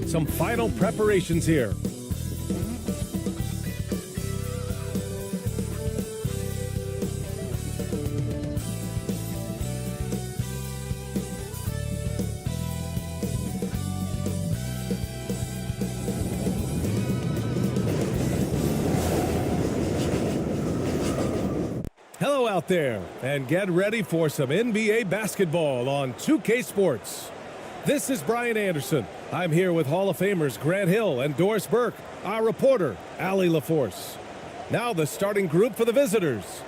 some final preparations here. Hello out there, and get ready for some NBA basketball on 2K Sports. This is Brian Anderson. I'm here with Hall of Famers Grant Hill and Doris Burke, our reporter, Allie LaForce. Now the starting group for the visitors.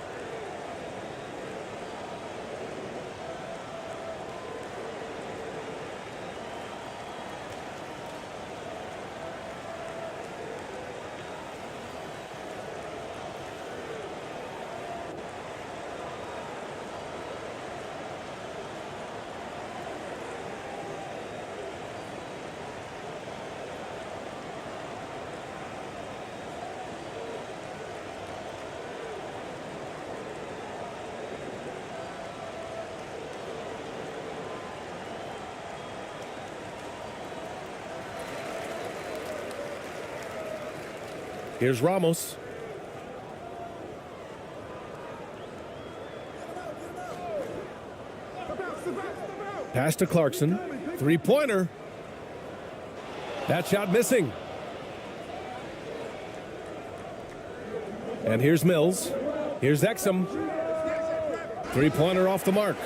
Here's Ramos. Pass to Clarkson. Three-pointer. That shot missing. And here's Mills. Here's Exum. Three-pointer off the mark.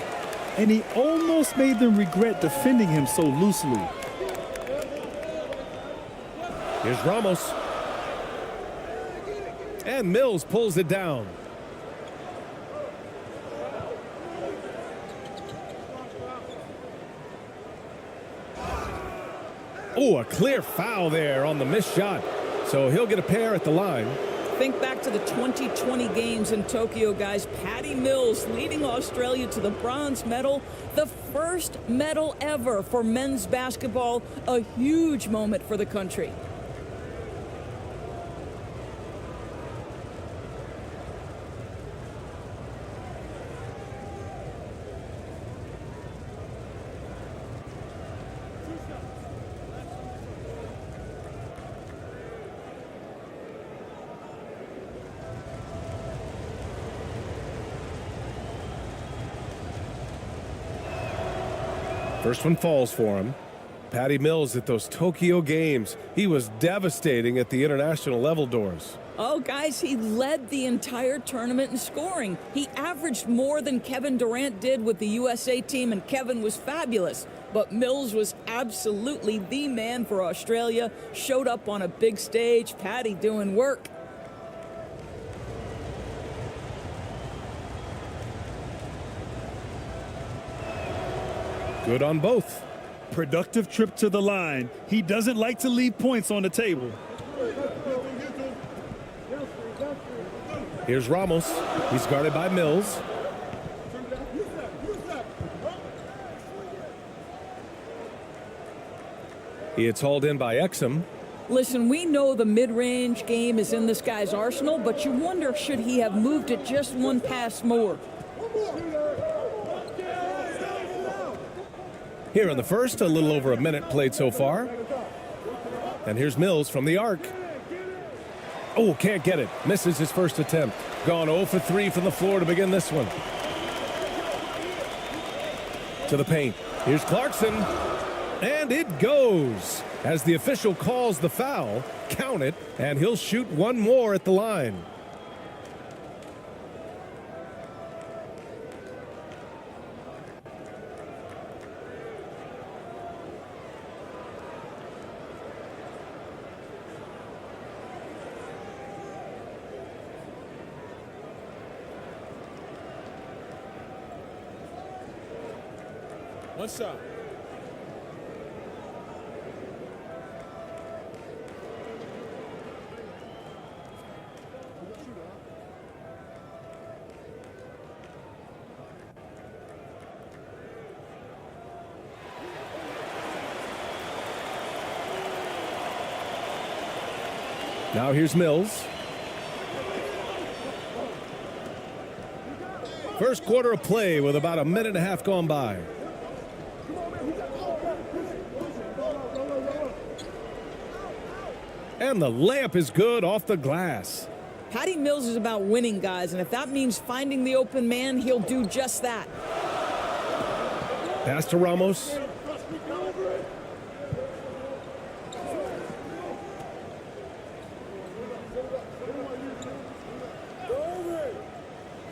And he almost made them regret defending him so loosely. Here's Ramos. And Mills pulls it down. Oh, a clear foul there on the missed shot. So he'll get a pair at the line. Think back to the 2020 games in Tokyo, guys. Patty Mills leading Australia to the bronze medal. The first medal ever for men's basketball. A huge moment for the country. First one falls for him. Patty Mills at those Tokyo games. He was devastating at the international level, Doors. Oh, guys, he led the entire tournament in scoring. He averaged more than Kevin Durant did with the USA team, and Kevin was fabulous. But Mills was absolutely the man for Australia. Showed up on a big stage. Patty doing work. Good on both. Productive trip to the line. He doesn't like to leave points on the table. Here's Ramos. He's guarded by Mills. It's hauled in by Exum. Listen, we know the mid-range game is in this guy's arsenal, but you wonder, should he have moved it just one pass more? Here in the first, a little over a minute played so far. And here's Mills from the arc. Oh, can't get it. Misses his first attempt. Gone 0 for 3 from the floor to begin this one. To the paint. Here's Clarkson. And it goes. As the official calls the foul, count it, and he'll shoot one more at the line. What's up? Now here's Mills. First quarter of play with about a minute and a half gone by. And the layup is good off the glass. Patty Mills is about winning, guys, and if that means finding the open man, he'll do just that. Pass to Ramos.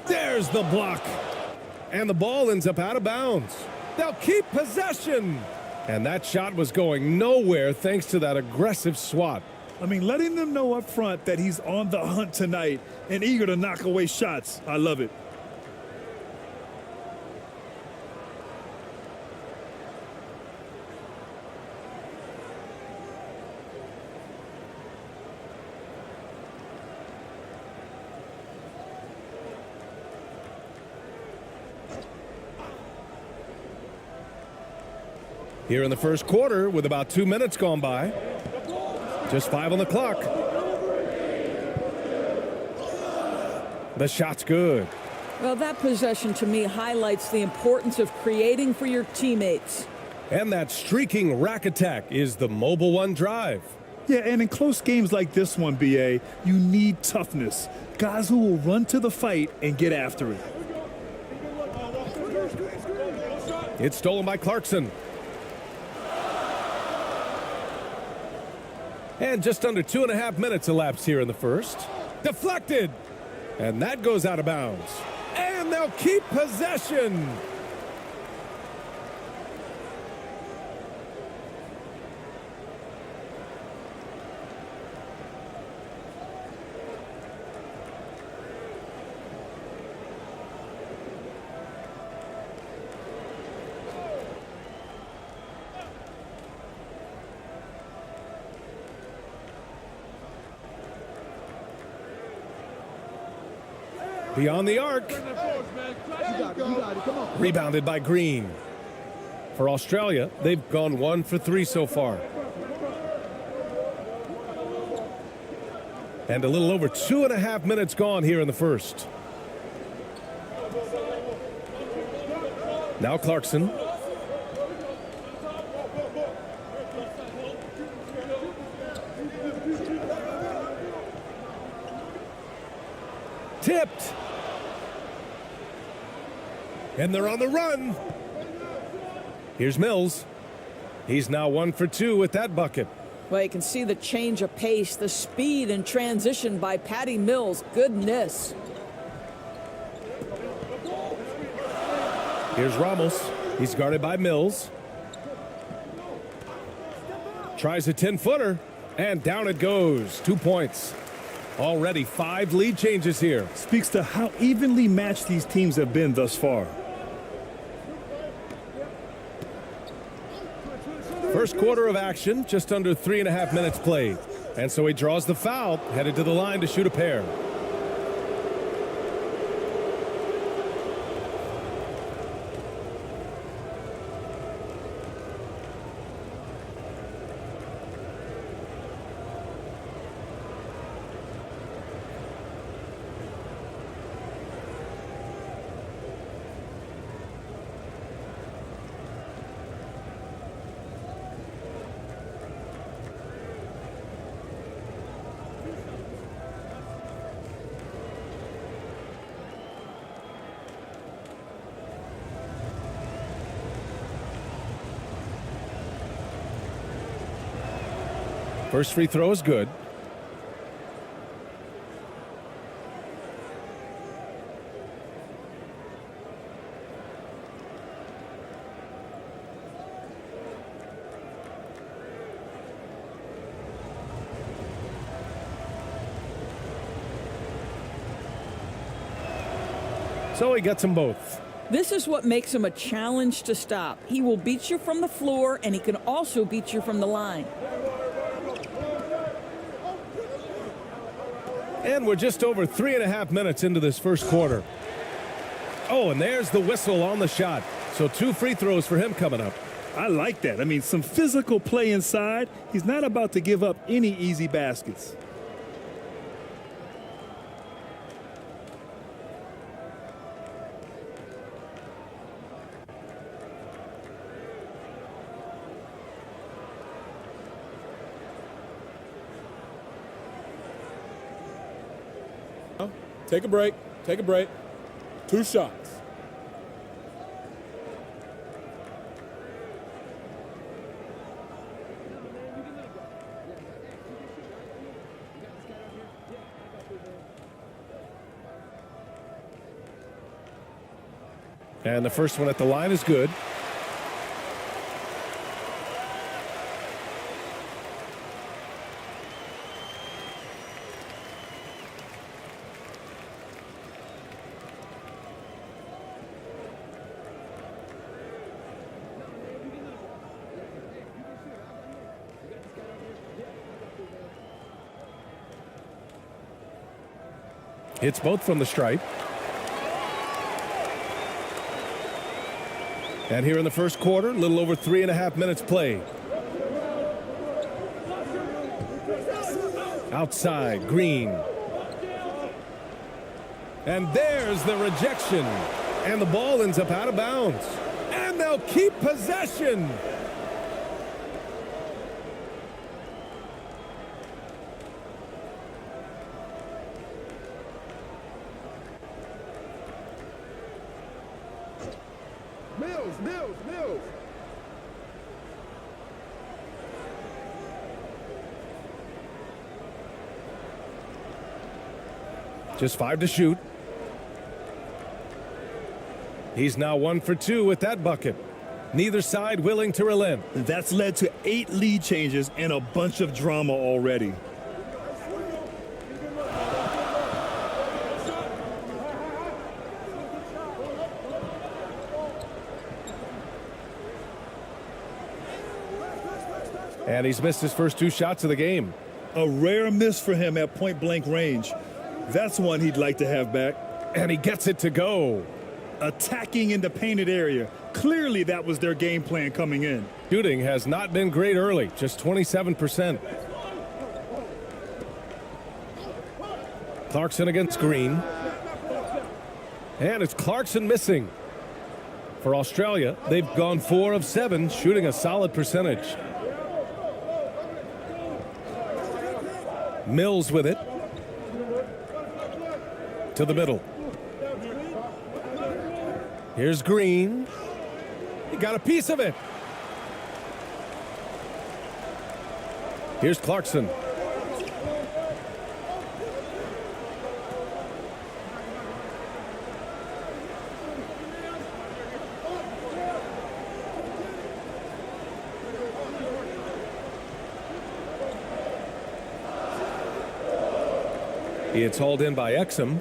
There's the block. And the ball ends up out of bounds. They'll keep possession. And that shot was going nowhere thanks to that aggressive swat. I mean, letting them know up front that he's on the hunt tonight and eager to knock away shots. I love it. Here in the first quarter with about 2 minutes gone by. Just 5 on the clock. The shot's good. Well, that possession to me highlights the importance of creating for your teammates. And that streaking rack attack is the Mobile One drive. Yeah, and in close games like this one, BA, you need toughness. Guys who will run to the fight and get after it. It's stolen by Clarkson. And just under 2.5 minutes elapsed here in the first. Deflected. And that goes out of bounds. And they'll keep possession. Beyond the arc. Rebounded by Green. For Australia, they've gone 1 for 3 so far. And a little over 2.5 minutes gone here in the first. Now Clarkson. Tipped. And they're on the run. Here's Mills. He's now 1 for 2 with that bucket. Well, you can see the change of pace, the speed and transition by Patty Mills. Goodness. Here's Ramos. He's guarded by Mills. Tries a 10-footer, and down it goes. 2 points. Already 5 lead changes here. Speaks to how evenly matched these teams have been thus far. First quarter of action, just under 3.5 minutes played. And so he draws the foul, headed to the line to shoot a pair. First free throw is good. So he gets them both. This is what makes him a challenge to stop. He will beat you from the floor, and he can also beat you from the line. And we're just over 3.5 minutes into this first quarter. Oh, and there's the whistle on the shot. So 2 free throws for him coming up. I like that. I mean, some physical play inside. He's not about to give up any easy baskets. Take a break. Take a break. 2 shots. And the first one at the line is good. Hits both from the stripe. And here in the first quarter, a little over 3.5 minutes played. Outside, Green. And there's the rejection. And the ball ends up out of bounds. And they'll keep possession. Mills. Just 5 to shoot. He's now 1 for 2 with that bucket. Neither side willing to relent. That's led to 8 lead changes and a bunch of drama already. And he's missed his first 2 shots of the game. A rare miss for him at point-blank range. That's one he'd like to have back. And he gets it to go. Attacking in the painted area. Clearly that was their game plan coming in. Shooting has not been great early, just 27%. Clarkson against Green. And it's Clarkson missing. For Australia, they've gone 4 of 7, shooting a solid percentage. Mills with it. To the middle. Here's Green. He got a piece of it. Here's Clarkson. It's hauled in by Exum.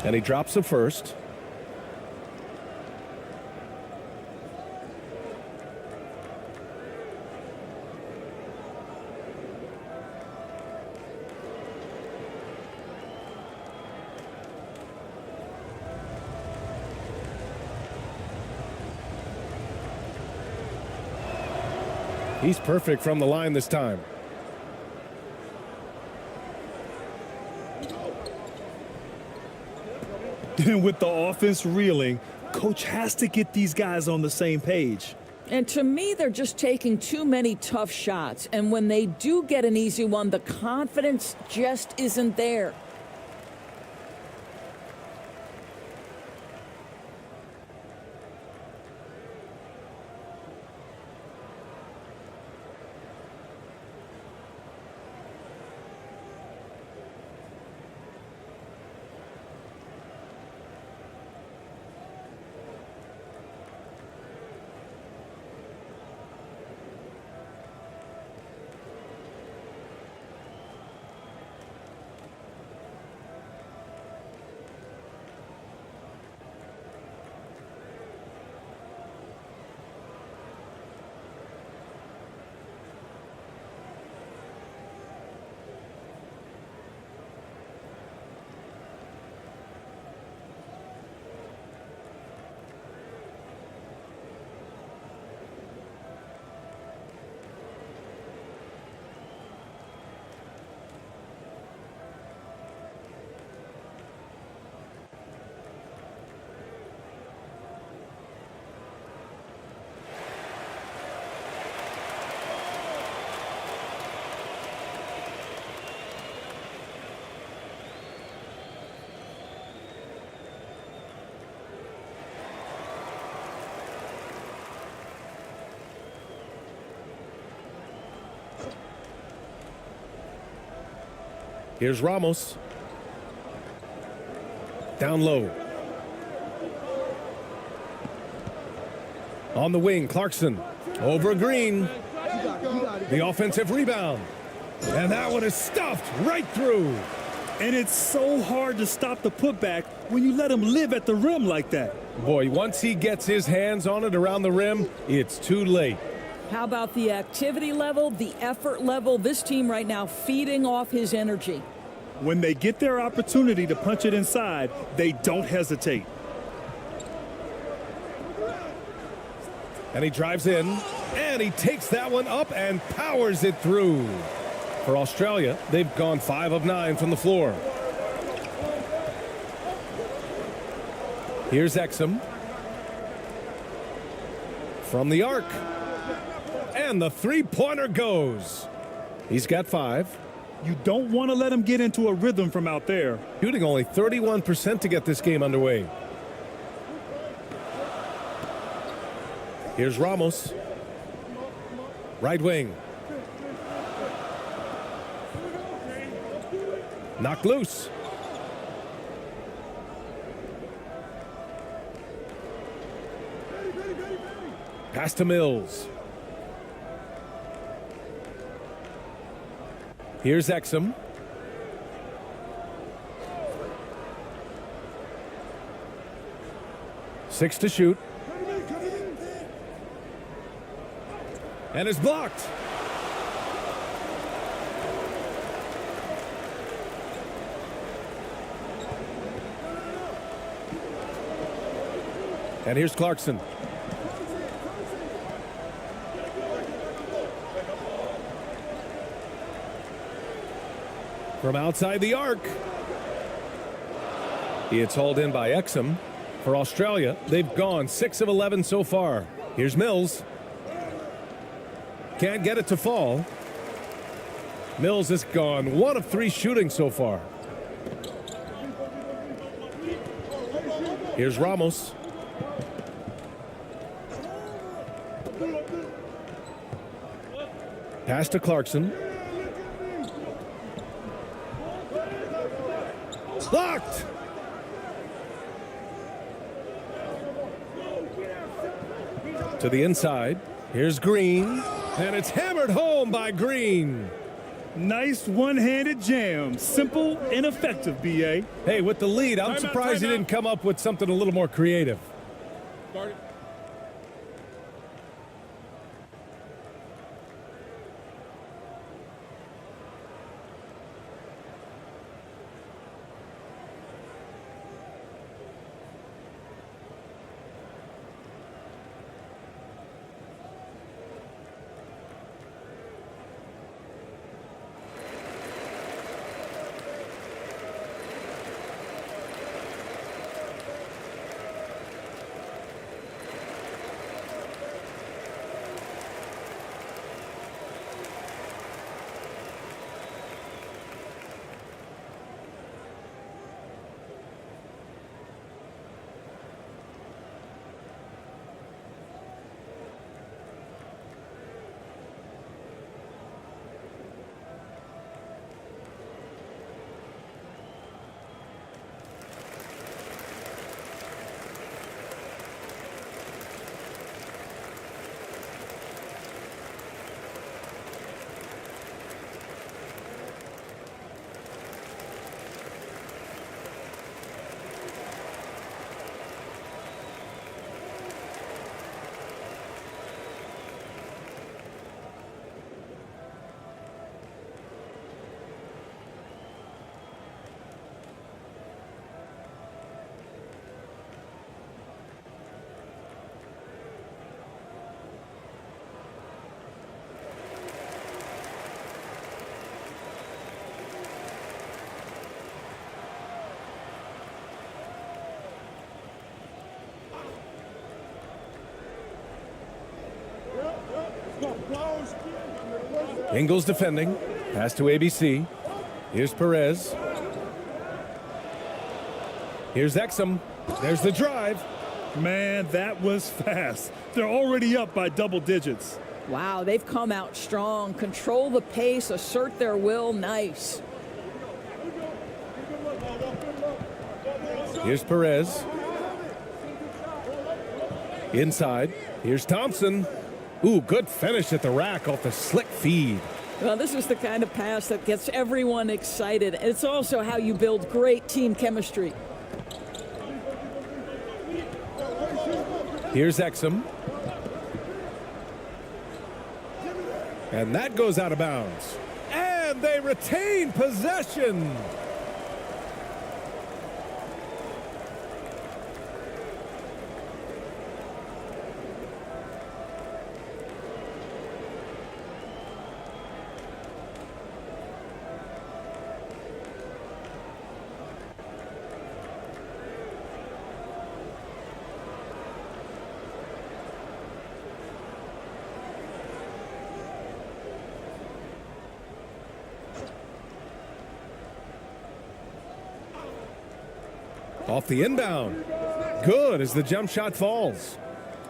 And he drops the first. He's perfect from the line this time. And with the offense reeling, coach has to get these guys on the same page. And to me, they're just taking too many tough shots. And when they do get an easy one, the confidence just isn't there. Here's Ramos. Down low. On the wing, Clarkson. Over Green. The offensive rebound. And that one is stuffed right through. And it's so hard to stop the putback when you let him live at the rim like that. Boy, once he gets his hands on it around the rim, it's too late. How about the activity level, the effort level? This team right now feeding off his energy. When they get their opportunity to punch it inside, they don't hesitate. And he drives in, and he takes that one up and powers it through. For Australia, they've gone 5 of 9 from the floor. Here's Exum. From the arc. And the three-pointer goes. He's got 5. You don't want to let him get into a rhythm from out there. Shooting only 31% to get this game underway. Here's Ramos. Right wing. Knocked loose. Pass to Mills. Here's Exum. Six to shoot. And it's blocked. And here's Clarkson. From outside the arc. It's hauled in by Exum. For Australia, they've gone 6 of 11 so far. Here's Mills. Can't get it to fall. Mills has gone 1 of 3 shooting so far. Here's Ramos. Pass to Clarkson. Blocked! To the inside. Here's Green. And it's hammered home by Green. Nice one-handed jam. Simple and effective, B.A. Hey, with the lead, I'm surprised he didn't come up with something a little more creative. Start it. Ingles defending. Pass to ABC. Here's Perez. Here's Exum. There's the drive. Man, that was fast. They're already up by double digits. Wow, they've come out strong. Control the pace, assert their will. Nice. Here's Perez. Inside. Here's Thompson. Ooh, good finish at the rack off the slick feed. Well, this is the kind of pass that gets everyone excited. It's also how you build great team chemistry. Here's Exum. And that goes out of bounds. And they retain possession. Off the inbound. Good as the jump shot falls.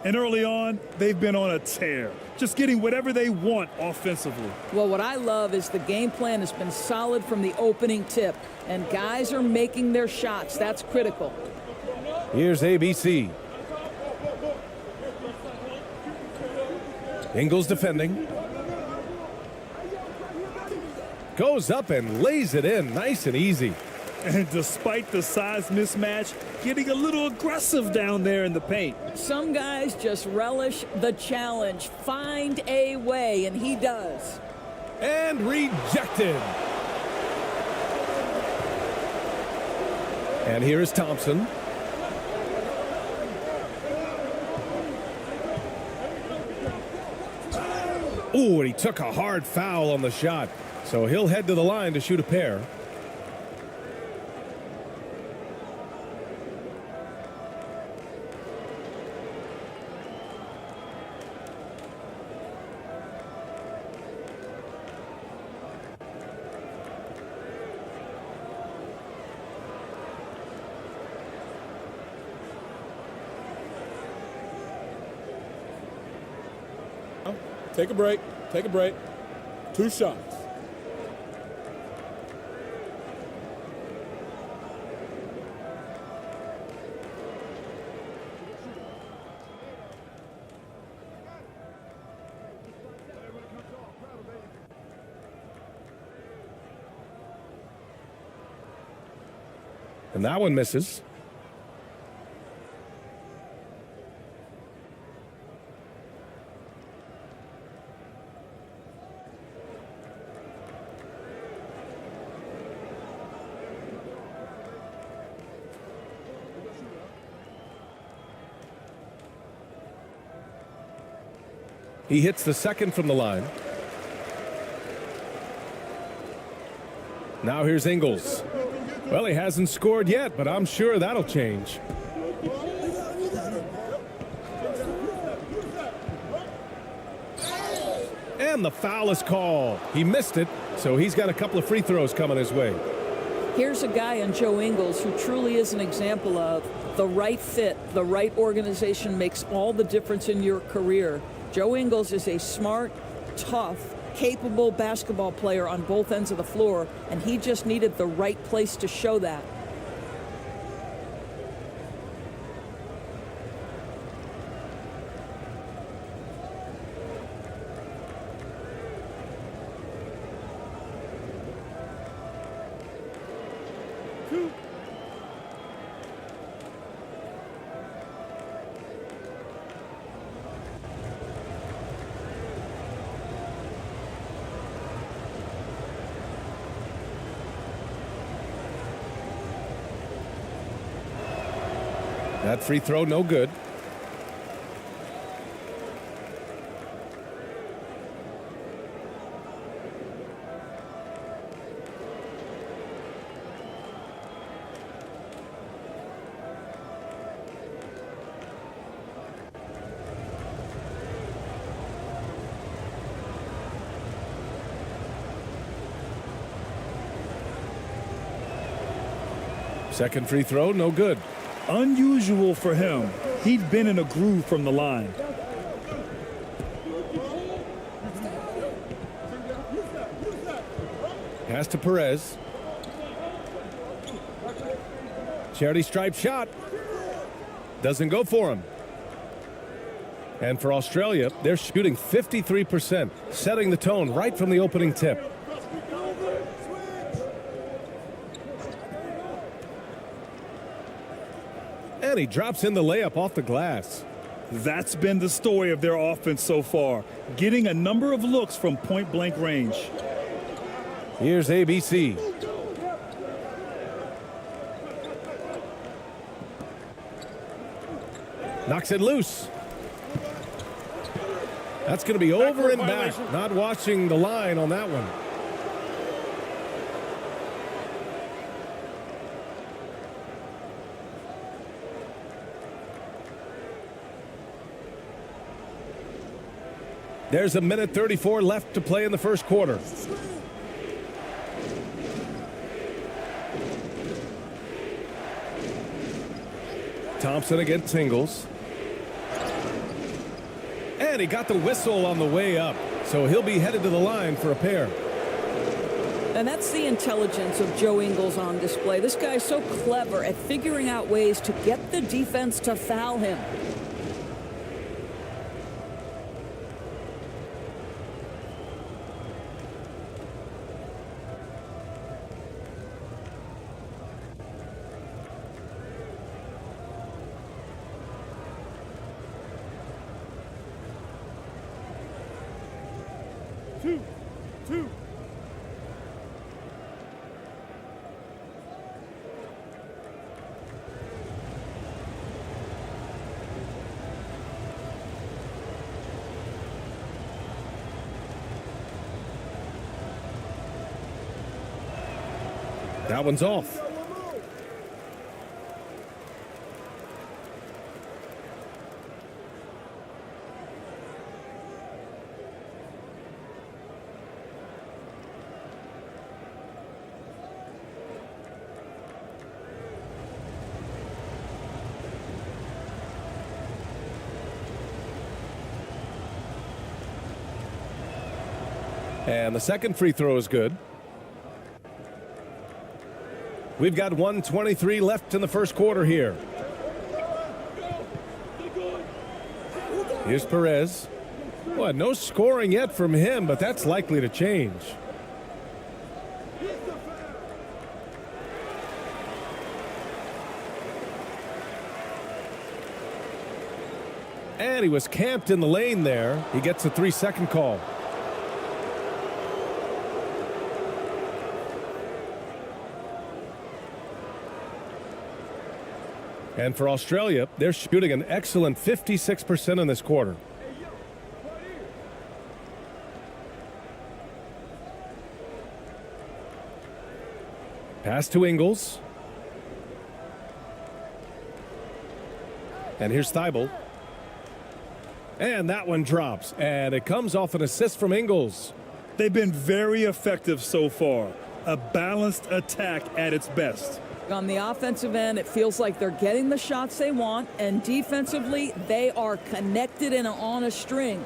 And early on, they've been on a tear, just getting whatever they want offensively. Well, what I love is the game plan has been solid from the opening tip, and guys are making their shots. That's critical. Here's ABC. Ingles defending. Goes up and lays it in nice and easy. And despite the size mismatch, getting a little aggressive down there in the paint. Some guys just relish the challenge. Find a way, and he does. And rejected. And here is Thompson. Ooh, and he took a hard foul on the shot. So he'll head to the line to shoot a pair. Take a break. Take a break. 2 shots. And that one misses. He hits the second from the line. Now here's Ingles. Well, he hasn't scored yet, but I'm sure that'll change. And the foul is called. He missed it, so he's got a couple of free throws coming his way. Here's a guy in Joe Ingles who truly is an example of the right fit, the right organization makes all the difference in your career. Joe Ingles is a smart, tough, capable basketball player on both ends of the floor, and he just needed the right place to show that. That free throw, no good. Second free throw, no good. Unusual for him. He'd been in a groove from the line. Pass to Perez. Charity stripe shot. Doesn't go for him. And for Australia, they're shooting 53%, setting the tone right from the opening tip. And he drops in the layup off the glass. That's been the story of their offense so far, getting a number of looks from point-blank range. Here's ABC. Knocks it loose. That's going to be over and back. Not watching the line on that one. There's a minute 34 left to play in the first quarter. Thompson against Ingles. And he got the whistle on the way up, so he'll be headed to the line for a pair. And that's the intelligence of Joe Ingles on display. This guy's so clever at figuring out ways to get the defense to foul him. Two. That one's off. And the second free throw is good. We've got 1:23 left in the first quarter here. Here's Perez. Well, no scoring yet from him, but that's likely to change. And he was camped in the lane there. He gets a 3-second call. And for Australia, they're shooting an excellent 56% in this quarter. Pass to Ingles. And here's Thibault. And that one drops. And it comes off an assist from Ingles. They've been very effective so far. A balanced attack at its best. On the offensive end, it feels like they're getting the shots they want, and defensively, they are connected and on a string.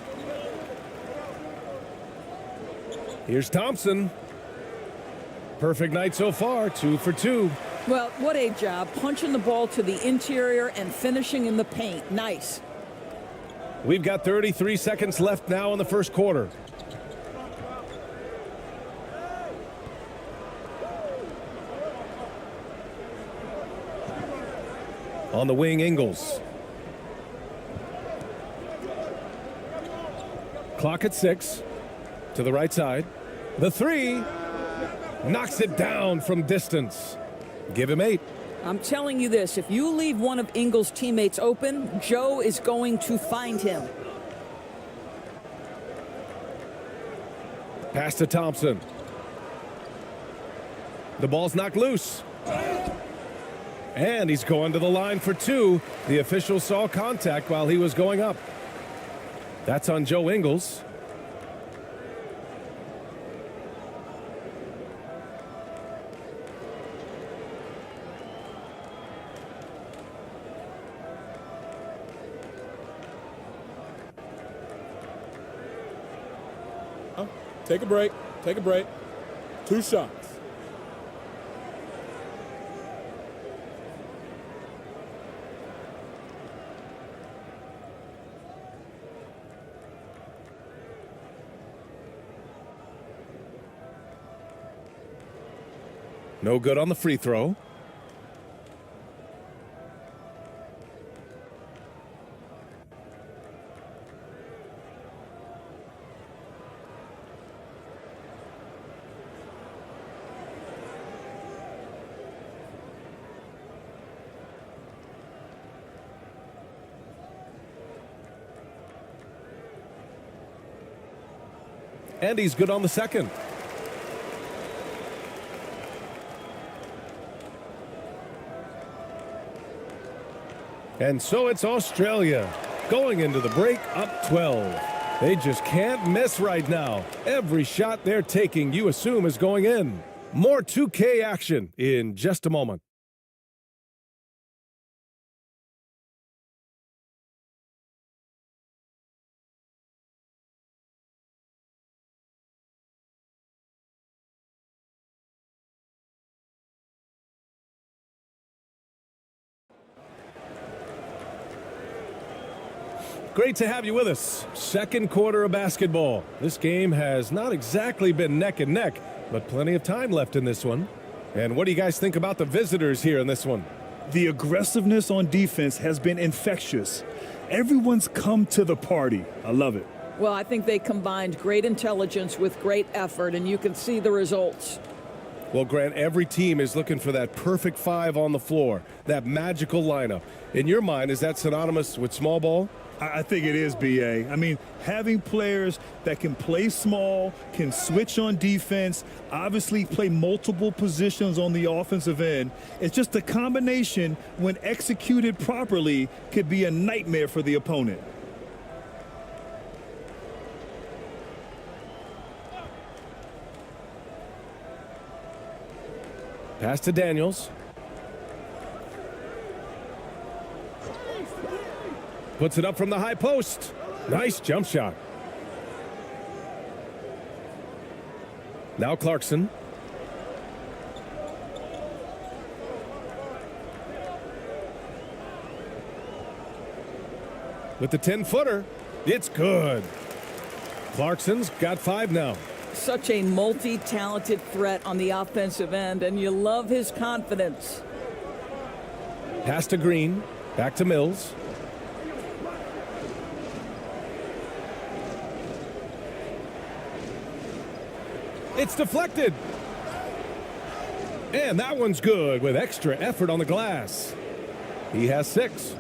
Here's Thompson. Perfect night so far, 2 for 2. Well, what a job, punching the ball to the interior and finishing in the paint. Nice. We've got 33 seconds left now in the first quarter. On the wing, Ingles. Clock at 6. To the right side. The three. Knocks it down from distance. Give him 8. I'm telling you this, if you leave one of Ingles' teammates open, Joe is going to find him. Pass to Thompson. The ball's knocked loose. And he's going to the line for 2. The official saw contact while he was going up. That's on Joe Ingles. Take a break. Take a break. 2 shots. No good on the free throw. And he's good on the second. And so it's Australia going into the break up 12. They just can't miss right now. Every shot they're taking, you assume, is going in. More 2K action in just a moment. Great to have you with us. Second quarter of basketball. This game has not exactly been neck and neck, but plenty of time left in this one. And what do you guys think about the visitors here in this one? The aggressiveness on defense has been infectious. Everyone's come to the party. I love it. Well, I think they combined great intelligence with great effort, and you can see the results. Well, Grant, every team is looking for that perfect five on the floor, that magical lineup. In your mind, is that synonymous with small ball? I think it is, B.A. I mean, having players that can play small, can switch on defense, obviously play multiple positions on the offensive end. It's just a combination, when executed properly, could be a nightmare for the opponent. Pass to Daniels. Puts it up from the high post. Nice jump shot. Now Clarkson. With the 10-footer, it's good. Clarkson's got 5 now. Such a multi-talented threat on the offensive end, and you love his confidence. Pass to Green. Back to Mills. It's deflected. And that one's good with extra effort on the glass. He has 6.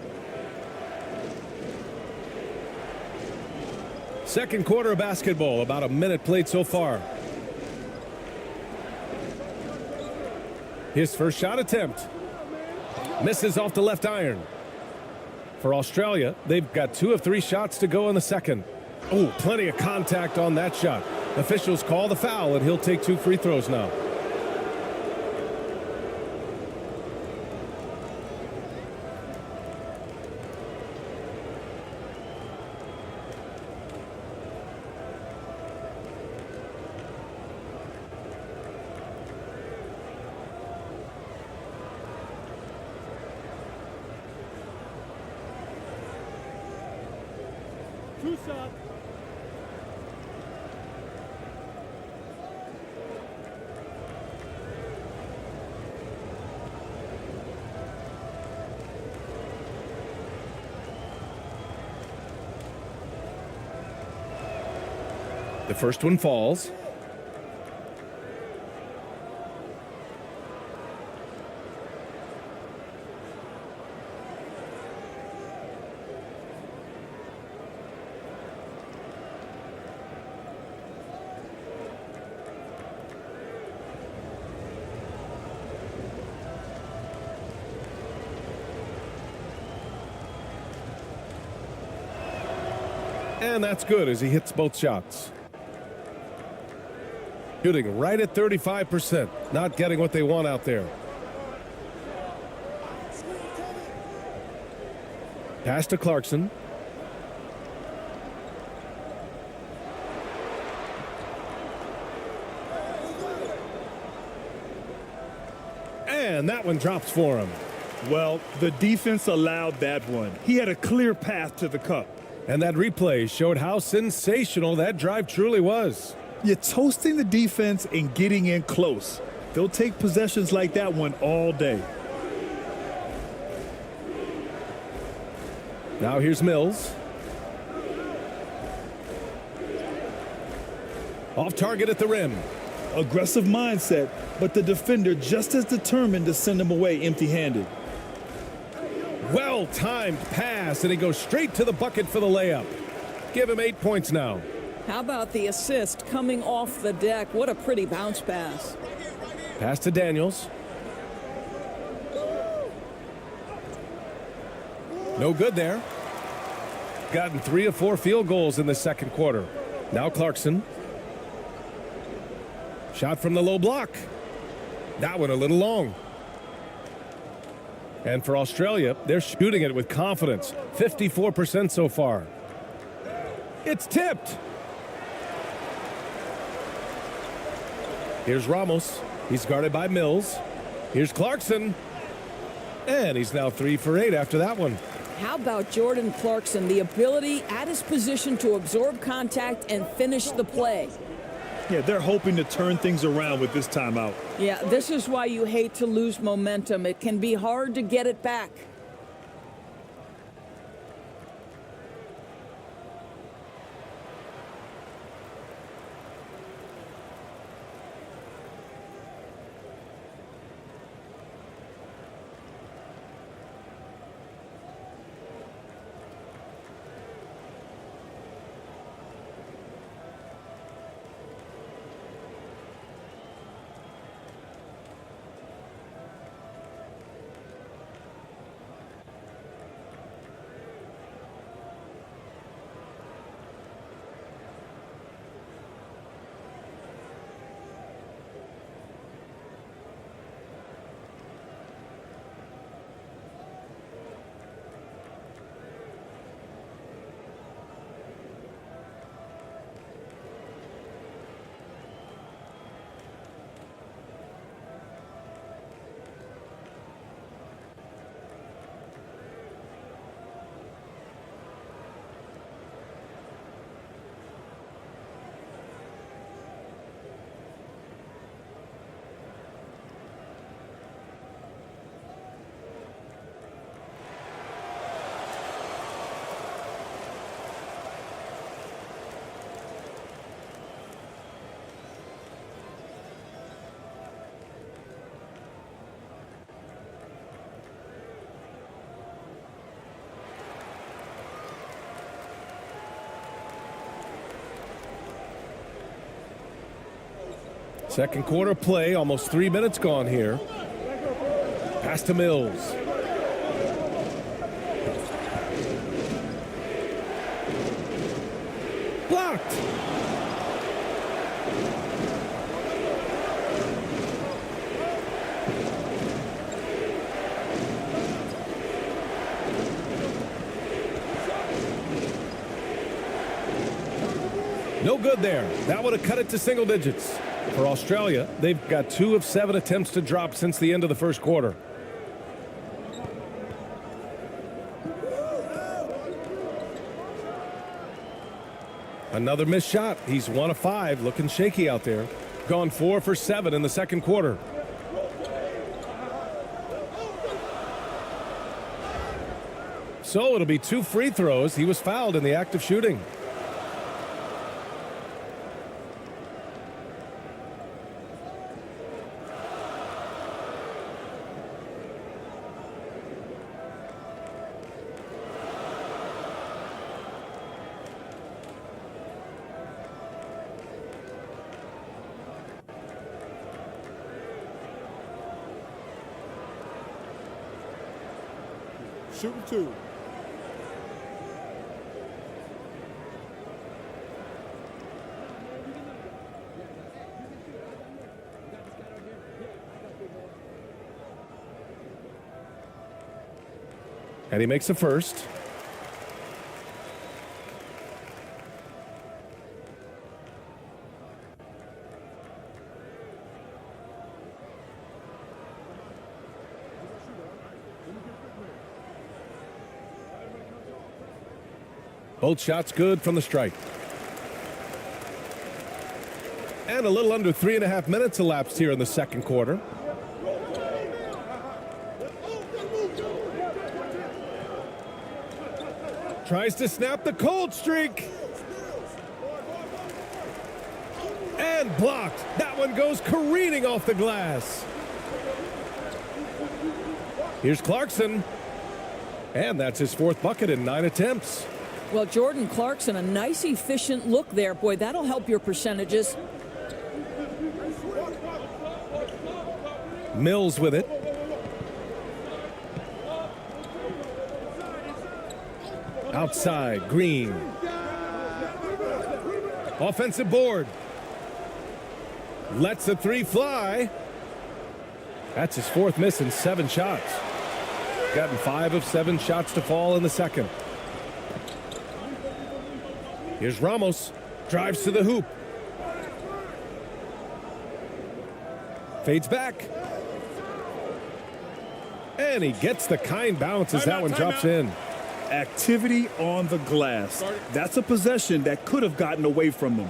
Second quarter of basketball, about a minute played so far. His first shot attempt. Misses off the left iron. For Australia, they've got 2 of 3 shots to go in the second. Oh, plenty of contact on that shot. Officials call the foul, and he'll take 2 free throws now. Two shots. The first one falls. And that's good as he hits both shots. Shooting right at 35%. Not getting what they want out there. Pass to Clarkson. And that one drops for him. Well, the defense allowed that one. He had a clear path to the cup. And that replay showed how sensational that drive truly was. You're toasting the defense and getting in close. They'll take possessions like that one all day. Now here's Mills. Off target at the rim. Aggressive mindset, but the defender just as determined to send him away empty-handed. Well-timed pass, and he goes straight to the bucket for the layup. Give him 8 points now. How about the assist coming off the deck? What a pretty bounce pass. Pass to Daniels. No good there. Gotten 3 of 4 field goals in the second quarter. Now Clarkson. Shot from the low block. That one a little long. And for Australia, they're shooting it with confidence. 54% so far. It's tipped. Here's Ramos. He's guarded by Mills. Here's Clarkson. And he's now 3 for 8 after that one. How about Jordan Clarkson? The ability at his position to absorb contact and finish the play. Yeah, they're hoping to turn things around with this timeout. Yeah, this is why you hate to lose momentum. It can be hard to get it back. Second quarter play, almost 3 minutes gone here. Pass to Mills. Blocked. No good there. That would have cut it to single digits. For Australia, they've got 2 of 7 attempts to drop since the end of the first quarter. Another missed shot. He's 1 of 5, looking shaky out there. Gone 4 for 7 in the second quarter. So it'll be 2 free throws. He was fouled in the act of shooting. Shooting 2. And he makes the first. Both shots good from the strike. And a little under 3.5 minutes elapsed here in the second quarter. Tries to snap the cold streak. And blocked. That one goes careening off the glass. Here's Clarkson. And that's his 4th bucket in 9 attempts. Well, Jordan Clarkson, a nice, efficient look there. Boy, that'll help your percentages. Mills with it. Outside, Green. Offensive board. Lets the 3 fly. That's his 4th miss in 7 shots. Gotten 5 of 7 shots to fall in the second. Here's Ramos. Drives to the hoop. Fades back. And he gets the kind bounce as that one drops in. Activity on the glass. That's a possession that could have gotten away from them.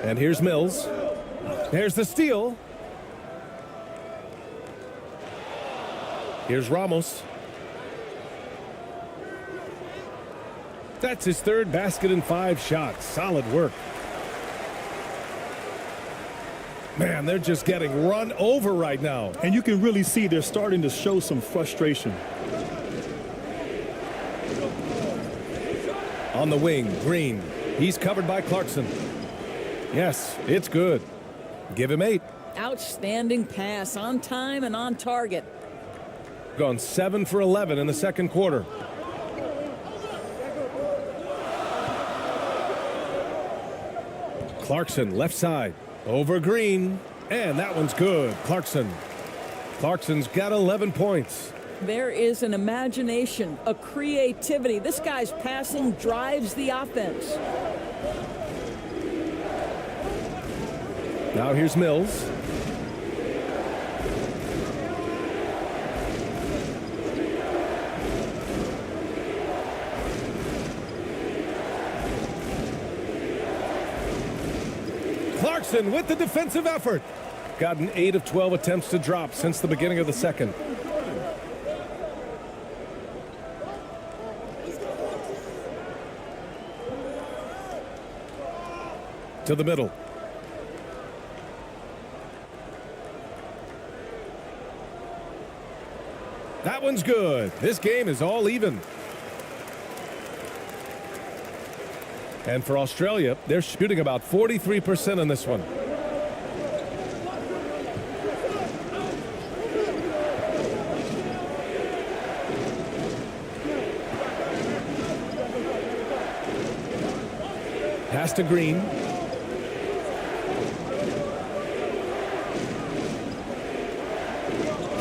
And here's Mills. There's the steal. Here's Ramos. That's his 3rd basket in 5 shots. Solid work. Man, they're just getting run over right now. And you can really see they're starting to show some frustration. On the wing, Green. He's covered by Clarkson. Yes, it's good. Give him 8. Outstanding pass, on time and on target. Gone 7 for 11 in the second quarter. Clarkson, left side. Over Green. And that one's good. Clarkson's got 11 points. There is an imagination, a creativity. This guy's passing drives the offense. Now here's Mills. Clarkson with the defensive effort. Gotten 8 of 12 attempts to drop since the beginning of the second. To the middle. That one's good. This game is all even. And for Australia, they're shooting about 43% on this one. Pass to Green.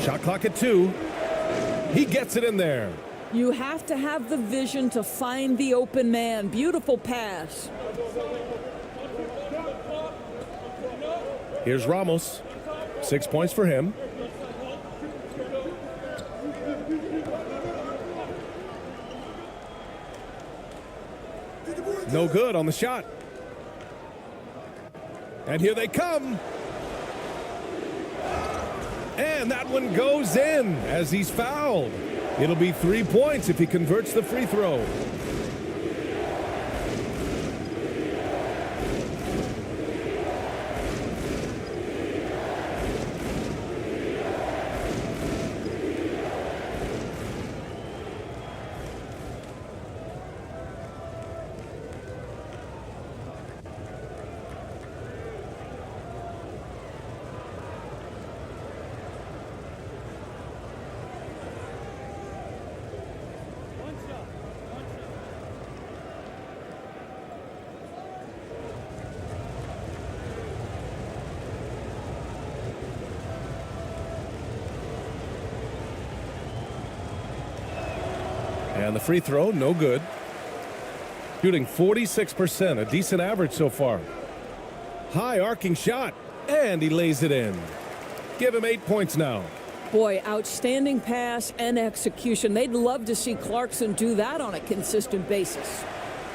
Shot clock at 2. He gets it in there. You have to have the vision to find the open man. Beautiful pass. Here's Ramos. 6 points for him. No good on the shot. And here they come. And that one goes in as he's fouled. It'll be 3 points if he converts the free throw. And the free throw, no good. Shooting 46%, a decent average so far. High arcing shot, and he lays it in. Give him 8 points now. Boy, outstanding pass and execution. They'd love to see Clarkson do that on a consistent basis.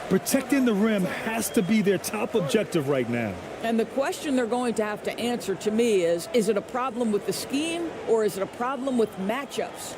Protecting the rim has to be their top objective right now. And the question they're going to have to answer to me is it a problem with the scheme or is it a problem with matchups?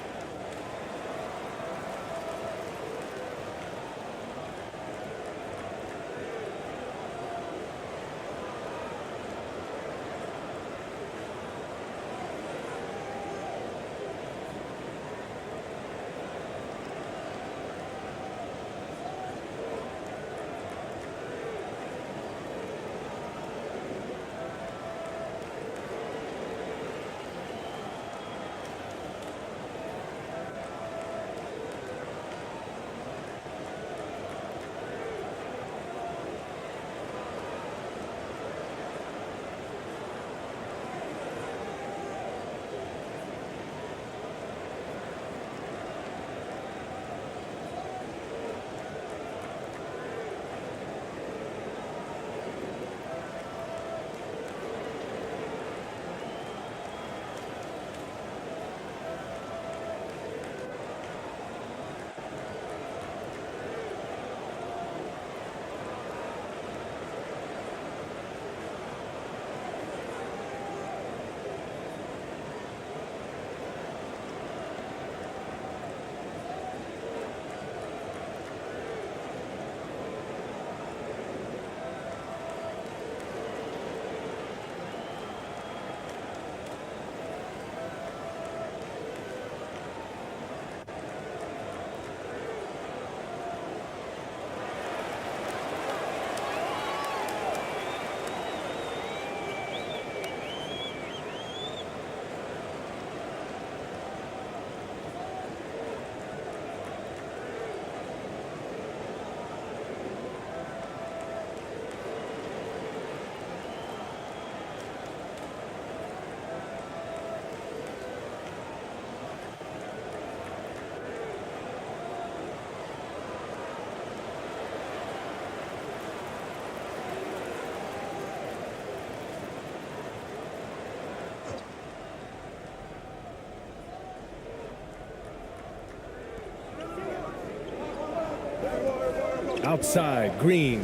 Outside, Green.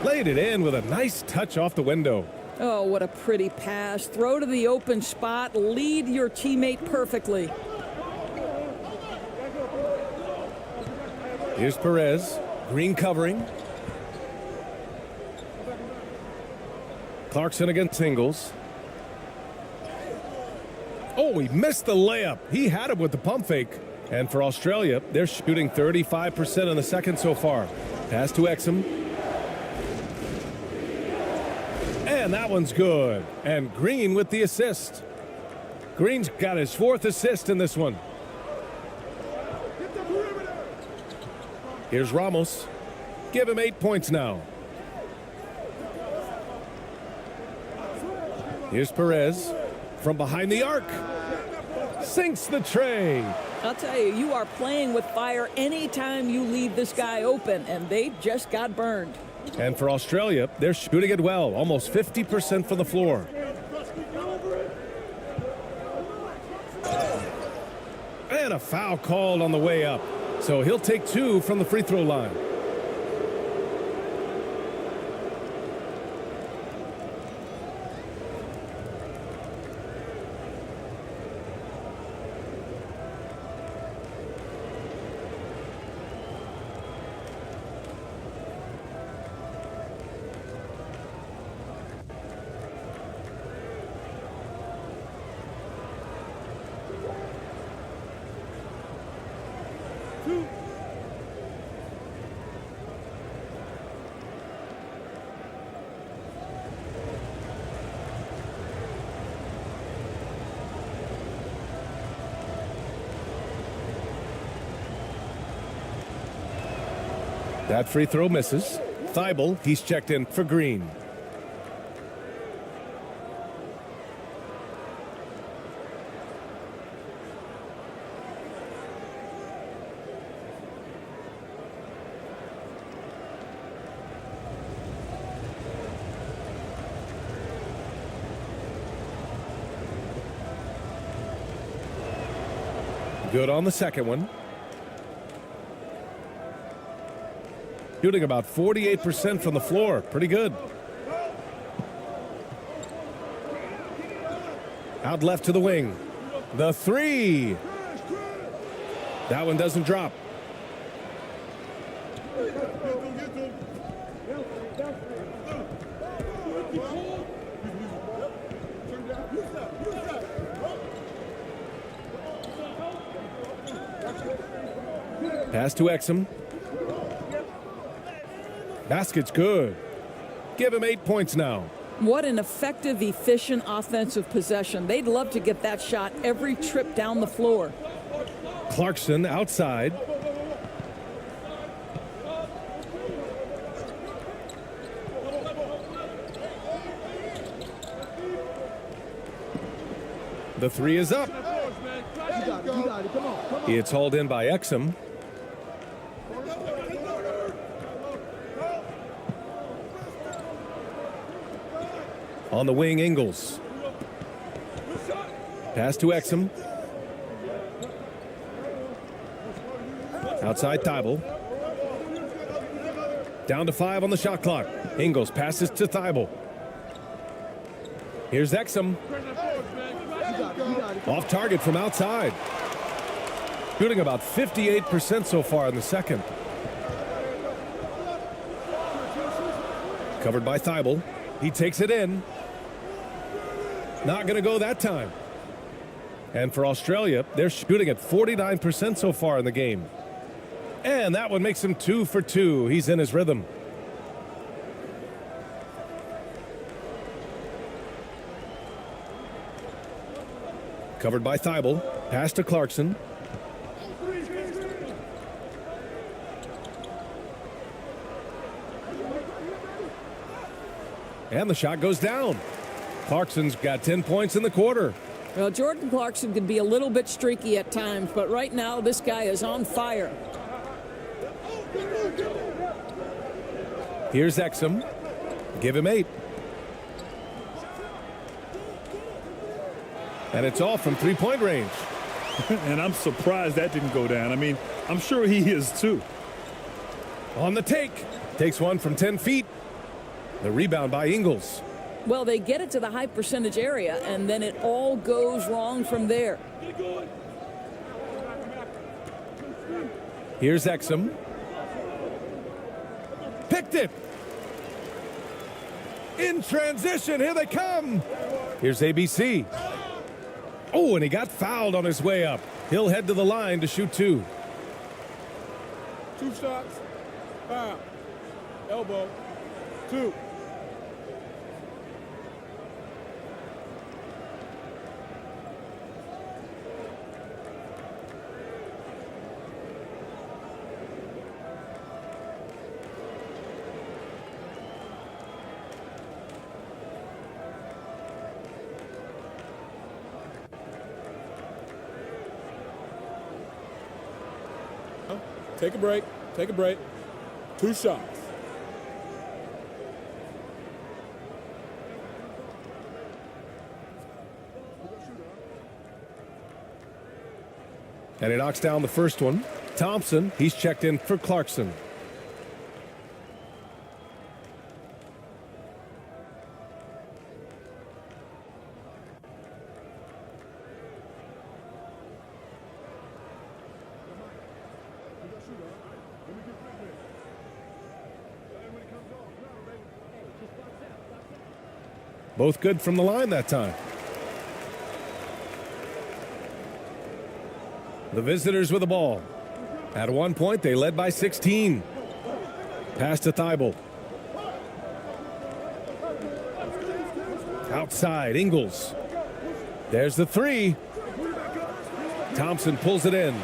Laid it in with a nice touch off the window. Oh, what a pretty pass. Throw to the open spot. Lead your teammate perfectly. Here's Perez. Green covering. Clarkson against Ingles. Oh, he missed the layup. He had it with the pump fake. And for Australia, they're shooting 35% in the second so far. Pass to Exum. And that one's good. And Green with the assist. Green's got his 4th assist in this one. Here's Ramos. Give him 8 points now. Here's Perez. from behind the arc. Sinks the tray. I'll tell you, you are playing with fire anytime you leave this guy open, and they just got burned. And for Australia, they're shooting it well, almost 50% from the floor. And a foul called on the way up. So he'll take 2 from the free throw line. That free throw misses. Thibault, he's checked in for Green. Good on the second one. Shooting about 48% from the floor. Pretty good. Out left to the wing. The three. That one doesn't drop. Pass to Exum. Basket's good. Give him 8 points now. What an effective, efficient offensive possession. They'd love to get that shot every trip down the floor. Clarkson outside. The three is up. It's hauled in by Exum. On the wing, Ingles. Pass to Exum. Outside Thibault. Down to 5 on the shot clock. Ingles passes to Thibault. Here's Exum. Off target from outside. Shooting about 58% so far in the second. Covered by Thibault. He takes it in. Not going to go that time. And for Australia, they're shooting at 49% so far in the game. And that one makes him 2 for 2. He's in his rhythm. Covered by Thibault. Pass to Clarkson. And the shot goes down. Clarkson's got 10 points in the quarter. Well, Jordan Clarkson can be a little bit streaky at times, but right now this guy is on fire. Here's Exum. Give him 8. And it's all from three-point range. And I'm surprised that didn't go down. I mean, I'm sure he is too. On the take. Takes one from 10 feet. The rebound by Ingles. Well, they get it to the high percentage area, and then it all goes wrong from there. Here's Exum. Picked it. In transition, here they come. Here's ABC. Oh, and he got fouled on his way up. He'll head to the line to shoot 2. 2 shots. Foul. Elbow. 2. Take a break. Take a break. 2 shots. And he knocks down the first one. Thompson, he's checked in for Clarkson. Both good from the line that time. The visitors with the ball. At one point, they led by 16. Pass to Thibault. Outside, Ingles. There's the three. Thompson pulls it in.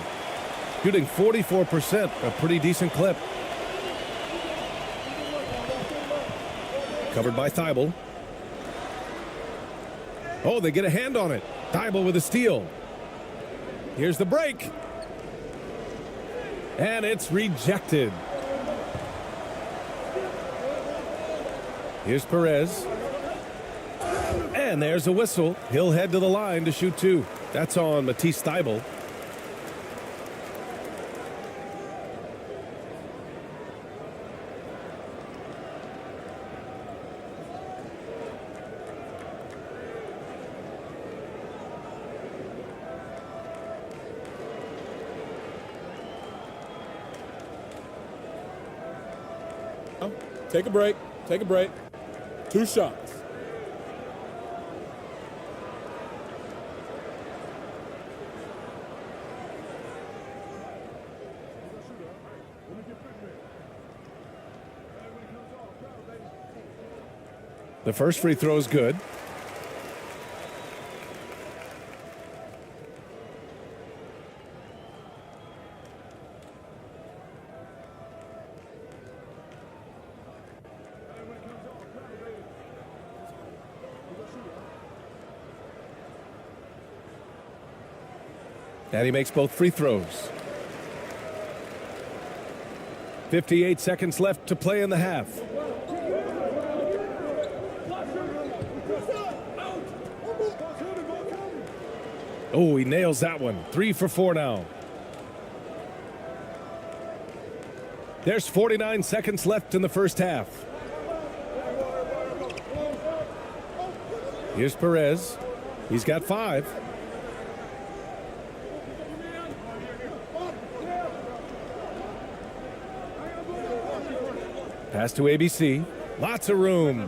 Shooting 44%, a pretty decent clip. Covered by Thibault. Oh, they get a hand on it. Thibault with a steal. Here's the break. And it's rejected. Here's Perez. And there's a whistle. He'll head to the line to shoot 2. That's on Matisse Thybulle. Take a break. Take a break. 2 shots. The first free throw is good. And he makes both free throws. 58 seconds left to play in the half. Oh, he nails that one. 3 for 4 now. There's 49 seconds left in the first half. Here's Perez. He's got 5. Pass to ABC. Lots of room.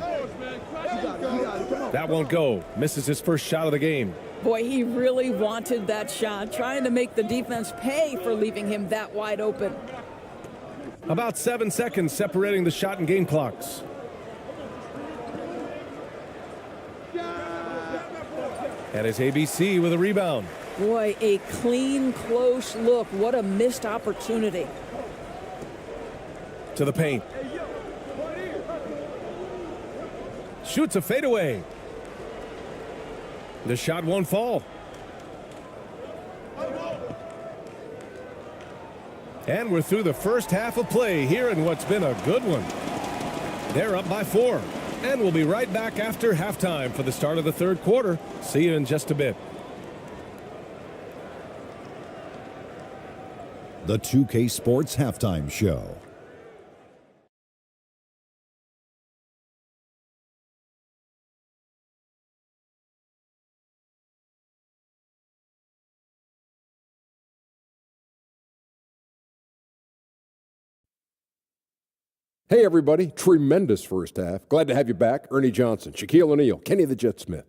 That won't go. Misses his first shot of the game. Boy, he really wanted that shot, trying to make the defense pay for leaving him that wide open. About 7 seconds separating the shot and game clocks. And it's ABC with a rebound. Boy, a clean, close look. What a missed opportunity. To the paint. Shoots a fadeaway. The shot won't fall. And we're through the first half of play here in what's been a good one. They're up by 4. And we'll be right back after halftime for the start of the third quarter. See you in just a bit. The 2K Sports Halftime Show. Hey, everybody. Tremendous first half. Glad to have you back. Ernie Johnson, Shaquille O'Neal, Kenny the Jet Smith.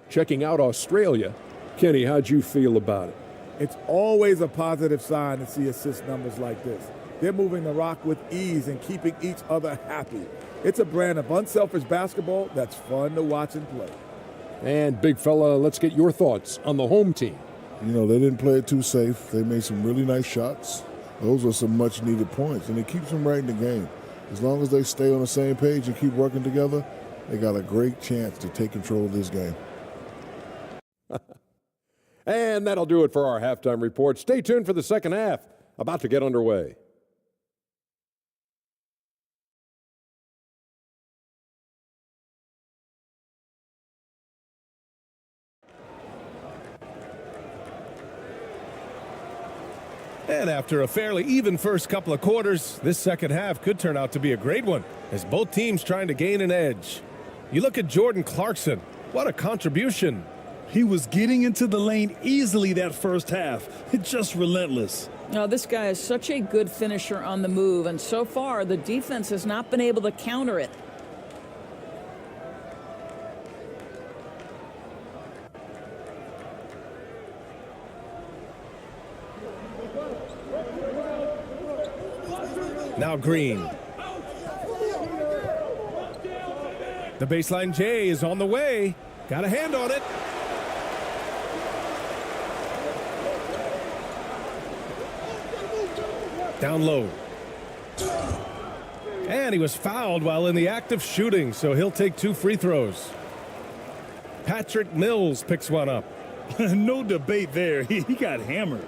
Checking out Australia. Kenny, how'd you feel about it? It's always a positive sign to see assist numbers like this. They're moving the rock with ease and keeping each other happy. It's a brand of unselfish basketball that's fun to watch and play. And, big fella, let's get your thoughts on the home team. You know, they didn't play it too safe. They made some really nice shots. Those are some much-needed points, and it keeps them right in the game. As long as they stay on the same page and keep working together, they got a great chance to take control of this game. And that'll do it for our halftime report. Stay tuned for the second half. about to get underway. And after a fairly even first couple of quarters, this second half could turn out to be a great one, as both teams trying to gain an edge. You look at Jordan Clarkson. What a contribution. He was getting into the lane easily that first half. Just relentless. Now, this guy is such a good finisher on the move, and so far the defense has not been able to counter it. Now Green. The baseline J is on the way. Got a hand on it. Down low. And he was fouled while in the act of shooting, so he'll take 2 free throws. Patrick Mills picks one up. No debate there. He got hammered.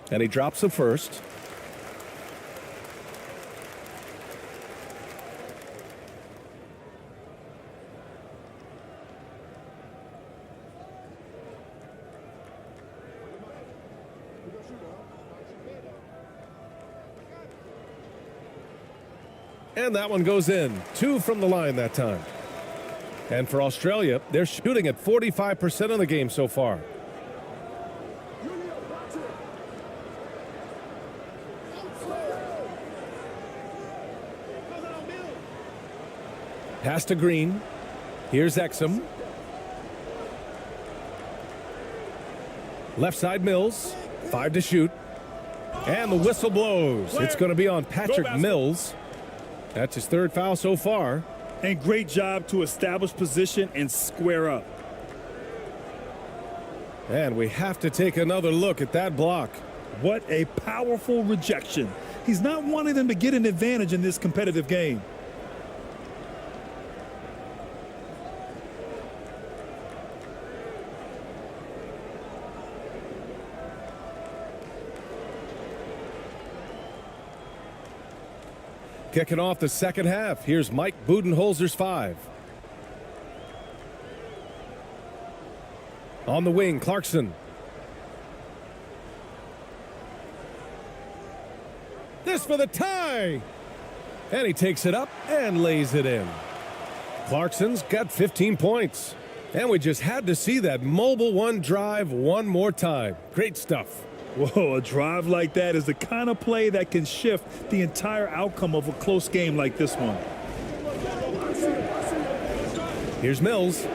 And he drops the first. And that one goes in. 2 from the line that time. And for Australia, they're shooting at 45% of the game so far. Pass to Green. Here's Exum. Left side Mills. 5 to shoot. And the whistle blows. It's going to be on Patrick Mills. That's his 3rd foul so far. And great job to establish position and square up. And we have to take another look at that block. What a powerful rejection. He's not wanting them to get an advantage in this competitive game. Kicking off the second half, here's Mike Budenholzer's 5. On the wing, Clarkson. This for the tie! And he takes it up and lays it in. Clarkson's got 15 points. And we just had to see that mobile one drive one more time. Great stuff. Whoa, a drive like that is the kind of play that can shift the entire outcome of a close game like this one. Here's Mills.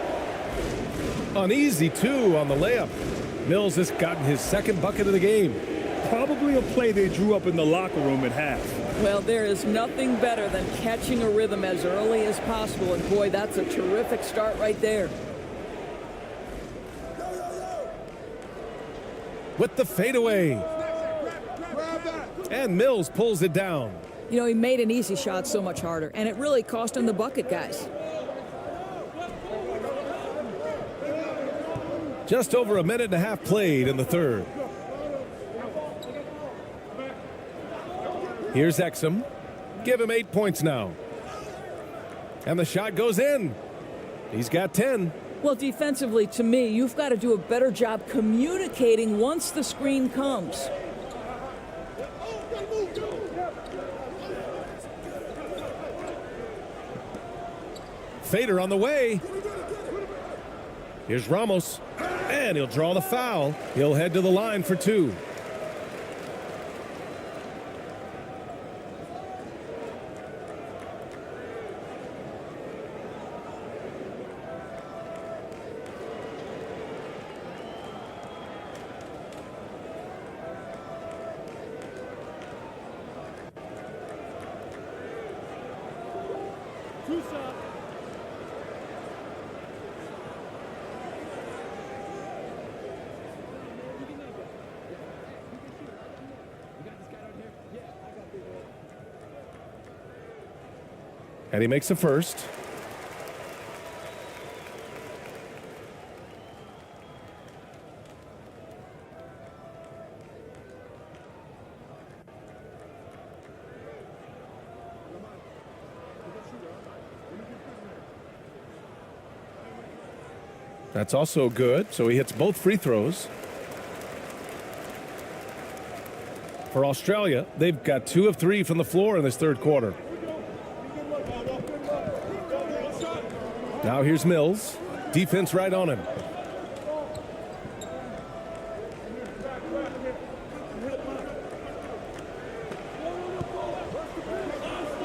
An easy 2 on the layup. Mills has gotten his 2nd bucket of the game. Probably a play they drew up in the locker room at half. Well, there is nothing better than catching a rhythm as early as possible, and boy, that's a terrific start right there. With the fadeaway. And Mills pulls it down. You know, he made an easy shot so much harder, and it really cost him the bucket, guys. Just over a minute and a half played in the 3rd. Here's Exum. Give him 8 points now. And the shot goes in. He's got 10. Well, defensively, to me, you've got to do a better job communicating once the screen comes. Fader on the way. Here's Ramos. And he'll draw the foul. He'll head to the line for 2. And he makes the first. That's also good, so he hits both free throws. For Australia, they've got 2 of 3 from the floor in this third quarter. Now here's Mills. Defense right on him.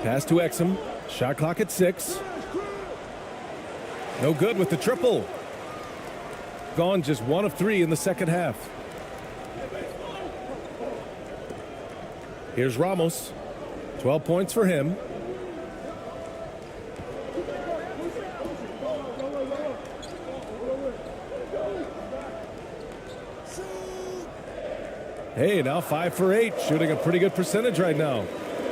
Pass to Exum. Shot clock at 6. No good with the triple. Gone just 1 of 3 in the second half. Here's Ramos. 12 points for him. Hey, now 5 for 8, shooting a pretty good percentage right now.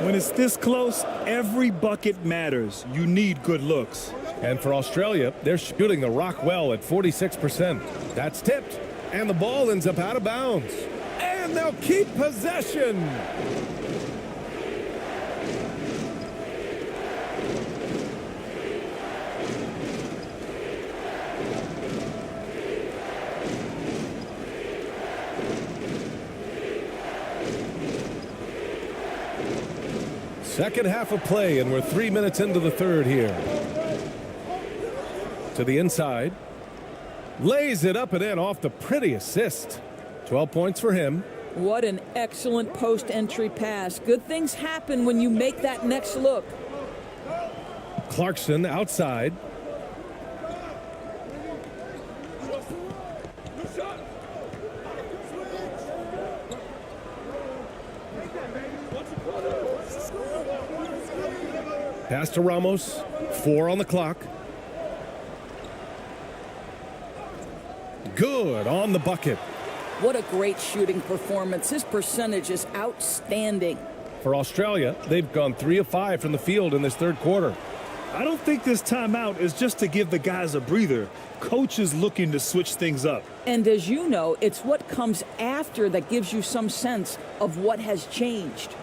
When it's this close, every bucket matters. You need good looks. And for Australia, they're shooting the rock well at 46%. That's tipped, and the ball ends up out of bounds. And they'll keep possession. Second half of play, and we're 3 minutes into the third here. To the inside. Lays it up and in off the pretty assist. 12 points for him. What an excellent post-entry pass. Good things happen when you make that next look. Clarkson outside. Pass to Ramos. 4 on the clock. Good on the bucket. What a great shooting performance. His percentage is outstanding. For Australia, they've gone 3 of 5 from the field in this third quarter. I don't think this timeout is just to give the guys a breather. Coach is looking to switch things up. And as you know, it's what comes after that gives you some sense of what has changed.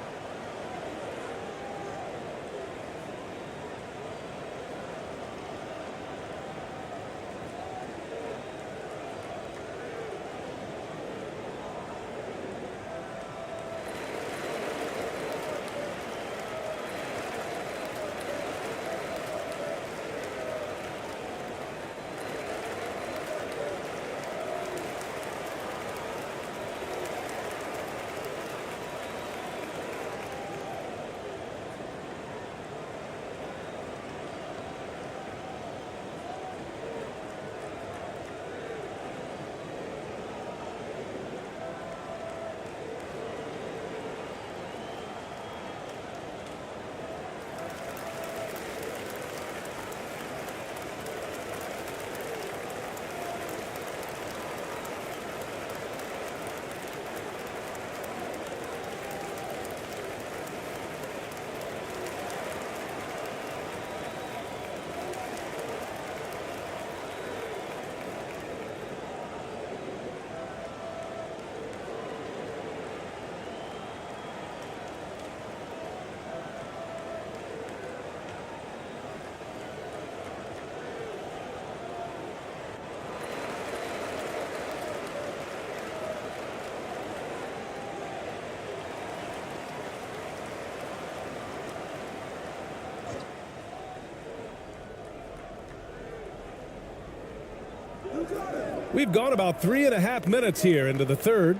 We've gone about 3.5 minutes here into the third.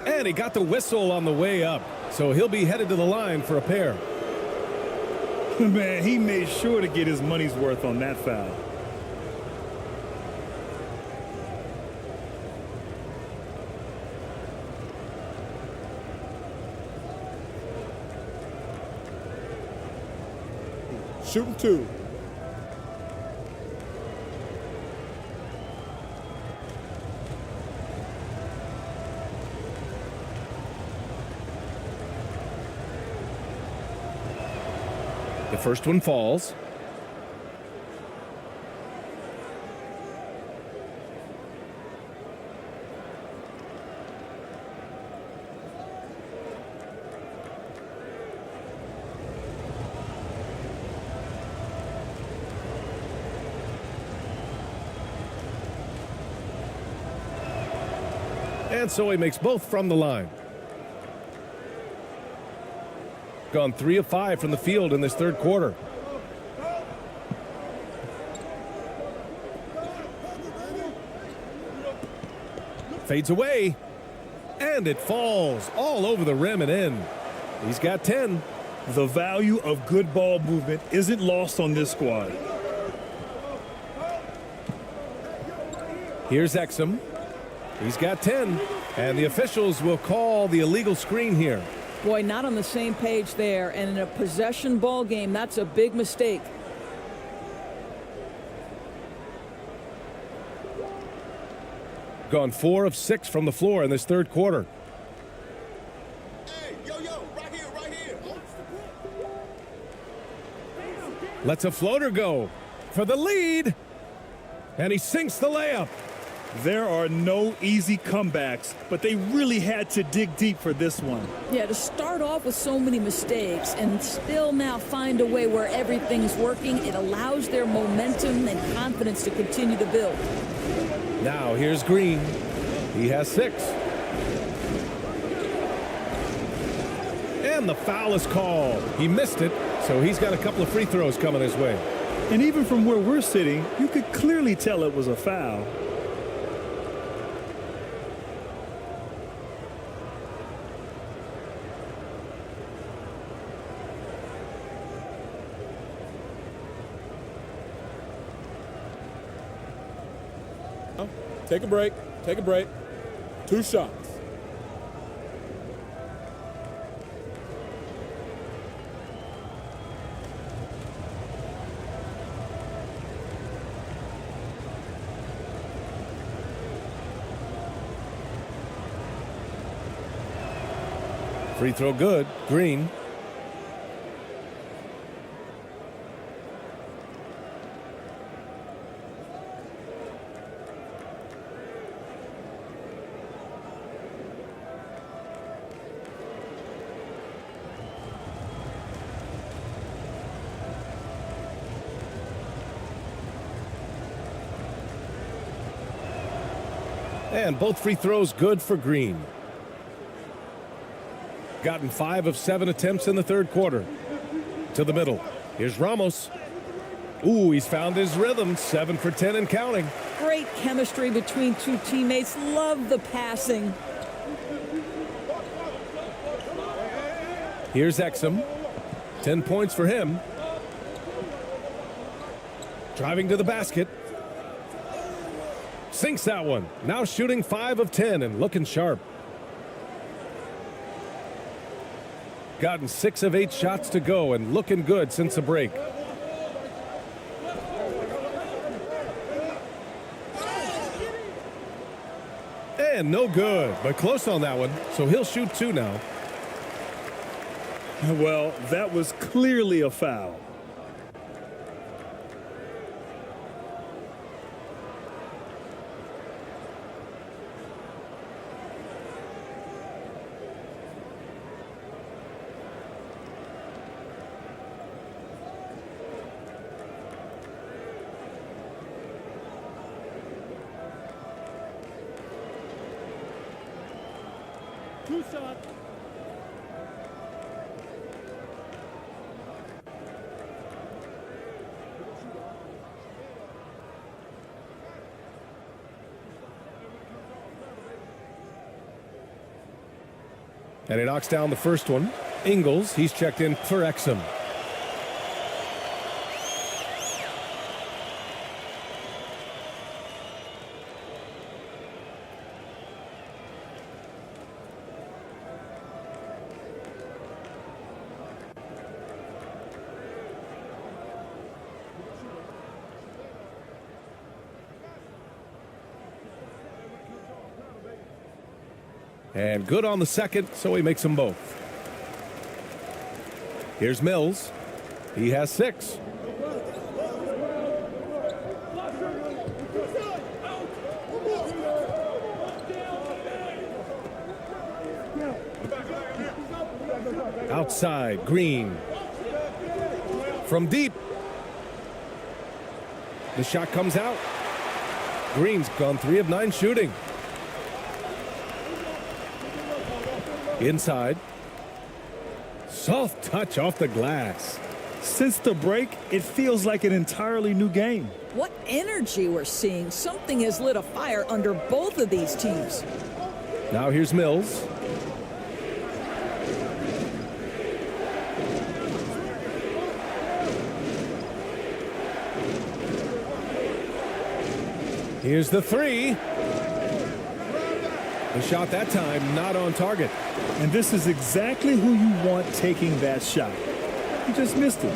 And he got the whistle on the way up, so he'll be headed to the line for a pair. Man, he made sure to get his money's worth on that foul. Shooting 2. The first one falls. And so he makes both from the line. Gone 3 of 5 from the field in this third quarter. Fades away. And it falls all over the rim and in. He's got 10. The value of good ball movement isn't lost on this squad. Here's Exum. He's got 10. And the officials will call the illegal screen here. Boy, not on the same page there. And in a possession ball game, that's a big mistake. Gone 4 of 6 from the floor in this third quarter. Hey, yo, right here, right here. Lets a floater go for the lead. And he sinks the layup. There are no easy comebacks, but they really had to dig deep for this one. Yeah, to start off with so many mistakes and still now find a way where everything's working, it allows their momentum and confidence to continue to build. Now here's Green. He has 6. And the foul is called. He missed it, so he's got a couple of free throws coming his way. And even from where we're sitting, you could clearly tell it was a foul. Take a break. Take a break. 2 shots. Free throw good. Green. And both free throws good for Green. Gotten 5 of 7 attempts in the third quarter. To the middle. Here's Ramos. Ooh, he's found his rhythm. 7 for 10 and counting. Great chemistry between two teammates. Love the passing. Here's Exum. 10 points for him. Driving to the basket. Sinks that one. Now shooting 5 of 10 and looking sharp. Gotten 6 of 8 shots to go and looking good since the break. And no good, but close on that one, so he'll shoot 2 now. Well, that was clearly a foul. And he knocks down the first one. Ingles, he's checked in for Exum. And good on the second, so he makes them both. Here's Mills. He has 6. Outside, Green. From deep. The shot comes out. Green's gone 3 of 9 shooting. Inside. Soft touch off the glass. Since the break, it feels like an entirely new game. What energy we're seeing. Something has lit a fire under both of these teams. Now here's Mills. Here's the 3. The shot that time not on target. And this is exactly who you want taking that shot. He just missed it.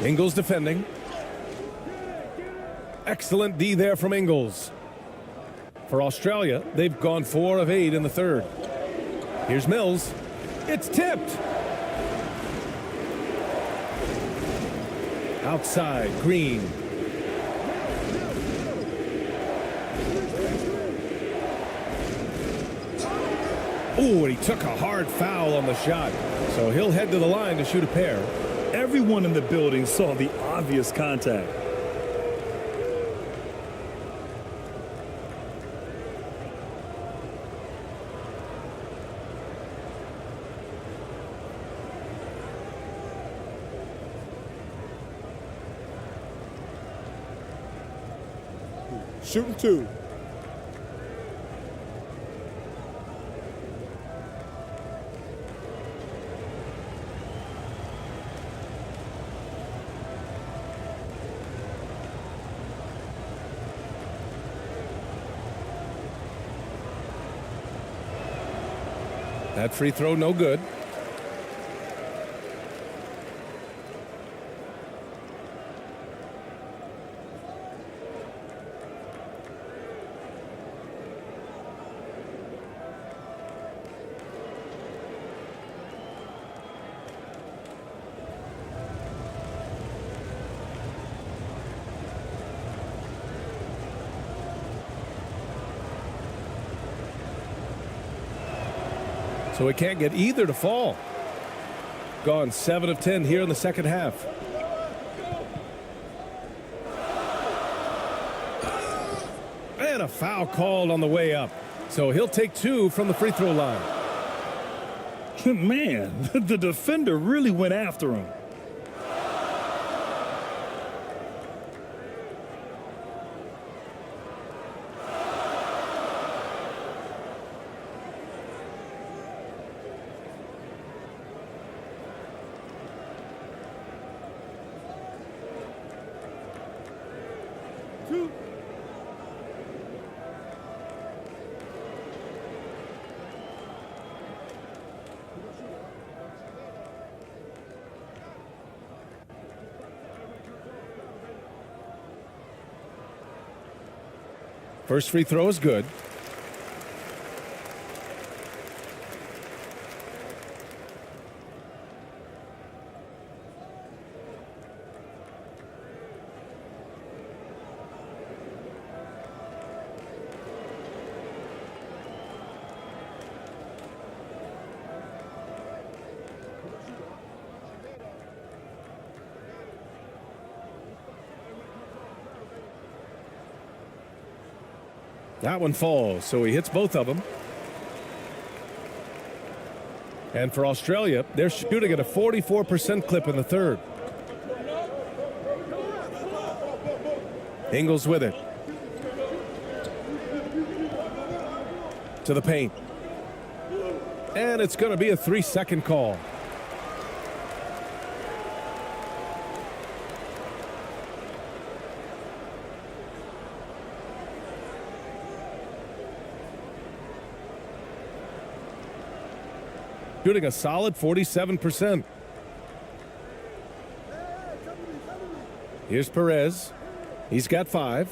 Ingles defending. Excellent D there from Ingles. For Australia, they've gone 4 of 8 in the third. Here's Mills. It's tipped. Outside, Green. Ooh, and he took a hard foul on the shot. So he'll head to the line to shoot a pair. Everyone in the building saw the obvious contact. Shooting 2. That free throw no good. So he can't get either to fall. Gone 7 of 10 here in the second half. And a foul called on the way up. So he'll take 2 from the free throw line. Man, the defender really went after him. First free throw is good. That one falls, so he hits both of them. And for Australia, they're shooting at a 44% clip in the third. Ingles with it. To the paint. And it's going to be a 3-second call. Shooting a solid 47%. Here's Perez. He's got 5.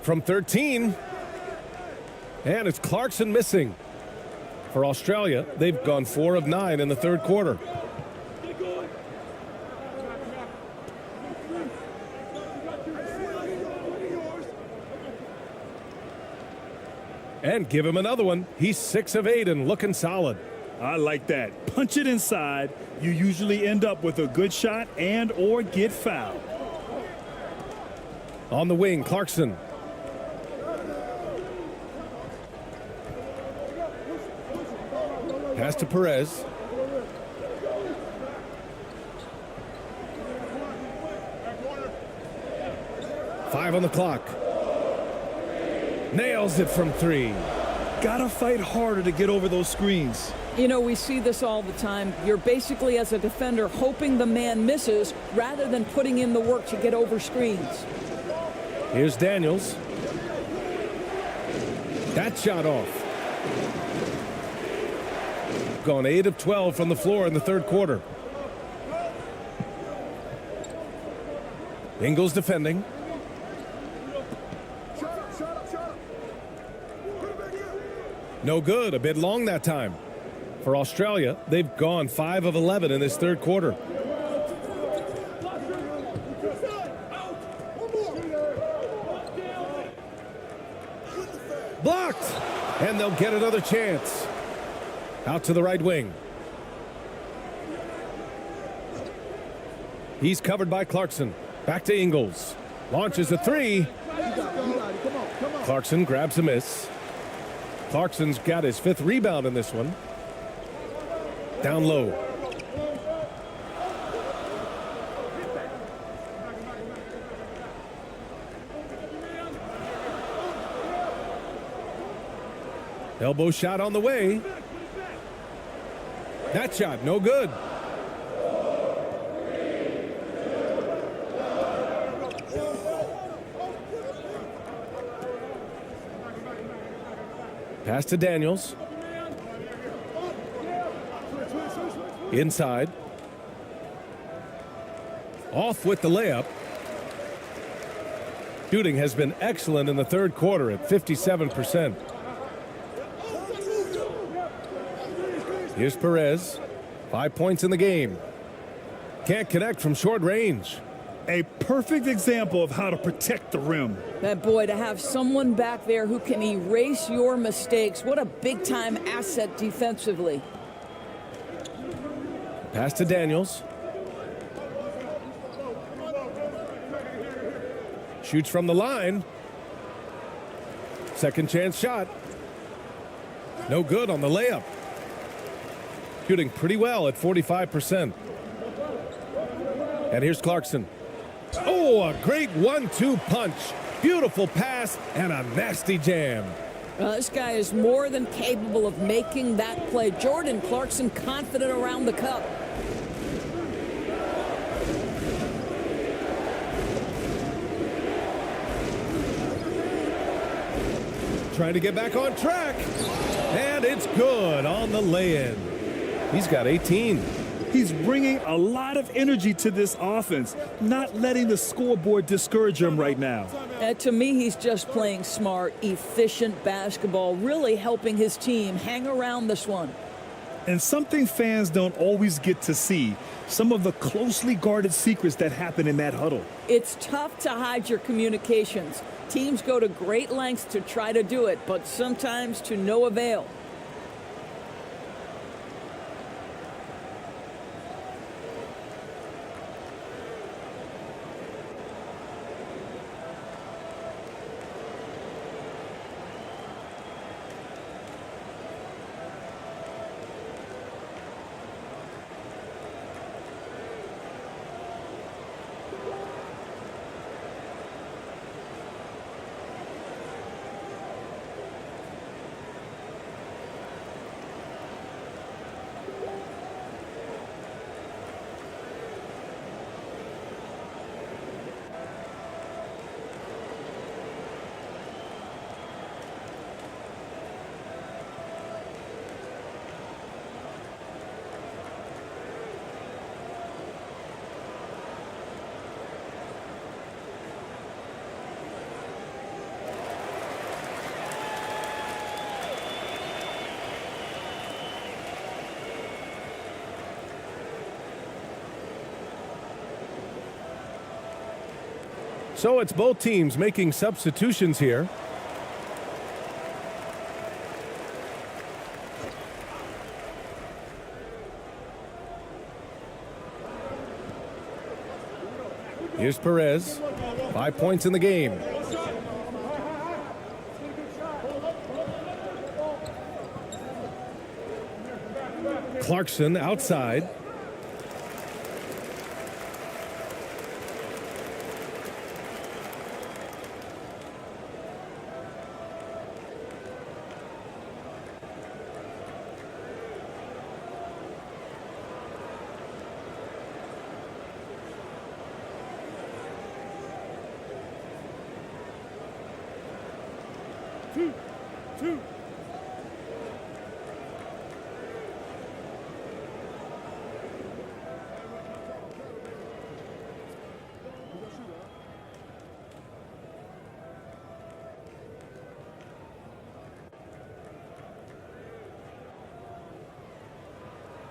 From 13. And it's Clarkson missing. For Australia, they've gone 4 of 9 in the third quarter. And give him another one. He's 6 of 8 and looking solid. I like that. Punch it inside. You usually end up with a good shot and or get fouled. On the wing, Clarkson. Pass to Perez. Five on the clock. Nails it from 3. Gotta fight harder to get over those screens. You know, we see this all the time. You're basically, as a defender, hoping the man misses rather than putting in the work to get over screens. Here's Daniels. That shot off. Gone 8 of 12 from the floor in the third quarter. Ingles defending. No good. A bit long that time. For Australia, they've gone 5 of 11 in this third quarter. Blocked! And they'll get another chance. Out to the right wing. He's covered by Clarkson. Back to Ingles. Launches a 3. Clarkson grabs a miss. Clarkson's got his 5th rebound in this one. Down low. Elbow shot on the way. That shot, no good. Pass to Daniels. Inside. Off with the layup. Shooting has been excellent in the third quarter at 57%. Here's Perez. 5 points in the game. Can't connect from short range. A perfect example of how to protect the rim. That boy, to have someone back there who can erase your mistakes, what a big-time asset defensively. Pass to Daniels. Shoots from the line. Second chance shot. No good on the layup. Shooting pretty well at 45%. And here's Clarkson. Oh, a great 1-2 punch. Beautiful pass and a nasty jam. This guy is more than capable of making that play. Jordan Clarkson confident around the cup. Trying to get back on track. And it's good on the lay-in. He's got 18. He's bringing a lot of energy to this offense, not letting the scoreboard discourage him right now. To me, he's just playing smart, efficient basketball, really helping his team hang around this one. And something fans don't always get to see, some of the closely guarded secrets that happen in that huddle. It's tough to hide your communications. Teams go to great lengths to try to do it, but sometimes to no avail. So it's both teams making substitutions here. Here's Perez. 5 points in the game. Clarkson outside. Two.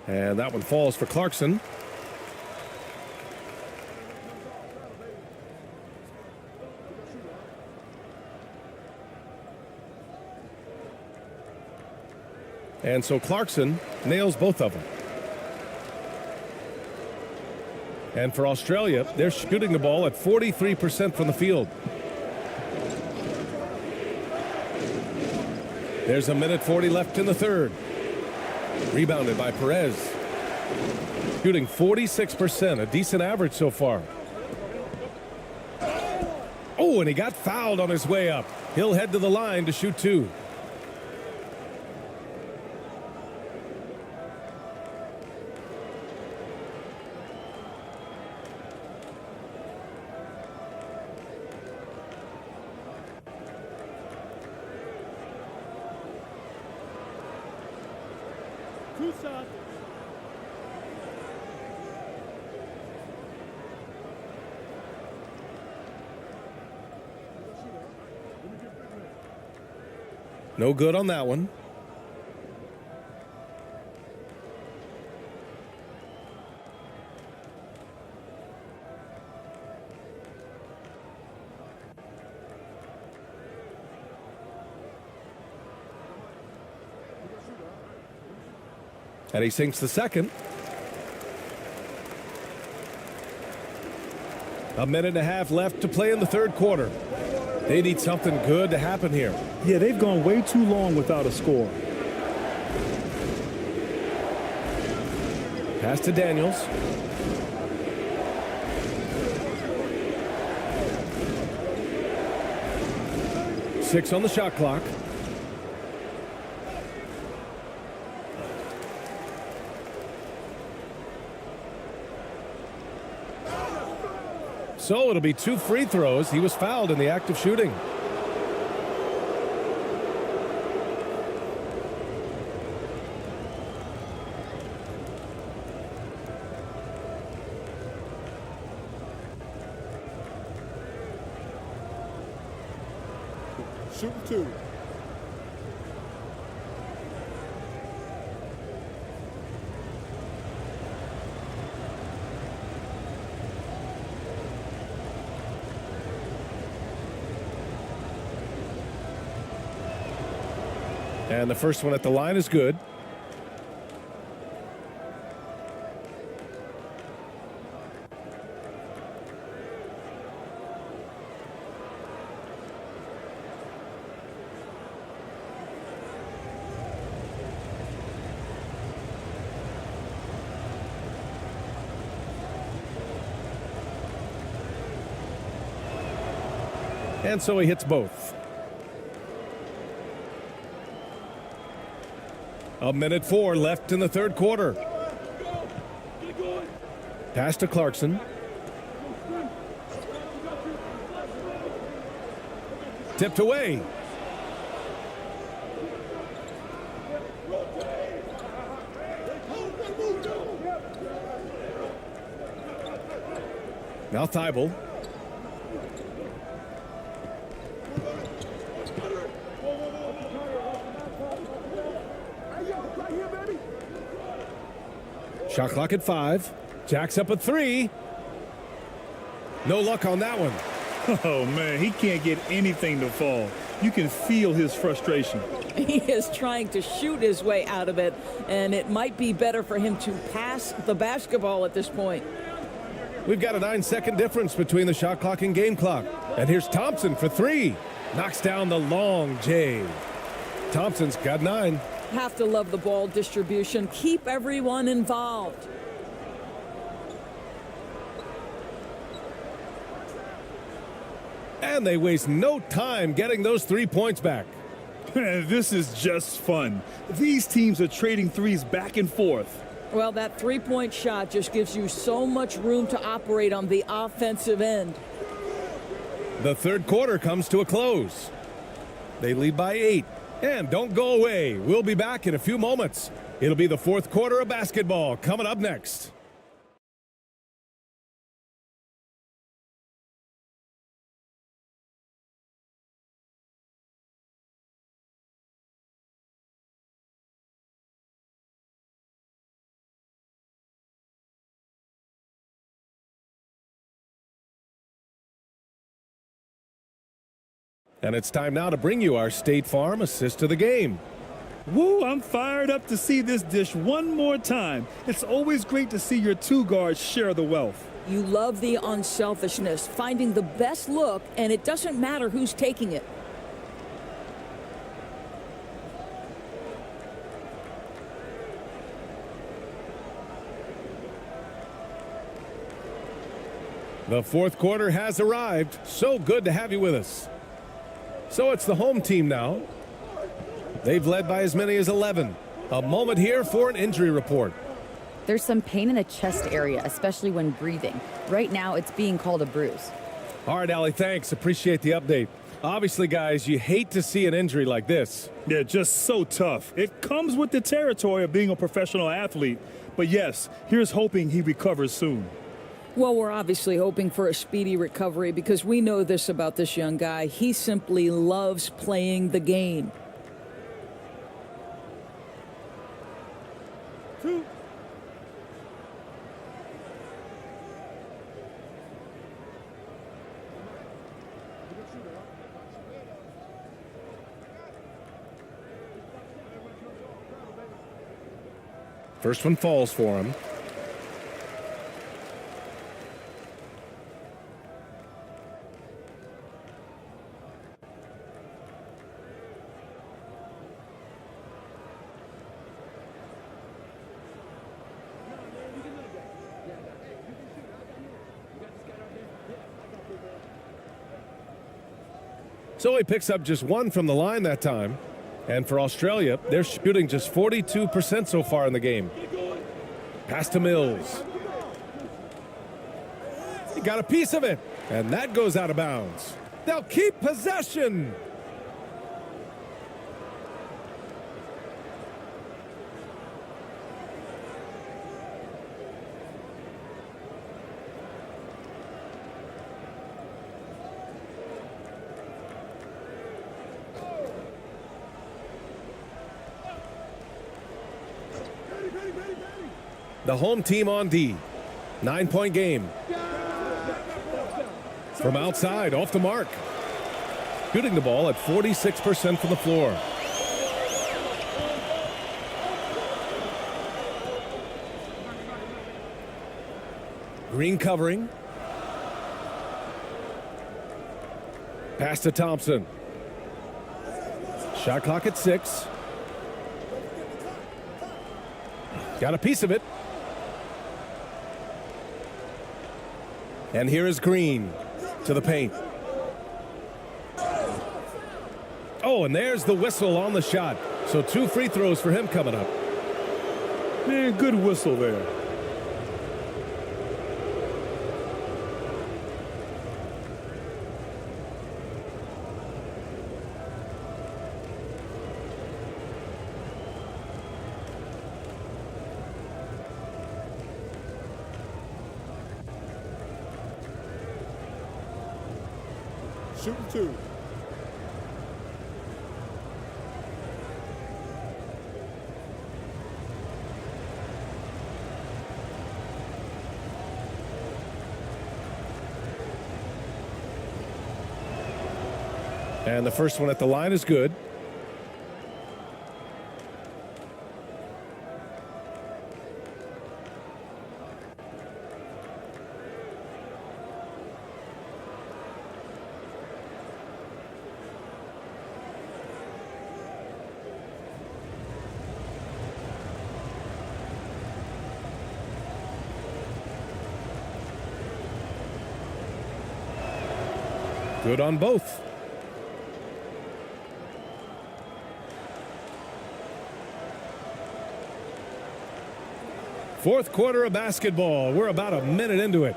And that one falls for Clarkson. And so Clarkson nails both of them. And for Australia, they're shooting the ball at 43% from the field. There's 1:40 left in the third. Rebounded by Perez. Shooting 46%, a decent average so far. Oh, and he got fouled on his way up. He'll head to the line to shoot 2. Two shots. No good on that one. And he sinks the second. 1.5 minutes left to play in the third quarter. They need something good to happen here. Yeah, they've gone way too long without a score. Pass to Daniels. Six on the shot clock. So it'll be 2 free throws. He was fouled in the act of shooting. Shooting 2. And the first one at the line is good. And so he hits both. 1:04 left in the third quarter. Pass to Clarkson. Tipped away. Now Thibault. Shot clock at 5. Jacks up a 3. No luck on that one. Oh, man, he can't get anything to fall. You can feel his frustration. He is trying to shoot his way out of it, and it might be better for him to pass the basketball at this point. We've got a 9-second difference between the shot clock and game clock. And here's Thompson for three. Knocks down the long J. Thompson's got 9. Have to love the ball distribution. Keep everyone involved. And they waste no time getting those 3 points back. This is just fun. These teams are trading threes back and forth. Well, that three-point shot just gives you so much room to operate on the offensive end. The third quarter comes to a close. They lead by 8. And don't go away. We'll be back in a few moments. It'll be the fourth quarter of basketball coming up next. And it's time now to bring you our State Farm assist to the game. Woo, I'm fired up to see this dish one more time. It's always great to see your two guards share the wealth. You love the unselfishness, finding the best look, and it doesn't matter who's taking it. The fourth quarter has arrived. So good to have you with us. So it's the home team now. They've led by as many as 11. A moment here for an injury report. There's some pain in the chest area, especially when breathing. Right now, it's being called a bruise. All right, Allie, thanks. Appreciate the update. Obviously, guys, you hate to see an injury like this. Yeah, just so tough. It comes with the territory of being a professional athlete. But yes, here's hoping he recovers soon. Well, we're obviously hoping for a speedy recovery because we know this about this young guy. He simply loves playing the game. First one falls for him. So he picks up just one from the line that time. And for Australia, they're shooting just 42% so far in the game. Pass to Mills. He got a piece of it, and that goes out of bounds. They'll keep possession. The home team on D. 9-point game. From outside, off the mark. Shooting the ball at 46% from the floor. Green covering. Pass to Thompson. Shot clock at 6. Got a piece of it. And here is Green to the paint. Oh, and there's the whistle on the shot. So 2 free throws for him coming up. Man, good whistle there. Shooting 2. And the first one at the line is good. Good on both. Fourth quarter of basketball. We're about a minute into it.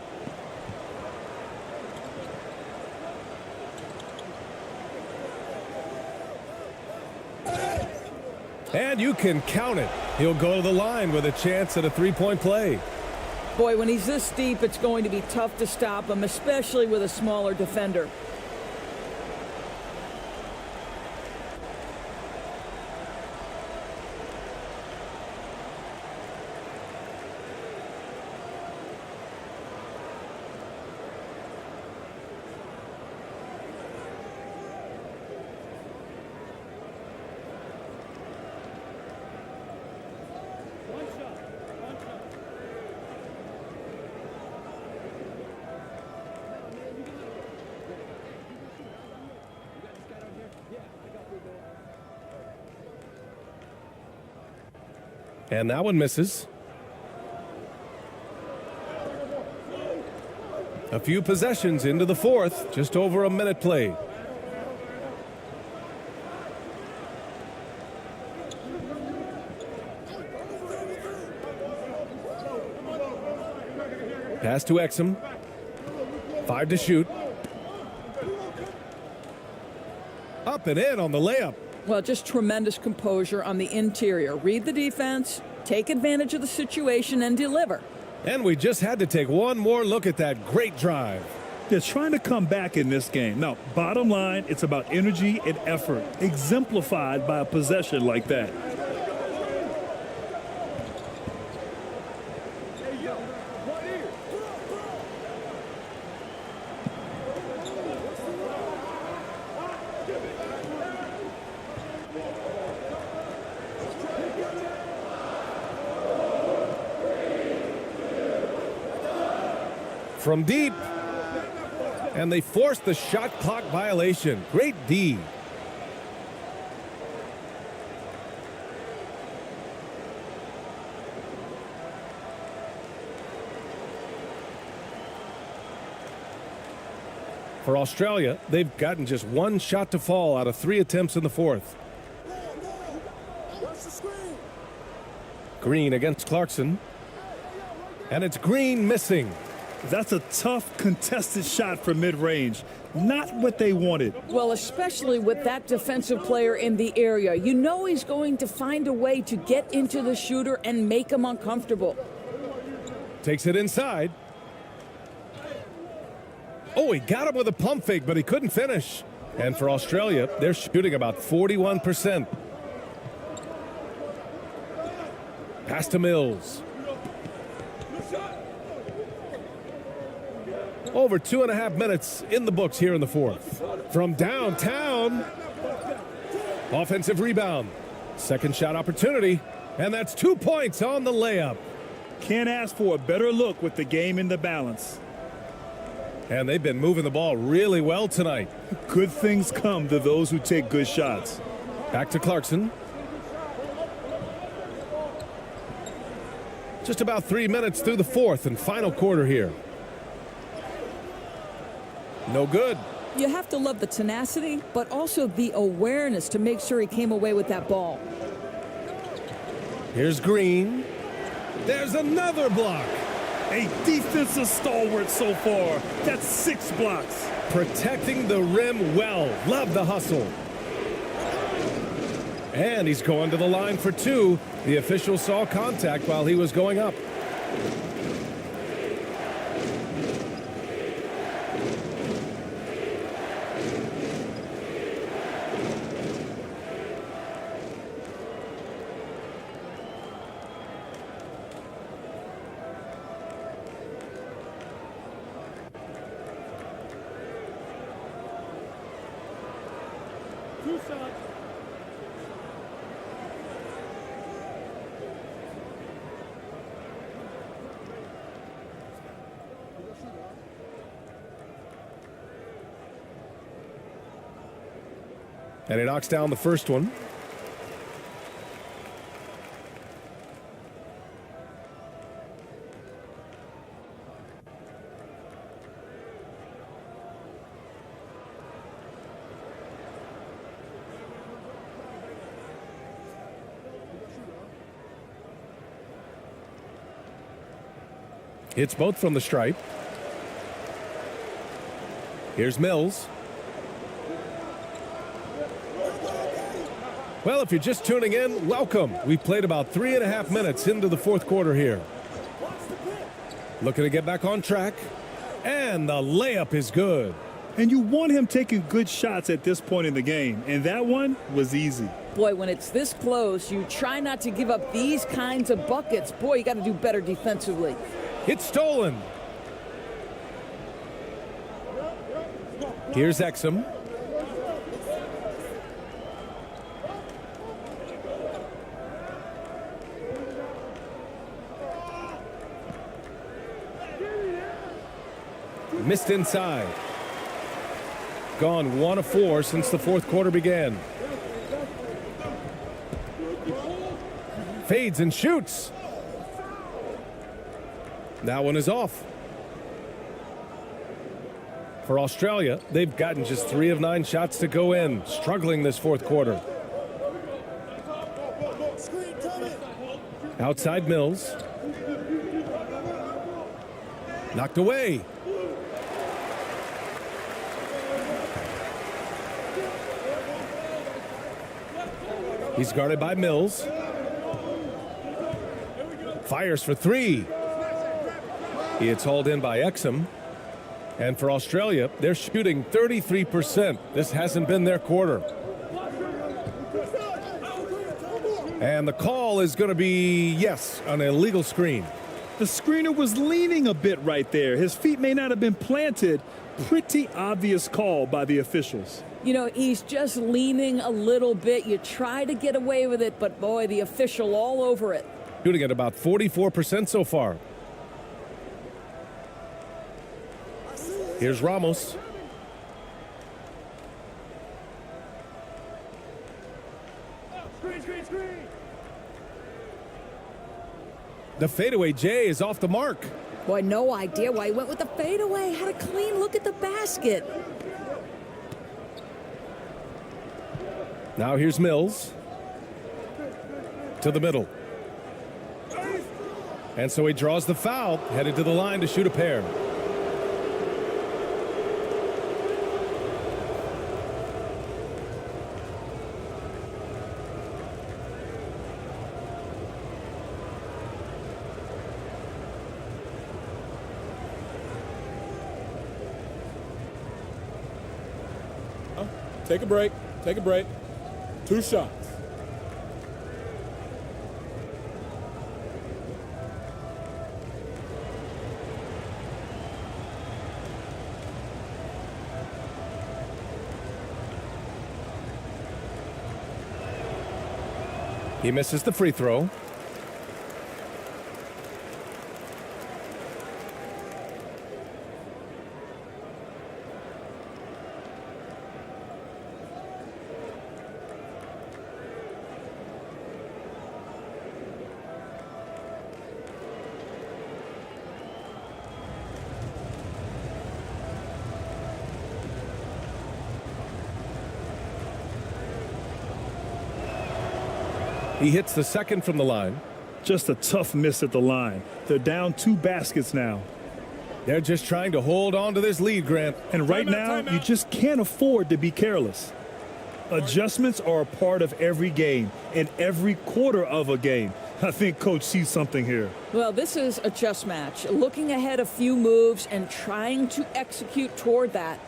And you can count it. He'll go to the line with a chance at a three-point play. Boy, when he's this deep, it's going to be tough to stop him, especially with a smaller defender. And that one misses. A few possessions into the fourth, just over a minute played. Pass to Exum. 5 to shoot. Up and in on the layup. Well, just tremendous composure on the interior. Read the defense, take advantage of the situation, and deliver. And we just had to take one more look at that great drive. They're trying to come back in this game. Now, bottom line, it's about energy and effort, exemplified by a possession like that. From deep. And they forced the shot clock violation. Great D. For Australia, they've gotten just one shot to fall out of 3 attempts in the fourth. Green against Clarkson. And it's Green missing. That's a tough, contested shot from mid-range. Not what they wanted. Well, especially with that defensive player in the area. You know he's going to find a way to get into the shooter and make him uncomfortable. Takes it inside. Oh, he got him with a pump fake, but he couldn't finish. And for Australia, they're shooting about 41%. Pass to Mills. Over 2.5 minutes in the books here in the fourth. From downtown. Offensive rebound. Second shot opportunity. And that's 2 points on the layup. Can't ask for a better look with the game in the balance. And they've been moving the ball really well tonight. Good things come to those who take good shots. Back to Clarkson. Just about 3 minutes through the fourth and final quarter here. No good. You have to love the tenacity, but also the awareness to make sure he came away with that ball. Here's Green. There's another block. A defensive stalwart so far. That's 6 blocks. Protecting the rim well. Love the hustle. And he's going to the line for 2. The official saw contact while he was going up. And he knocks down the first one. Hits both from the stripe. Here's Mills. Well, if you're just tuning in, welcome. We've played about 3.5 minutes into the fourth quarter here. Looking to get back on track. And the layup is good. And you want him taking good shots at this point in the game. And that one was easy. Boy, when it's this close, you try not to give up these kinds of buckets. Boy, you got to do better defensively. It's stolen. Here's Exum. Missed inside. Gone 1 of 4 since the fourth quarter began. Fades and shoots. That one is off. For Australia, they've gotten just 3 of 9 shots to go in, struggling this fourth quarter. Outside Mills. Knocked away. He's guarded by Mills. Fires for 3. It's hauled in by Exum. And for Australia, they're shooting 33%. This hasn't been their quarter. And the call is going to be, yes, an illegal screen. The screener was leaning a bit right there. His feet may not have been planted. Pretty obvious call by the officials. You know, he's just leaning a little bit. You try to get away with it, but boy, the official all over it. Shooting at about 44% so far. Here's Ramos. The fadeaway J is off the mark. Boy, no idea why he went with the fadeaway. Had a clean look at the basket. Now here's Mills. To the middle. And so he draws the foul, headed to the line to shoot a pair. Take a break. Take a break. 2 shots. He misses the free throw. He hits the second from the line. Just a tough miss at the line. They're down 2 baskets now. They're just trying to hold on to this lead, Grant. And right now, you just can't afford to be careless. Adjustments are a part of every game and every quarter of a game. I think Coach sees something here. Well, this is a chess match. Looking ahead a few moves and trying to execute toward that.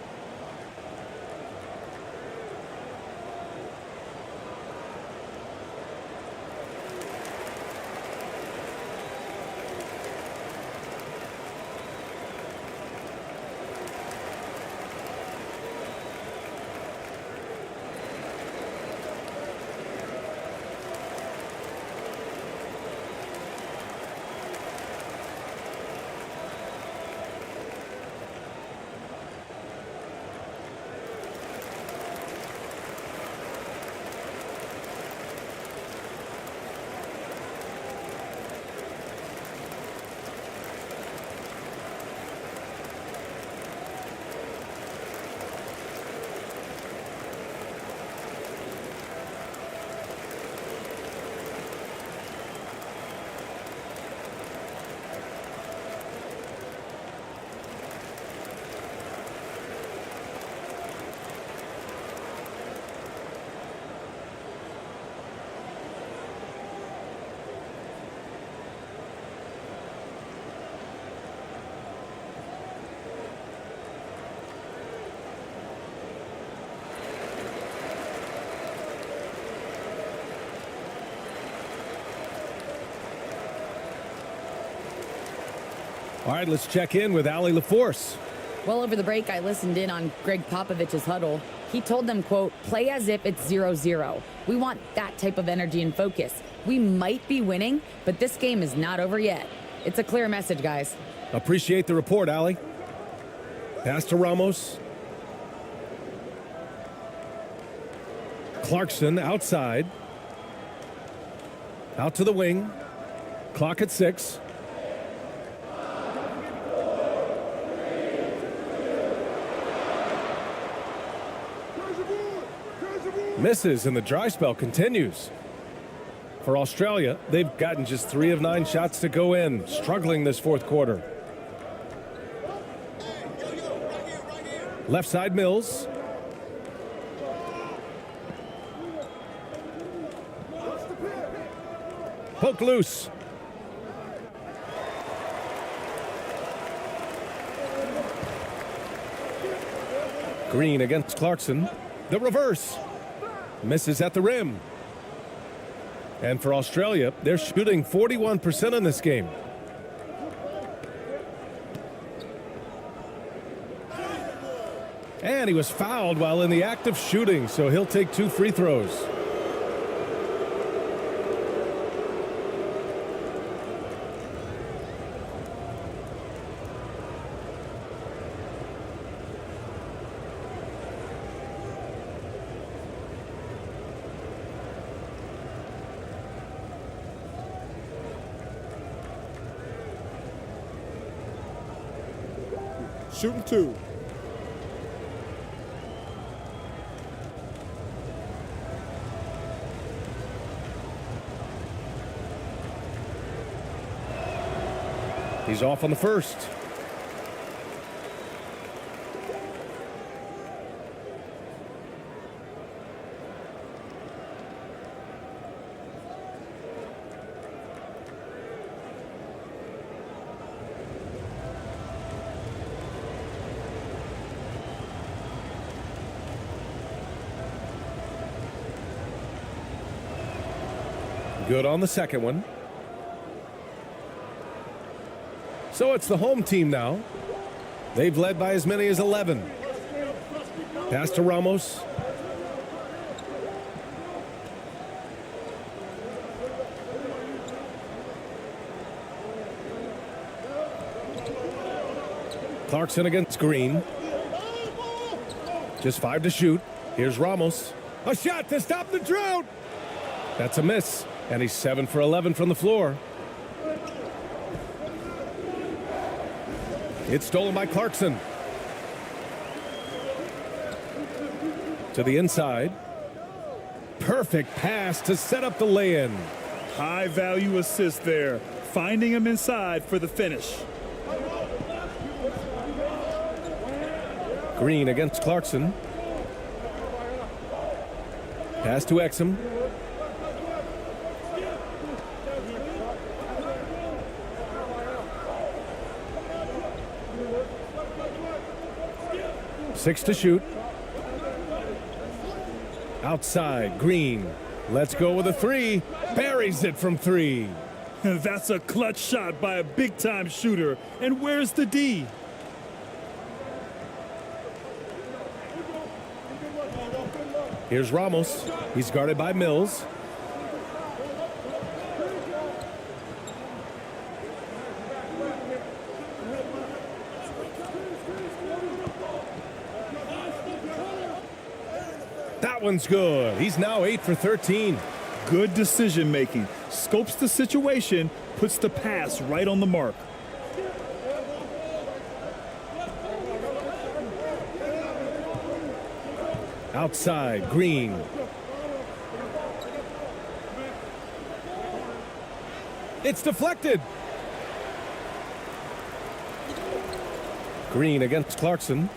All right, let's check in with Allie LaForce. Well, over the break, I listened in on Greg Popovich's huddle. He told them, quote, play as if it's 0-0. We want that type of energy and focus. We might be winning, but this game is not over yet. It's a clear message, guys. Appreciate the report, Allie. Pass to Ramos. Clarkson outside. Out to the wing. Clock at 6. Misses, and the dry spell continues. For Australia, they've gotten just 3 of 9 shots to go in, struggling this fourth quarter. Left side, Mills. Poke loose. Green against Clarkson. The reverse. Misses at the rim. And for Australia, they're shooting 41% in this game. And he was fouled while in the act of shooting, so he'll take 2 free throws. Shooting 2. He's off on the first. Good on the second one. So it's the home team now. They've led by as many as 11. Pass to Ramos. Clarkson against Green. Just 5 to shoot. Here's Ramos. A shot to stop the drought. That's a miss. And he's 7 for 11 from the floor. It's stolen by Clarkson. To the inside. Perfect pass to set up the lay-in. High value assist there. Finding him inside for the finish. Green against Clarkson. Pass to Exum. Six to shoot. Outside, Green. Let's go with a 3. Buries it from 3. That's a clutch shot by a big-time shooter. And where's the D? Here's Ramos. He's guarded by Mills. That one's good. He's now 8 for 13. Good decision making. Scopes the situation, puts the pass right on the mark. Outside, Green. It's deflected. Green against Clarkson.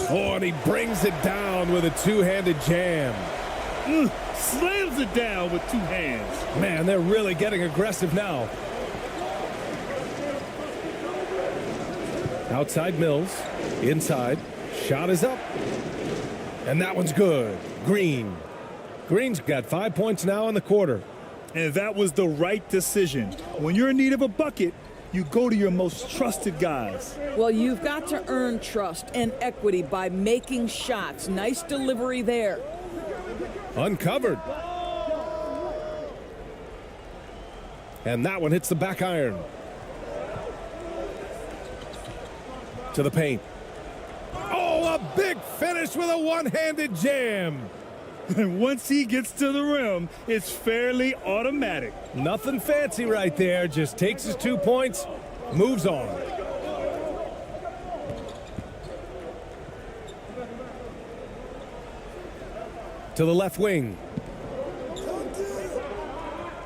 Oh, and he brings it down with a 2-handed jam. Slams it down with 2 hands. Man, they're really getting aggressive now. Outside Mills. Inside. Shot is up. And that one's good. Green. Green's got 5 points now in the quarter. And that was the right decision. When you're in need of a bucket, You go to your most trusted guys. Well, you've got to earn trust and equity by making shots. Nice delivery there. Uncovered. And that one hits the back iron. To the paint. Oh, a big finish with a one-handed jam. And once he gets to the rim, it's fairly automatic. Nothing fancy right there. Just takes his 2 points, moves on. To the left wing.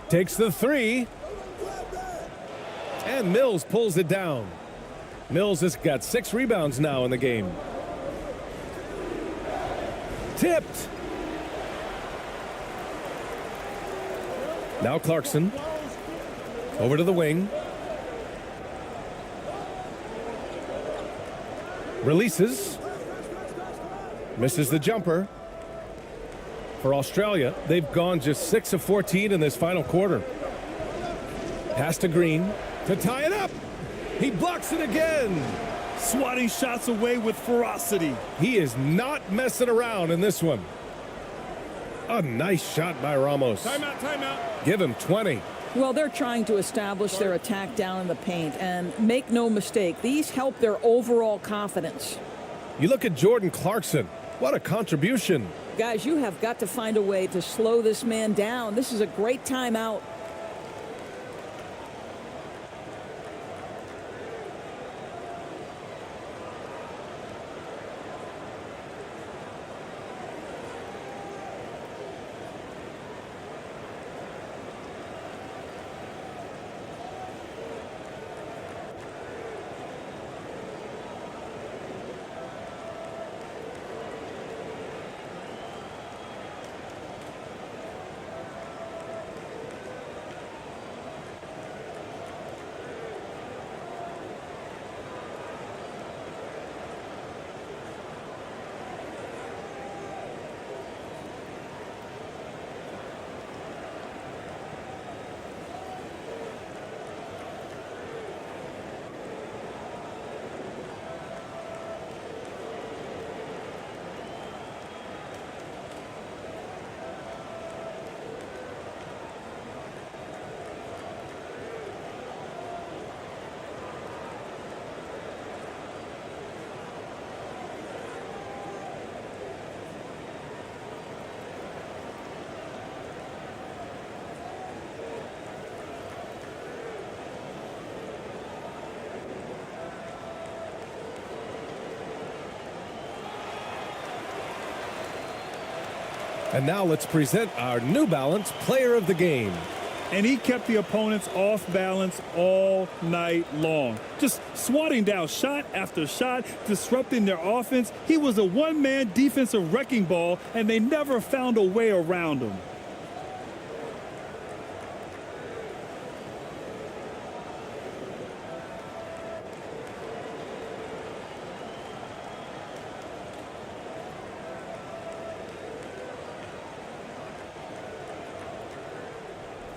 Takes the three. And Mills pulls it down. Mills has got 6 rebounds now in the game. Tipped. Now Clarkson. Over to the wing. Releases. Misses the jumper. For Australia, they've gone just 6 of 14 in this final quarter. Pass to Green to tie it up. He blocks it again. Swatting shots away with ferocity. He is not messing around in this one. A nice shot by Ramos. Timeout, timeout. Give him 20. Well, they're trying to establish their attack down in the paint, and make no mistake, these help their overall confidence. You look at Jordan Clarkson. What a contribution. Guys, you have got to find a way to slow this man down. This is a great timeout. And now let's present our New Balance Player of the Game. And he kept the opponents off balance all night long. Just swatting down shot after shot, disrupting their offense. He was a one-man defensive wrecking ball, and they never found a way around him.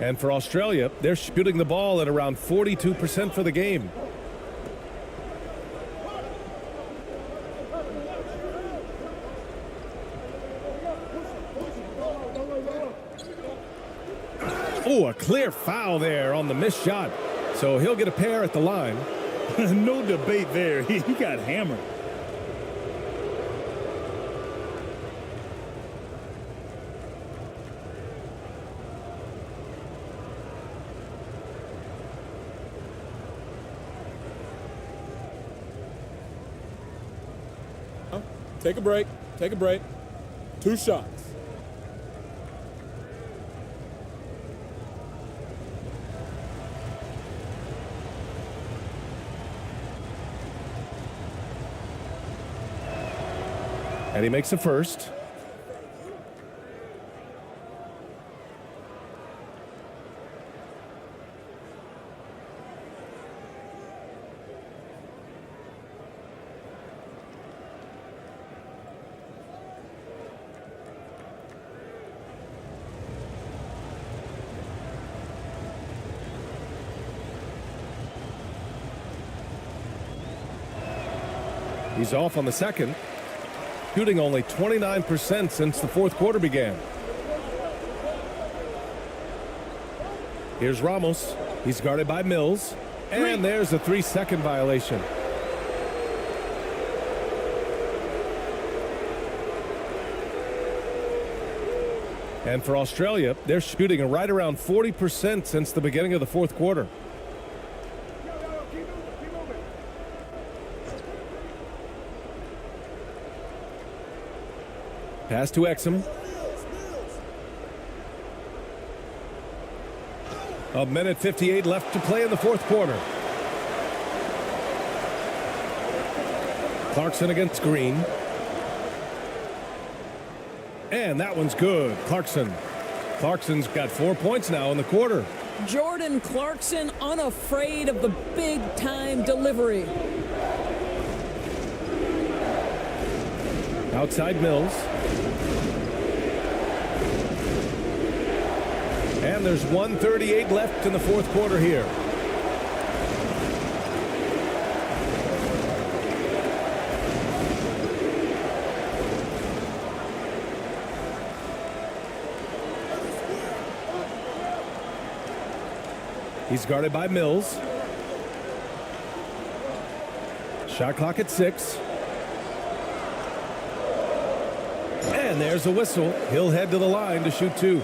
And for Australia, they're shooting the ball at around 42% for the game. Oh, a clear foul there on the missed shot. So he'll get a pair at the line. No debate there. He got hammered. Take a break. Take a break. 2 shots. And he makes the first. He's off on the second, shooting only 29% since the fourth quarter began. Here's Ramos. He's guarded by Mills. And there's a 3-second violation. And for Australia, they're shooting right around 40% since the beginning of the fourth quarter. Pass to Exum. A minute 58 left to play in the fourth quarter. Clarkson against Green. And that one's good. Clarkson's got 4 points now in the quarter. Jordan Clarkson unafraid of the big-time delivery. Outside Mills. And there's 1:38 left in the fourth quarter here. He's guarded by Mills. Shot clock at 6. And there's a whistle. He'll head to the line to shoot 2.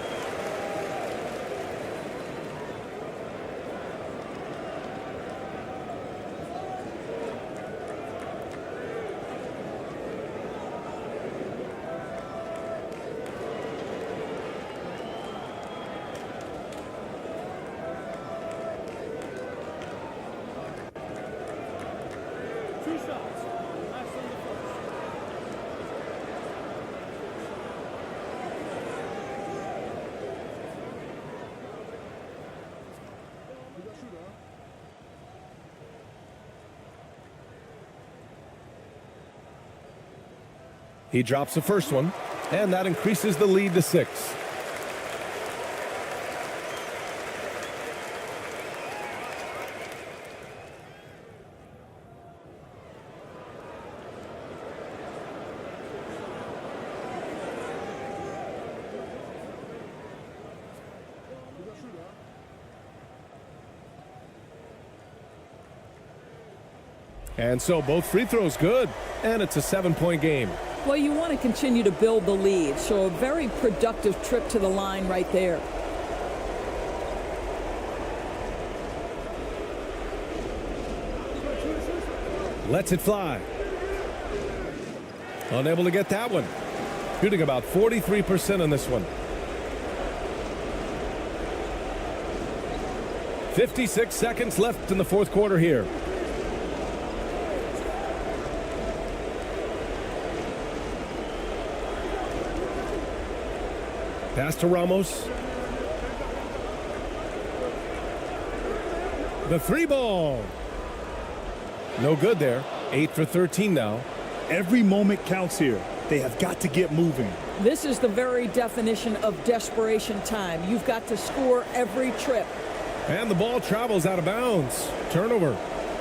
He drops the first one, and that increases the lead to 6. And so both free throws good, and it's a 7-point game. Well, you want to continue to build the lead, so a very productive trip to the line right there. Lets it fly. Unable to get that one. Shooting about 43% on this one. 56 seconds left in the fourth quarter here. Pass to Ramos. The 3 ball. No good there. 8 for 13 now. Every moment counts here. They have got to get moving. This is the very definition of desperation time. You've got to score every trip. And the ball travels out of bounds. Turnover.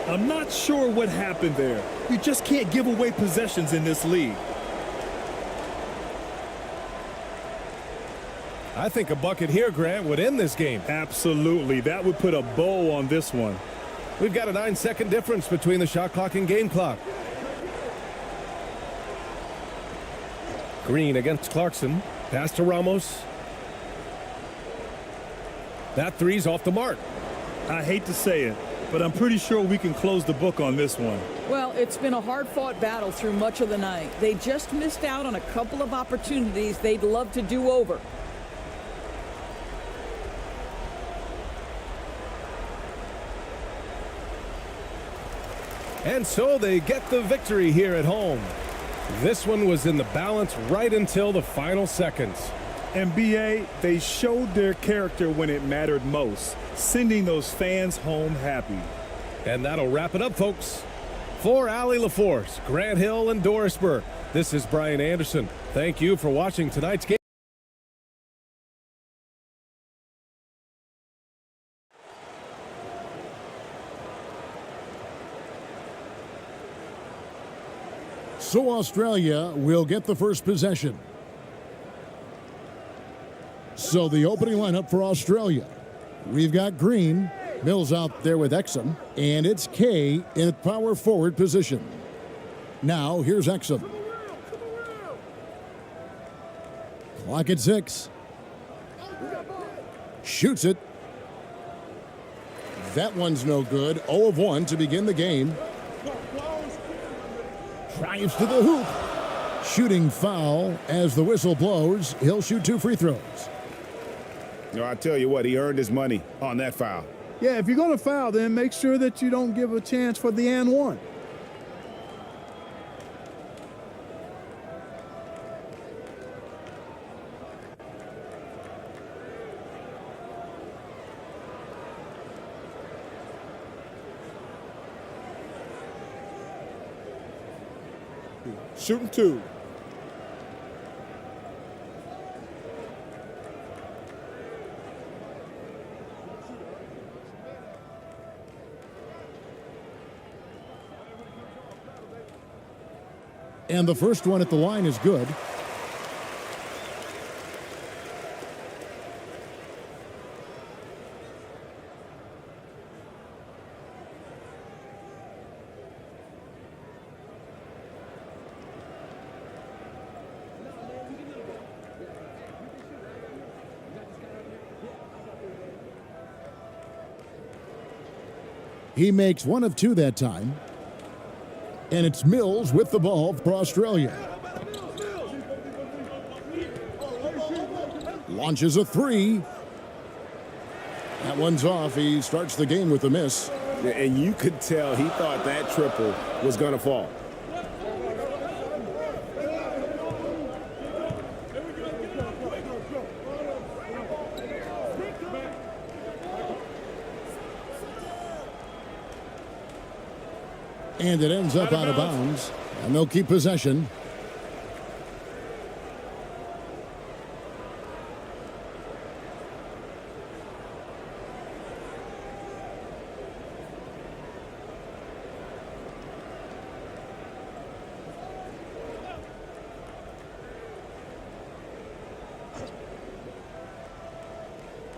I'm not sure what happened there. You just can't give away possessions in this league. I think a bucket here, Grant, would end this game. Absolutely. That would put a bow on this one. We've got a 9-second difference between the shot clock and game clock. Green against Clarkson. Pass to Ramos. That 3's off the mark. I hate to say it, but I'm pretty sure we can close the book on this one. Well, it's been a hard-fought battle through much of the night. They just missed out on a couple of opportunities they'd love to do over. And so they get the victory here at home. This one was in the balance right until the final seconds. NBA, they showed their character when it mattered most, sending those fans home happy. And that'll wrap it up, folks. For Allie LaForce, Grant Hill, and Doris Burke, this is Brian Anderson. Thank you for watching tonight's game. So Australia will get the first possession. So the opening lineup for Australia. We've got Green, Mills out there with Exum, and it's Kay in power forward position. Now here's Exum. Clock at 6. Shoots it. That one's no good. 0 of 1 to begin the game. Drives to the hoop. Shooting foul as the whistle blows. He'll shoot 2 free throws. I tell you what, he earned his money on that foul. Yeah, if you're going to foul, then make sure that you don't give a chance for the and one. Shooting 2. And the first one at the line is good. He makes 1 of 2 that time. And it's Mills with the ball for Australia. Launches a 3. That one's off. He starts the game with a miss. And you could tell he thought that triple was going to fall. And it ends up out of bounds. And they'll keep possession.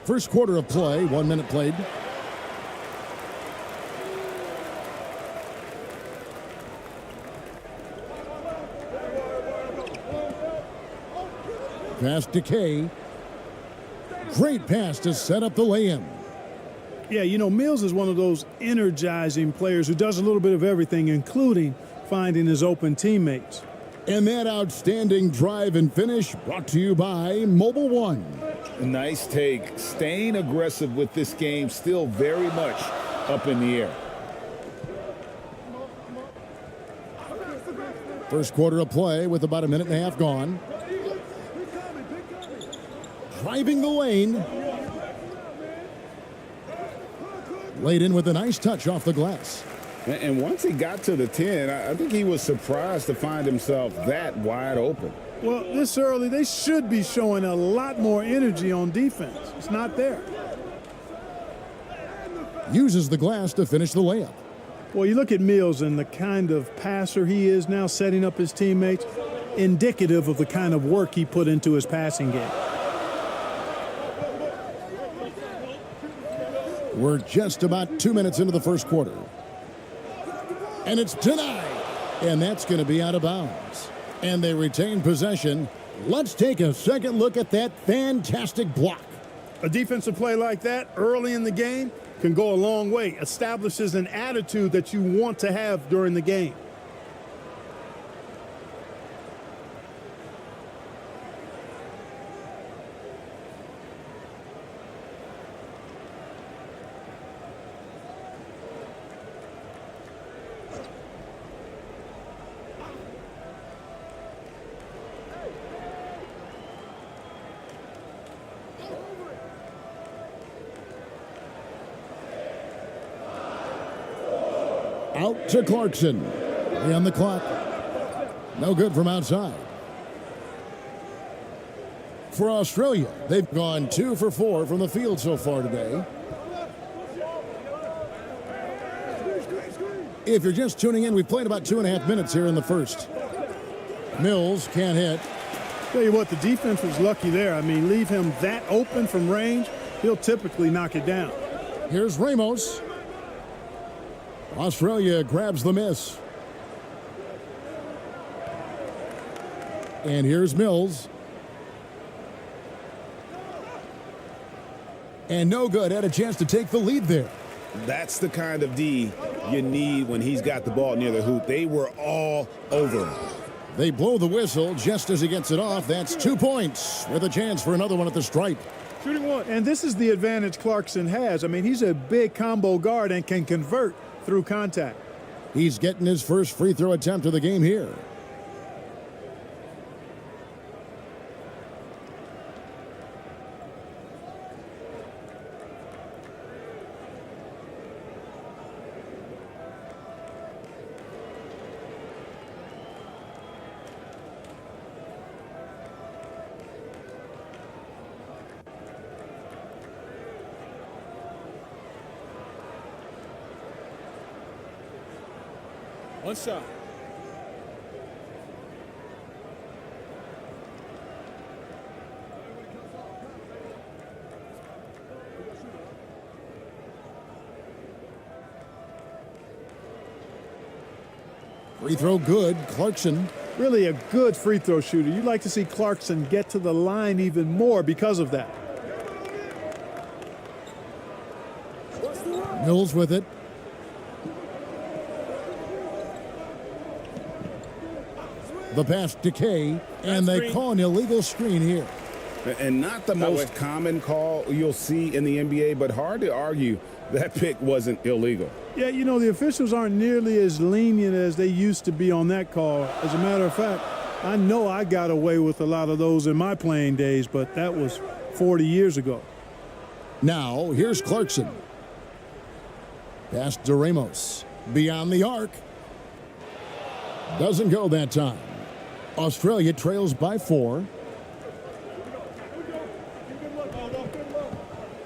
First quarter of play, 1 minute played. Pass to Kay. Great pass to set up the lay-in. Yeah, you know, Mills is one of those energizing players who does a little bit of everything, including finding his open teammates. And that outstanding drive and finish brought to you by Mobile One. Nice take. Staying aggressive with this game, still very much up in the air. First quarter of play with about a minute and a half gone. Driving the lane. Laid in with a nice touch off the glass. And once he got to the 10, I think he was surprised to find himself that wide open. Well, this early, they should be showing a lot more energy on defense. It's not there. Uses the glass to finish the layup. Well, you look at Mills and the kind of passer he is now, setting up his teammates, indicative of the kind of work he put into his passing game. We're just about 2 minutes into the first quarter. And it's denied. And that's going to be out of bounds. And they retain possession. Let's take a second look at that fantastic block. A defensive play like that early in the game can go a long way. Establishes an attitude that you want to have during the game. Out to Clarkson. 3 on the clock. No good from outside. For Australia, they've gone 2 for 4 from the field so far today. If you're just tuning in, we've played about 2.5 minutes here in the first. Mills can't hit. Tell you what, the defense was lucky there. I mean, leave him that open from range, he'll typically knock it down. Here's Ramos. Australia grabs the miss. And here's Mills. And no good. Had a chance to take the lead there. That's the kind of D you need when he's got the ball near the hoop. They were all over him. They blow the whistle just as he gets it off. That's 2 points with a chance for another one at the stripe. Shooting one. And this is the advantage Clarkson has. I mean, he's a big combo guard and can convert through contact. He's getting his first free throw attempt of the game here. One shot. Free throw good. Clarkson. Really a good free throw shooter. You'd like to see Clarkson get to the line even more because of that. Mills with it. The pass to Kay, and they call an illegal screen here. And not the most common call you'll see in the NBA, but hard to argue that pick wasn't illegal. Yeah, you know, the officials aren't nearly as lenient as they used to be on that call. As a matter of fact, I know I got away with a lot of those in my playing days, but that was 40 years ago. Now, here's Clarkson. Pass to Ramos. Beyond the arc. Doesn't go that time. Australia trails by 4.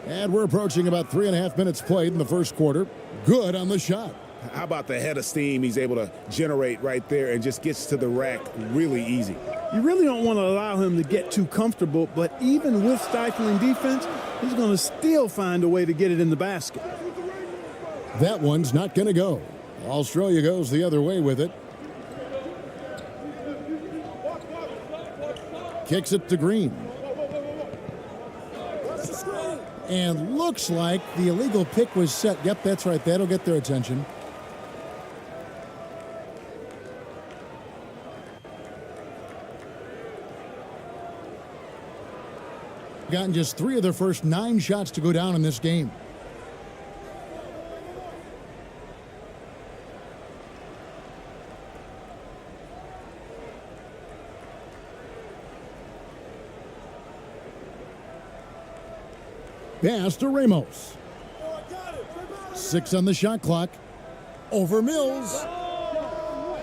And we're approaching about 3.5 minutes played in the first quarter. Good on the shot. How about the head of steam he's able to generate right there and just gets to the rack really easy. You really don't want to allow him to get too comfortable, but even with stifling defense, he's going to still find a way to get it in the basket. That one's not going to go. Australia goes the other way with it. Kicks it to Green. And looks like the illegal pick was set. Yep, that's right. That'll get their attention. Gotten just 3 of their first 9 shots to go down in this game. Pass to Ramos. 6 on the shot clock. Over Mills.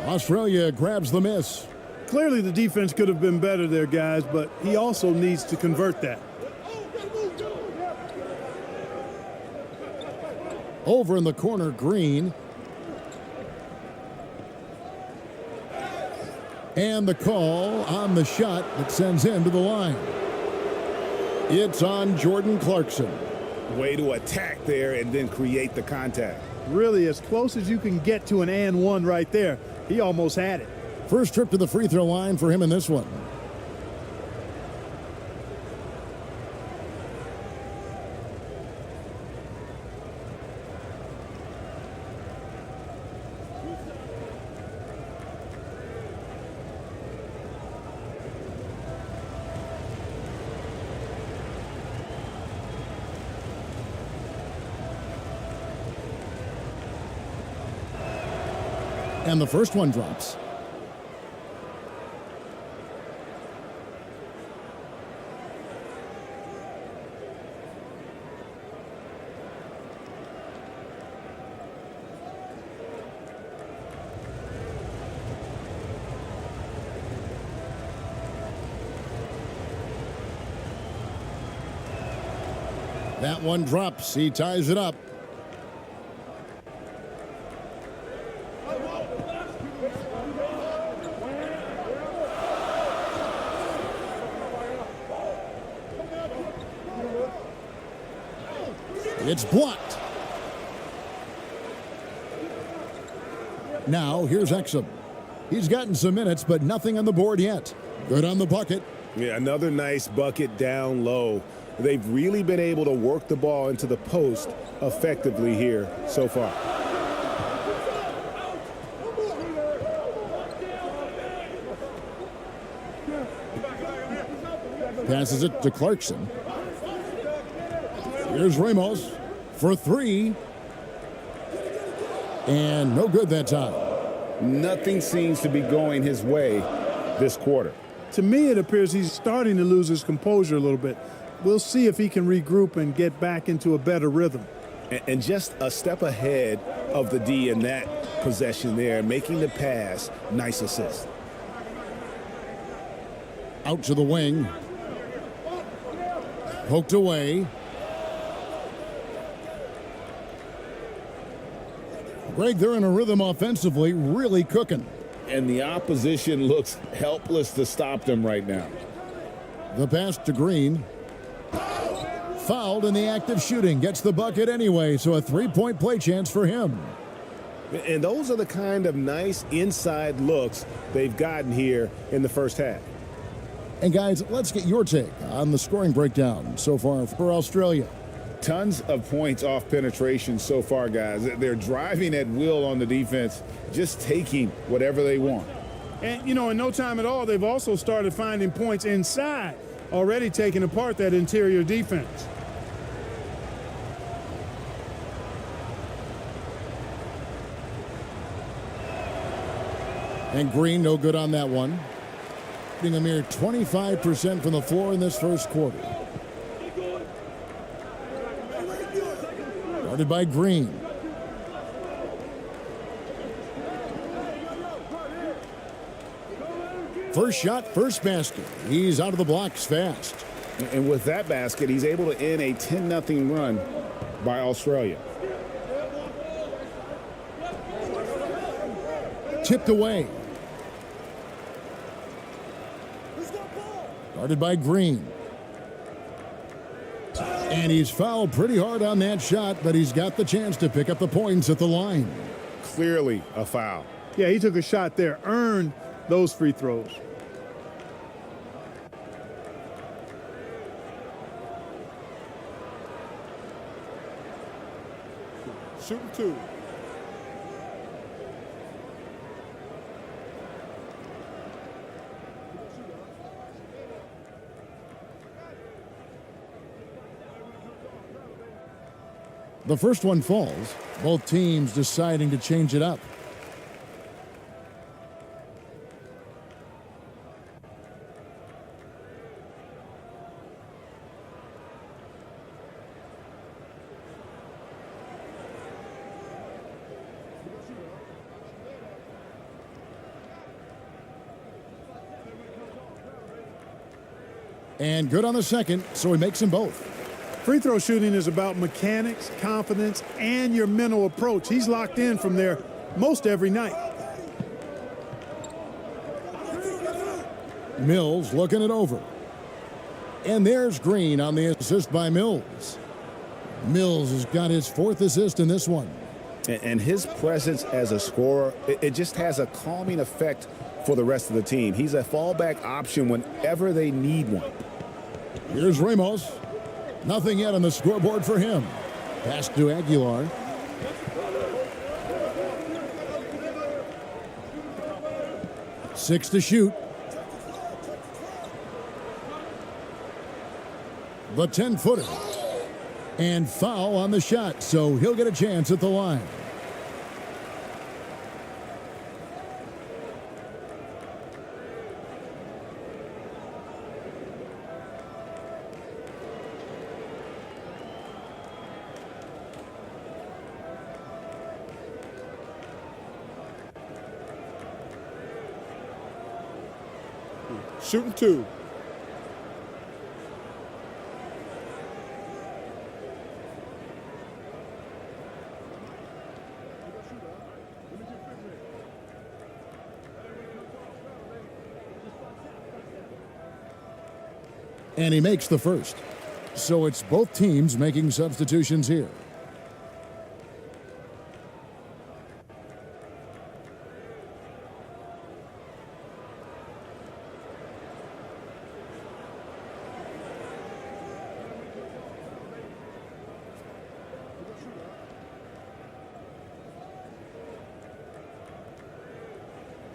Australia grabs the miss. Clearly the defense could have been better there, guys, but he also needs to convert that. Over in the corner, Green. And the call on the shot that sends him to the line. It's on Jordan Clarkson. Way to attack there and then create the contact. Really as close as you can get to an and one right there. He almost had it. First trip to the free throw line for him in this one. And the first one drops. That one drops. He ties it up. It's blocked. Now, here's Exum. He's gotten some minutes, but nothing on the board yet. Good on the bucket. Yeah, another nice bucket down low. They've really been able to work the ball into the post effectively here so far. Passes it to Clarkson. Here's Ramos for three. And no good that time. Nothing seems to be going his way this quarter. To me, it appears he's starting to lose his composure a little bit. We'll see if he can regroup and get back into a better rhythm. And just a step ahead of the D in that possession there, making the pass. Nice assist. Out to the wing. Poked away. Greg, they're in a rhythm offensively, really cooking. And the opposition looks helpless to stop them right now. The pass to Green. Fouled in the act of shooting. Gets the bucket anyway, so a three-point play chance for him. And those are the kind of nice inside looks they've gotten here in the first half. And guys, let's get your take on the scoring breakdown so far for Australia. Tons of points off penetration so far, guys. They're driving at will on the defense, just taking whatever they want. And, you know, in no time at all, they've also started finding points inside, already taking apart that interior defense. And Green, no good on that one. Being a mere 25% from the floor in this first quarter. Guarded by Green. First shot, first basket. He's out of the blocks fast. And with that basket, he's able to end a 10-0 run by Australia. Tipped away. Guarded by Green. And he's fouled pretty hard on that shot, but he's got the chance to pick up the points at the line. Clearly a foul. Yeah, he took a shot there, earned those free throws. Shooting two. The first one falls, both teams deciding to change it up. And good on the second, so he makes them both. Free throw shooting is about mechanics, confidence, and your mental approach. He's locked in from there most every night. Mills looking it over. And there's Green on the assist by Mills. Mills has got his fourth assist in this one. And his presence as a scorer, it just has a calming effect for the rest of the team. He's a fallback option whenever they need one. Here's Ramos. Nothing yet on the scoreboard for him. Pass to Aguilar. Six to shoot. The 10-footer. And foul on the shot, so he'll get a chance at the line. Shooting two. And he makes the first. So it's both teams making substitutions here.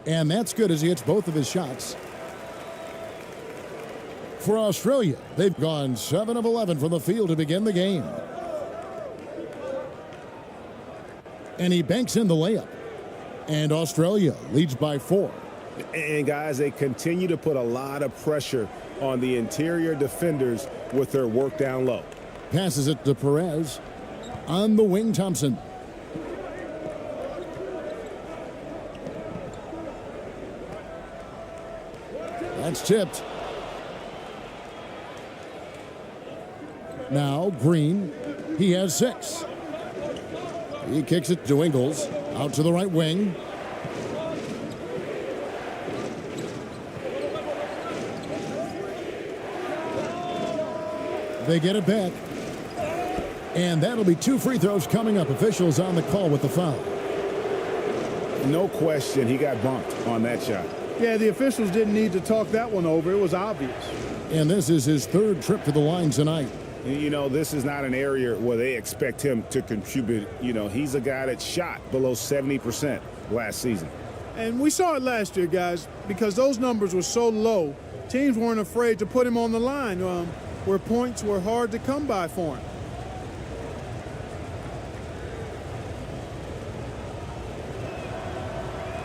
And that's good as he hits both of his shots. For Australia, they've gone 7 of 11 from the field to begin the game. And he banks in the layup. And Australia leads by 4. And guys, they continue to put a lot of pressure on the interior defenders with their work down low. Passes it to Perez. On the wing, Thompson. That's tipped. Now Green. He has 6. He kicks it to Ingles. Out to the right wing. They get it back. And that'll be 2 free throws coming up. Officials on the call with the foul. No question, he got bumped on that shot. Yeah, the officials didn't need to talk that one over. It was obvious. And this is his 3rd trip to the line tonight. You know, this is not an area where they expect him to contribute. You know, he's a guy that shot below 70% last season. And we saw it last year, guys, because those numbers were so low. Teams weren't afraid to put him on the line where points were hard to come by for him.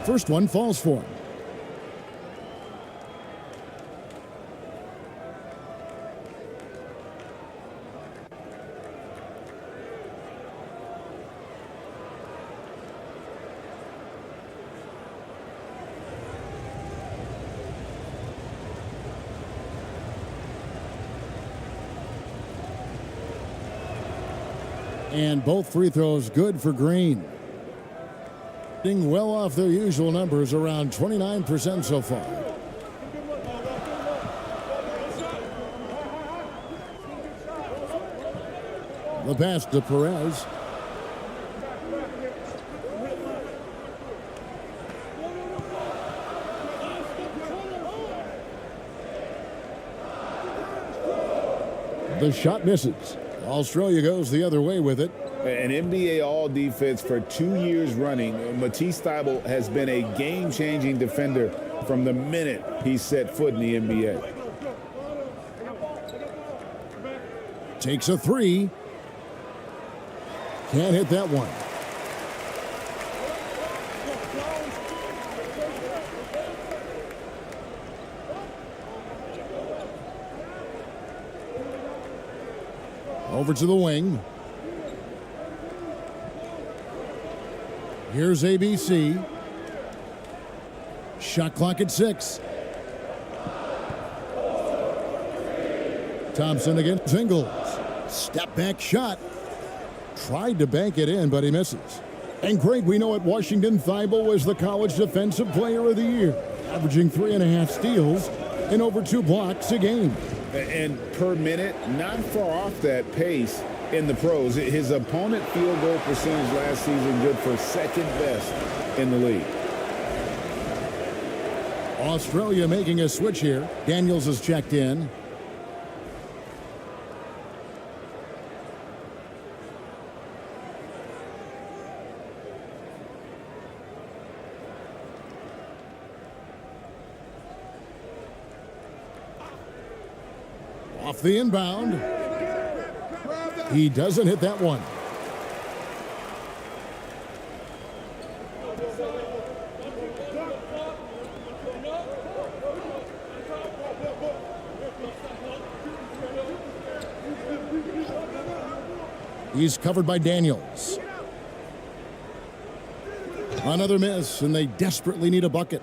First one falls for him. And both free throws good for Green. Well off their usual numbers, around 29% so far. The pass to Perez. The shot misses. Australia goes the other way with it. An NBA All-Defense for 2 years running, Matisse Thybulle has been a game-changing defender from the minute he set foot in the NBA. Takes a 3. Can't hit that one. Over to the wing. Here's ABC. Shot clock at 6. Thompson against Ingles. Step back shot. Tried to bank it in, but he misses. And Greg, we know at Washington, Thybulle was the College Defensive Player of the Year, averaging 3.5 steals and over 2 blocks a game. And per minute, not far off that pace in the pros. His opponent field goal percentage last season good for 2nd best in the league. Australia making a switch here. Daniels has checked in. Off the inbound. He doesn't hit that one. He's covered by Daniels. Another miss, and they desperately need a bucket.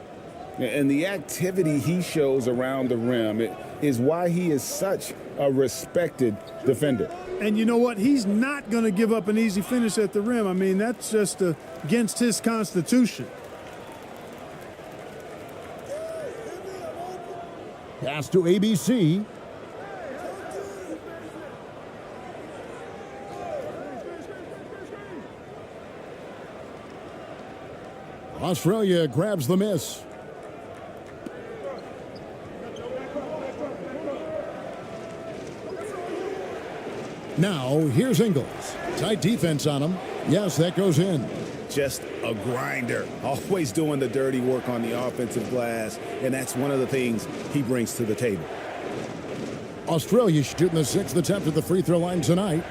And the activity he shows around the rim is why he is such a respected defender. And you know what? He's not going to give up an easy finish at the rim. I mean, that's just against his constitution. Pass to ABC. Australia grabs the miss. Now, here's Ingles. Tight defense on him. Yes, that goes in. just a grinder, always doing the dirty work on the offensive glass, and that's one of the things he brings to the table. Australia shooting the 6th attempt at the free throw line tonight.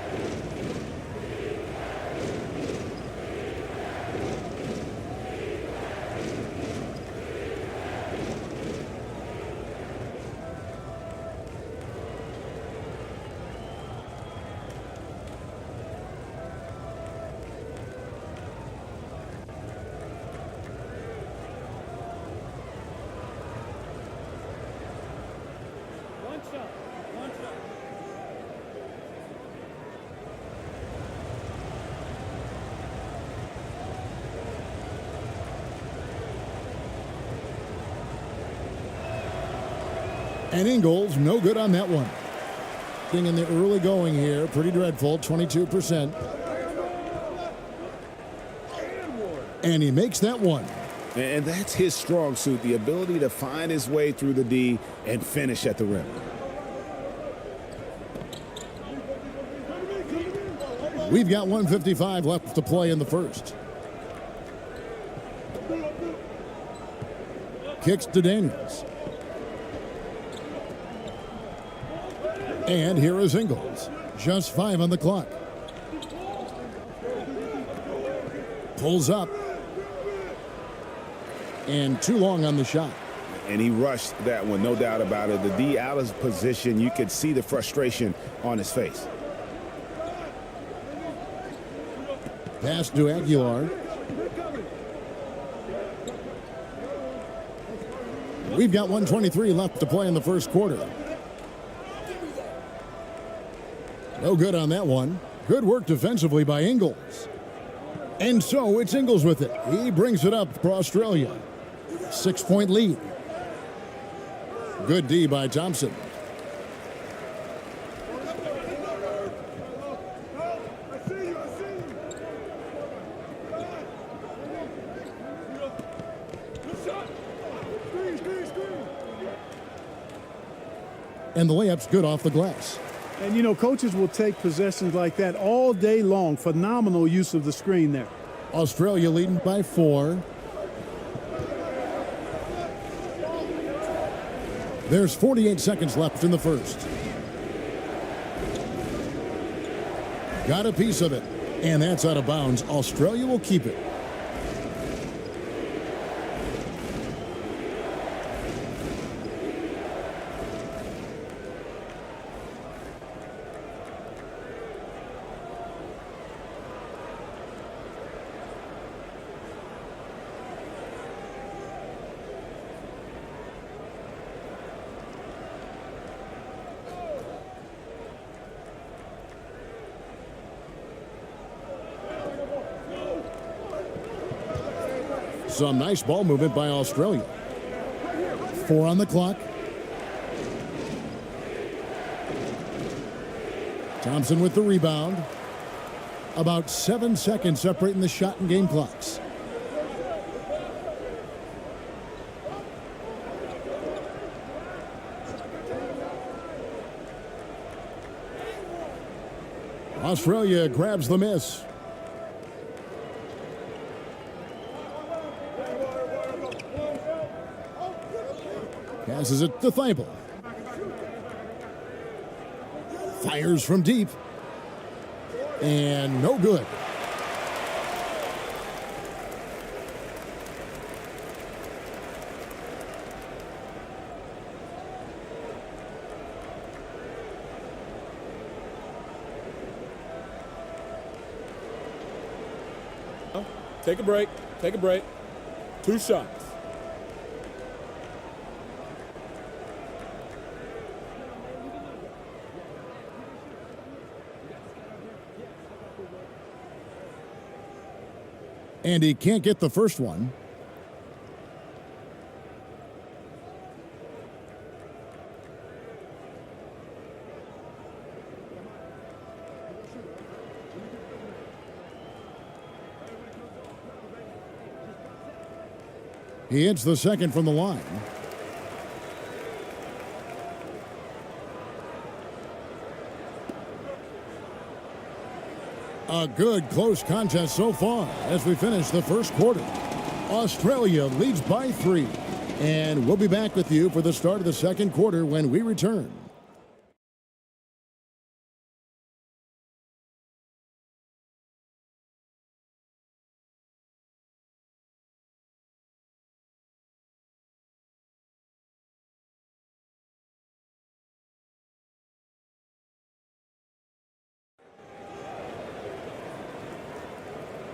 And Ingles, no good on that one. Thing in the early going here, pretty dreadful, 22%. And he makes that one. And that's his strong suit, the ability to find his way through the D and finish at the rim. We've got 1:55 left to play in the first. Kicks to Daniels. And here is Ingles. Just 5 on the clock. Pulls up. And too long on the shot. And he rushed that one, no doubt about it. The D out of position, you could see the frustration on his face. Pass to Aguilar. We've got 1:23 left to play in the first quarter. No good on that one. Good work defensively by Ingles. And so it's Ingles with it. He brings it up for Australia. 6-point lead. Good D by Thompson. And the layup's good off the glass. And, you know, coaches will take possessions like that all day long. Phenomenal use of the screen there. Australia leading by 4. There's 48 seconds left in the first. Got a piece of it. And that's out of bounds. Australia will keep it. Some nice ball movement by Australia. 4 on the clock. Thompson with the rebound. About 7 seconds separating the shot and game clocks. Australia grabs the miss. Passes it to Thibault. Fires from deep. And no good. Take a break. Take a break. 2 shots. And he can't get the first one. He hits the second from the line. A good close contest so far as we finish the first quarter. Australia leads by 3. And we'll be back with you for the start of the second quarter when we return.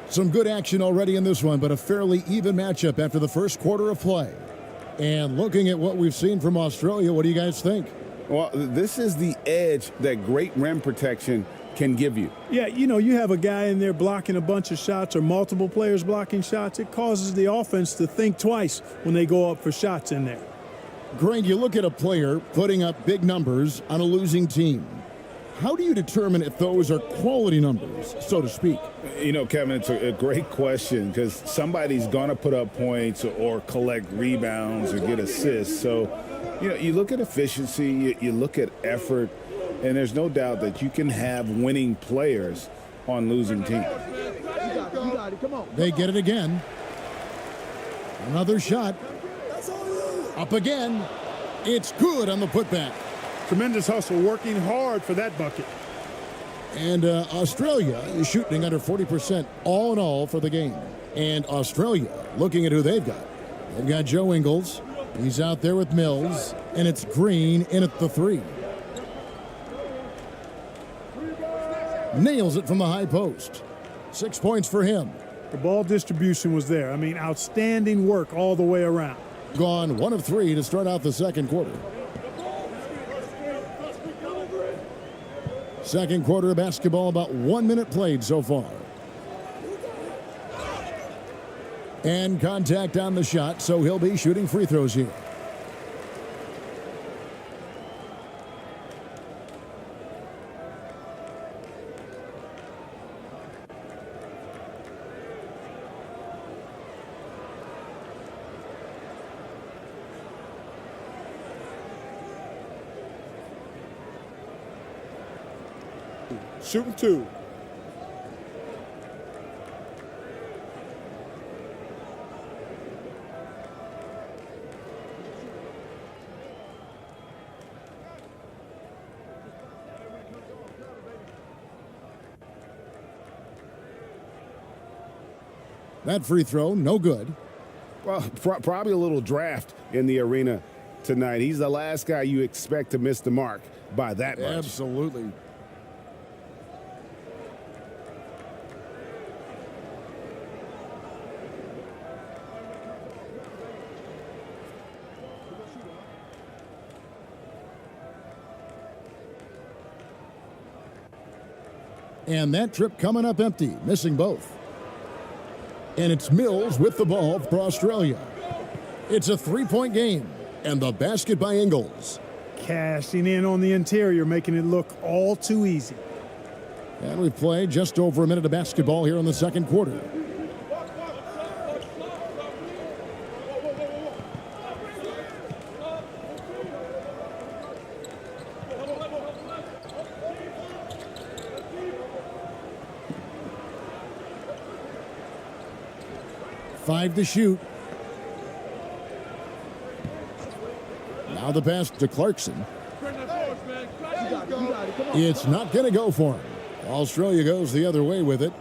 Some good action already in this one, but a fairly even matchup after the first quarter of play. And looking at what we've seen from Australia, what do you guys think? Well, this is the edge that great rim protection can give you. Yeah, you have a guy in there blocking a bunch of shots or multiple players blocking shots. It causes the offense to think twice when they go up for shots in there. Greg, you look at a player putting up big numbers on a losing team. How do you determine if those are quality numbers, so to speak? Kevin, it's a great question because somebody's going to put up points or collect rebounds or get assists. So, you look at efficiency, you look at effort, and there's no doubt that you can have winning players on losing teams. They get it again. Another shot. Up again. It's good on the putback. Tremendous hustle, working hard for that bucket. And Australia is shooting under 40% all in all for the game. And Australia, looking at who they've got Joe Ingles. He's out there with Mills, and it's Green in at the 3. Nails it from the high post. 6 points for him. The ball distribution was there. Outstanding work all the way around. Gone 1 of 3 to start out the second quarter. Second quarter of basketball, about 1 minute played so far. And contact on the shot, so he'll be shooting free throws here. Shooting 2. That free throw, no good. Well, probably a little draft in the arena tonight. He's the last guy you expect to miss the mark by that much. Absolutely. And that trip coming up empty, missing both. And it's Mills with the ball for Australia. It's a 3-point game, and the basket by Ingles. Cashing in on the interior, making it look all too easy. And we've played just over a minute of basketball here in the second quarter. Five to shoot. Now the pass to Clarkson. It's not going to go for him. Australia goes the other way with it.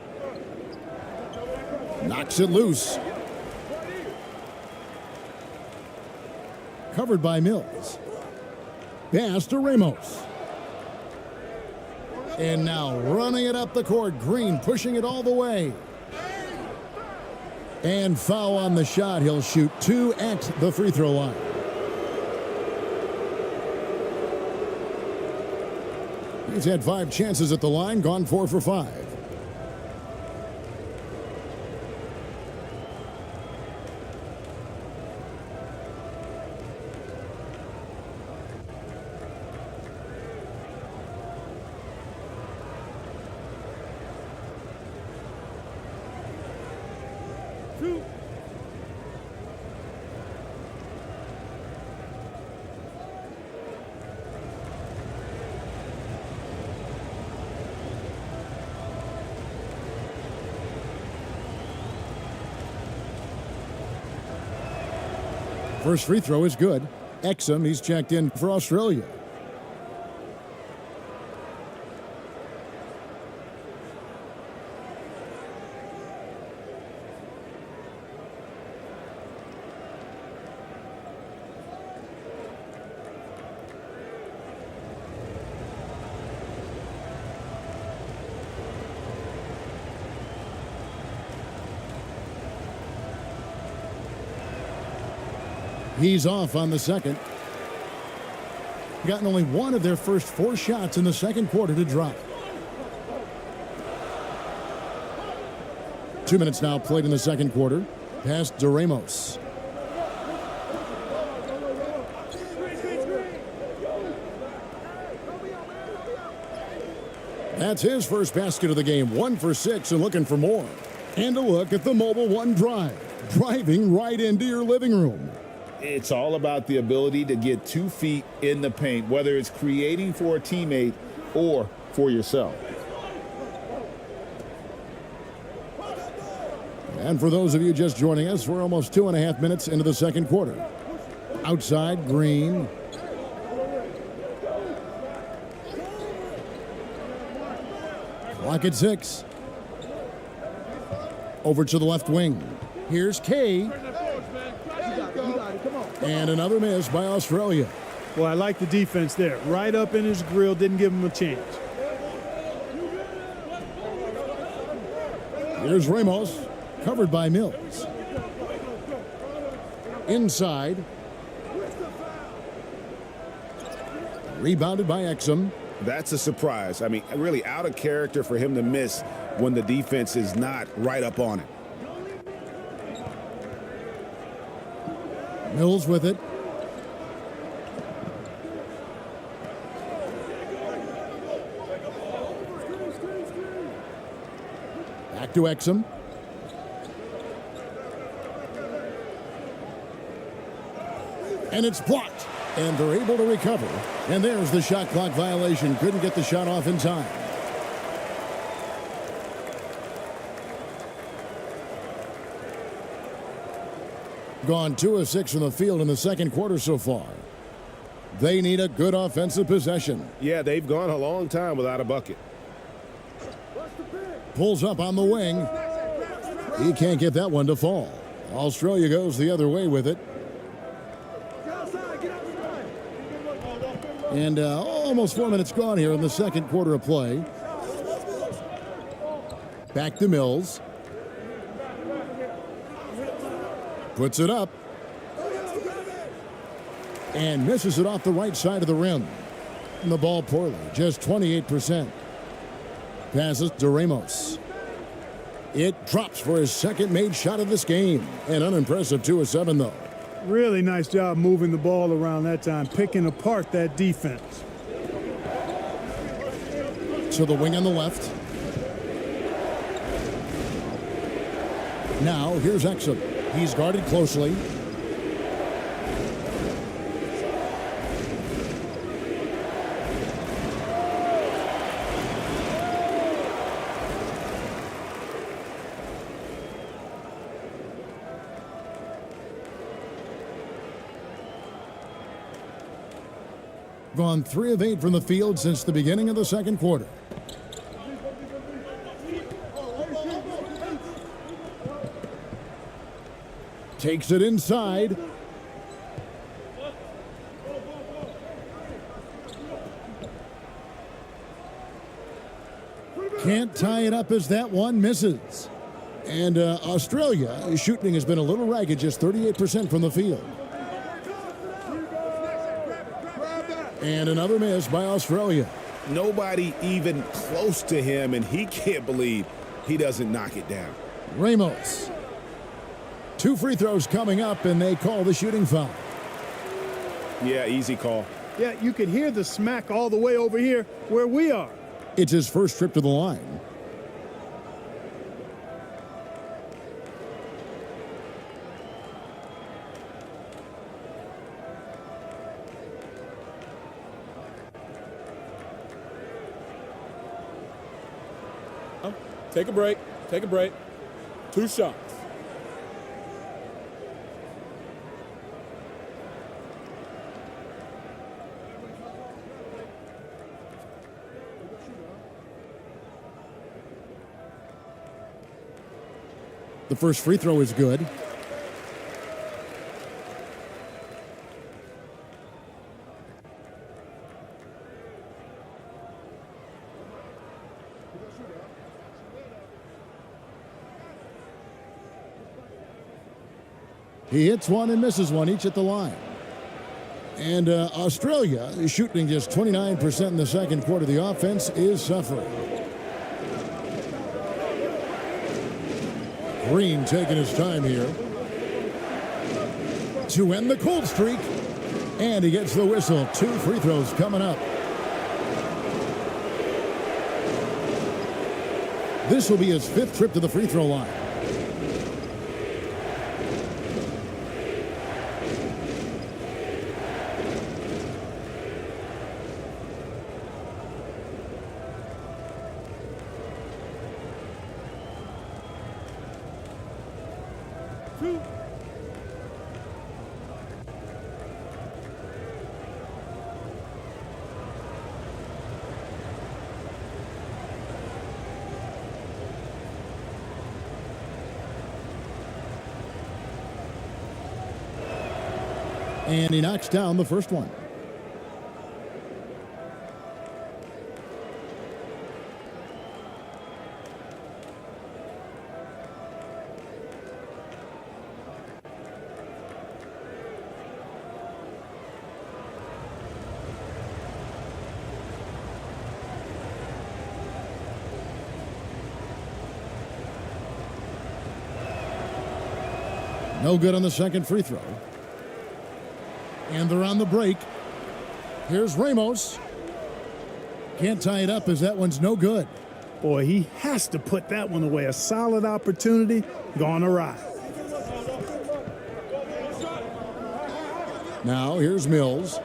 Knocks it loose. Covered by Mills. Pass to Ramos. And now running it up the court. Green pushing it all the way. And foul on the shot. He'll shoot 2 at the free throw line. He's had 5 chances at the line, gone 4 for 5. First free throw is good. Exum, he's checked in for Australia. He's off on the second. Gotten only one of their first 4 shots in the second quarter to drop. 2 minutes now played in the second quarter. Pass to Ramos. That's his first basket of the game. 1 for 6 and looking for more. And a look at the Mobile One drive. Driving right into your living room. It's all about the ability to get 2 feet in the paint, whether it's creating for a teammate or for yourself. And for those of you just joining us, we're almost 2.5 minutes into the second quarter. Outside, Green. Clock at 6. Over to the left wing. Here's Kay. And another miss by Australia. Well, I like the defense there. Right up in his grill, didn't give him a chance. Here's Ramos, covered by Mills. Inside. Rebounded by Exum. That's a surprise. I mean, really out of character for him to miss when the defense is not right up on it. Mills with it. Back to Exum. And it's blocked. And they're able to recover. And there's the shot clock violation. Couldn't get the shot off in time. Gone 2 of 6 from the field in the second quarter so far. They need a good offensive possession. Yeah, they've gone a long time without a bucket. Pulls up on the wing. He can't get that one to fall. Australia goes the other way with it. And almost 4 minutes gone here in the second quarter of play. Back to Mills. Puts it up. And misses it off the right side of the rim. And the ball poorly, just 28%. Passes to Ramos. It drops for his second made shot of this game. An unimpressive 2 of 7, though. Really nice job moving the ball around that time, picking apart that defense. To the wing on the left. Now, here's Exum. He's guarded closely. Gone 3 of 8 from the field since the beginning of the second quarter. Takes it inside. Can't tie it up as that one misses. And Australia, shooting has been a little ragged, just 38% from the field. And another miss by Australia. Nobody even close to him, and he can't believe he doesn't knock it down. Ramos. 2 free throws coming up, and they call the shooting foul. Yeah, easy call. Yeah, you could hear the smack all the way over here where we are. It's his first trip to the line. Take a break. Take a break. 2 shots. The first free throw is good. He hits one and misses one, each at the line. And Australia is shooting just 29% in the second quarter. The offense is suffering. Green taking his time here to end the cold streak. And he gets the whistle. 2 free throws coming up. This will be his 5th trip to the free throw line. And he knocks down the first one. No good on the second free throw. And they're on the break. Here's Ramos. Can't tie it up as that one's no good. Boy, he has to put that one away. A solid opportunity gone awry. Now here's Mills.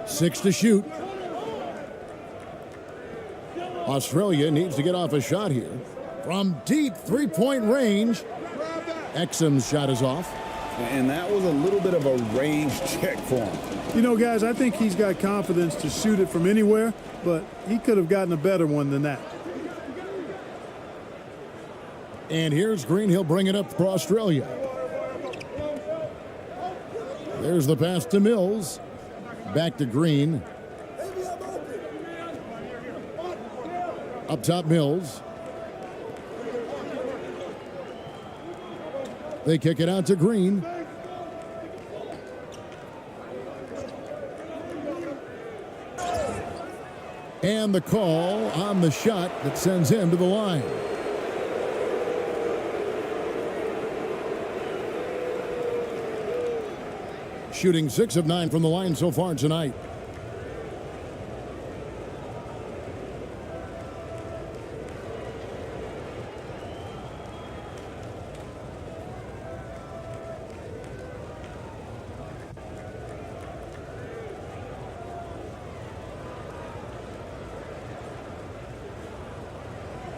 Six to shoot. Australia needs to get off a shot here. From deep three-point range. Exum's shot is off. And that was a little bit of a range check for him. You know, guys, I think he's got confidence to shoot it from anywhere, but he could have gotten a better one than that. And here's Green. He'll bring it up for Australia. There's the pass to Mills. Back to Green. Up top, Mills. They kick it out to Green. And the call on the shot that sends him to the line. Shooting 6 of 9 from the line so far tonight.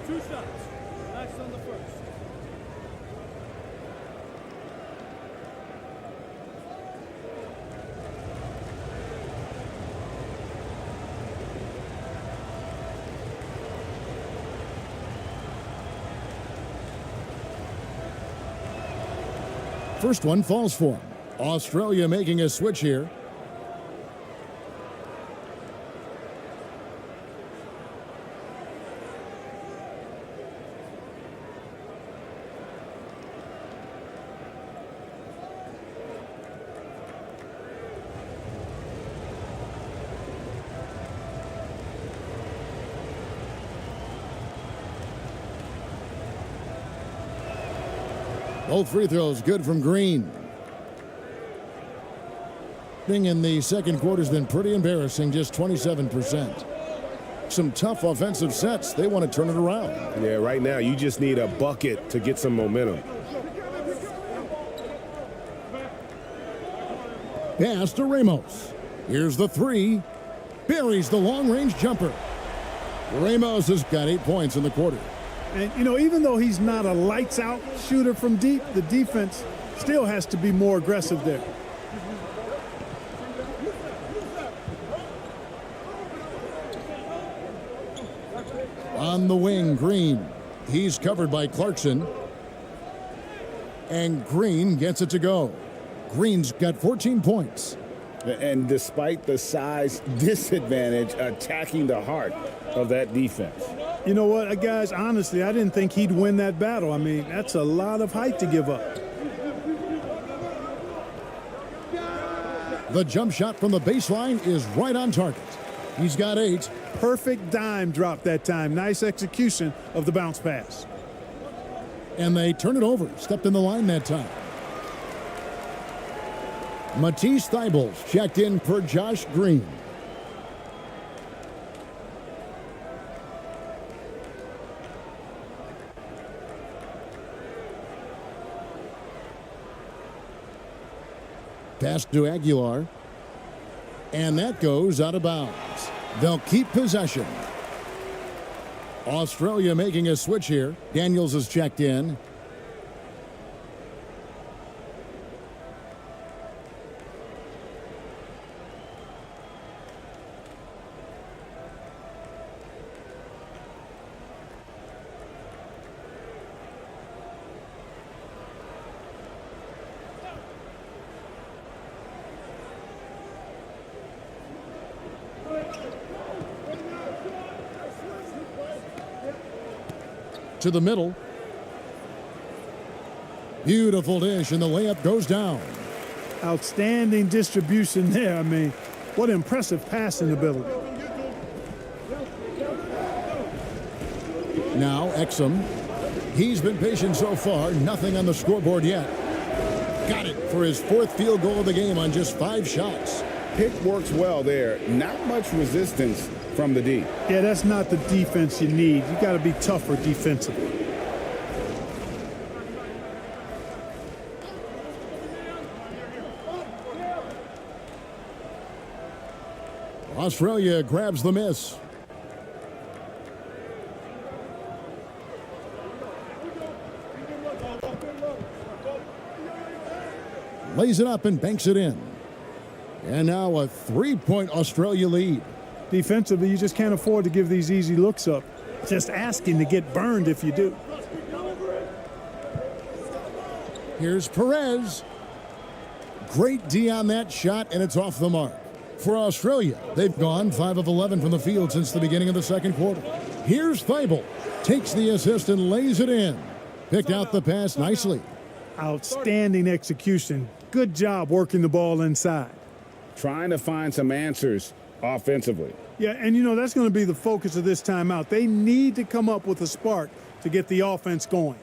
Two shots. Nice on the first. First one falls for him. Australia making a switch here. Both free throws good from Green. In the second quarter has been pretty embarrassing, just 27%. Some tough offensive sets. They want to turn it around. Yeah, right now you just need a bucket to get some momentum. Pass to Ramos. Here's the three. Buries the long-range jumper. Ramos has got 8 points in the quarter. And, you know, even though he's not a lights-out shooter from deep, the defense still has to be more aggressive there. On the wing, Green. He's covered by Clarkson. And Green gets it to go. Green's got 14 points. And despite the size disadvantage, attacking the heart of that defense. You know what, guys, honestly, I didn't think he'd win that battle. I mean, that's a lot of height to give up. The jump shot from the baseline is right on target. He's got 8. Perfect dime drop that time. Nice execution of the bounce pass. And they turn it over. Stepped in the line that time. Matisse Thybulls checked in for Josh Green. Pass to Aguilar. And that goes out of bounds. They'll keep possession. Australia making a switch here. Daniels is checked in. To the middle. Beautiful dish, and the layup goes down. Outstanding distribution there. I mean, what impressive passing ability. Now Exum. He's been patient so far. Nothing on the scoreboard yet. Got it for his 4th field goal of the game on just 5 shots. Pick works well there. Not much resistance from the D. Yeah, that's not the defense you need. You got to be tougher defensively. Australia grabs the miss. Lays it up and banks it in. And now a 3-point Australia lead. Defensively, you just can't afford to give these easy looks up. Just asking to get burned if you do. Here's Perez. Great D on that shot, and it's off the mark. For Australia, they've gone 5 of 11 from the field since the beginning of the second quarter. Here's Thibault. Takes the assist and lays it in. Picked out the pass nicely. Outstanding execution. Good job working the ball inside. Trying to find some answers offensively. Yeah, and you know, that's going to be the focus of this timeout. They need to come up with a spark to get the offense going.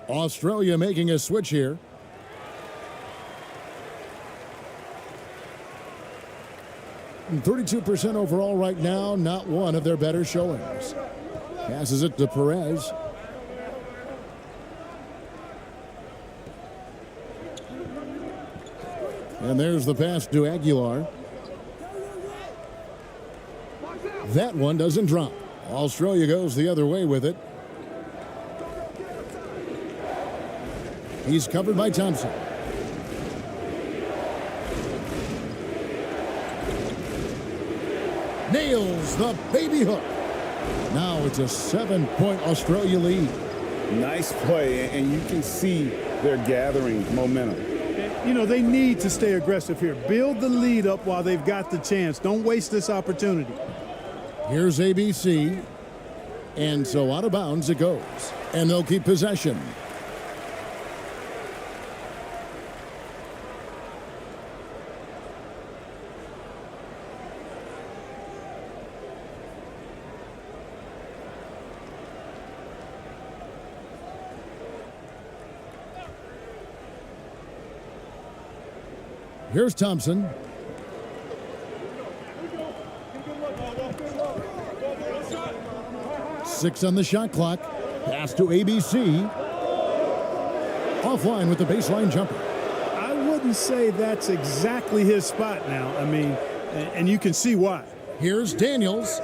Australia making a switch here. And 32% overall right now, not one of their better showings. Passes it to Perez. And there's the pass to Aguilar. That one doesn't drop. Australia goes the other way with it. He's covered by Thompson. Nails the baby hook. Now it's a 7-point Australia lead. Nice play, and you can see they're gathering momentum. You know, they need to stay aggressive here. Build the lead up while they've got the chance. Don't waste this opportunity. Here's ABC. And so out of bounds it goes. And they'll keep possession. Here's Thompson. Six on the shot clock. Pass to ABC. Offline with the baseline jumper. I wouldn't say that's exactly his spot now. I mean, and you can see why. Here's Daniels.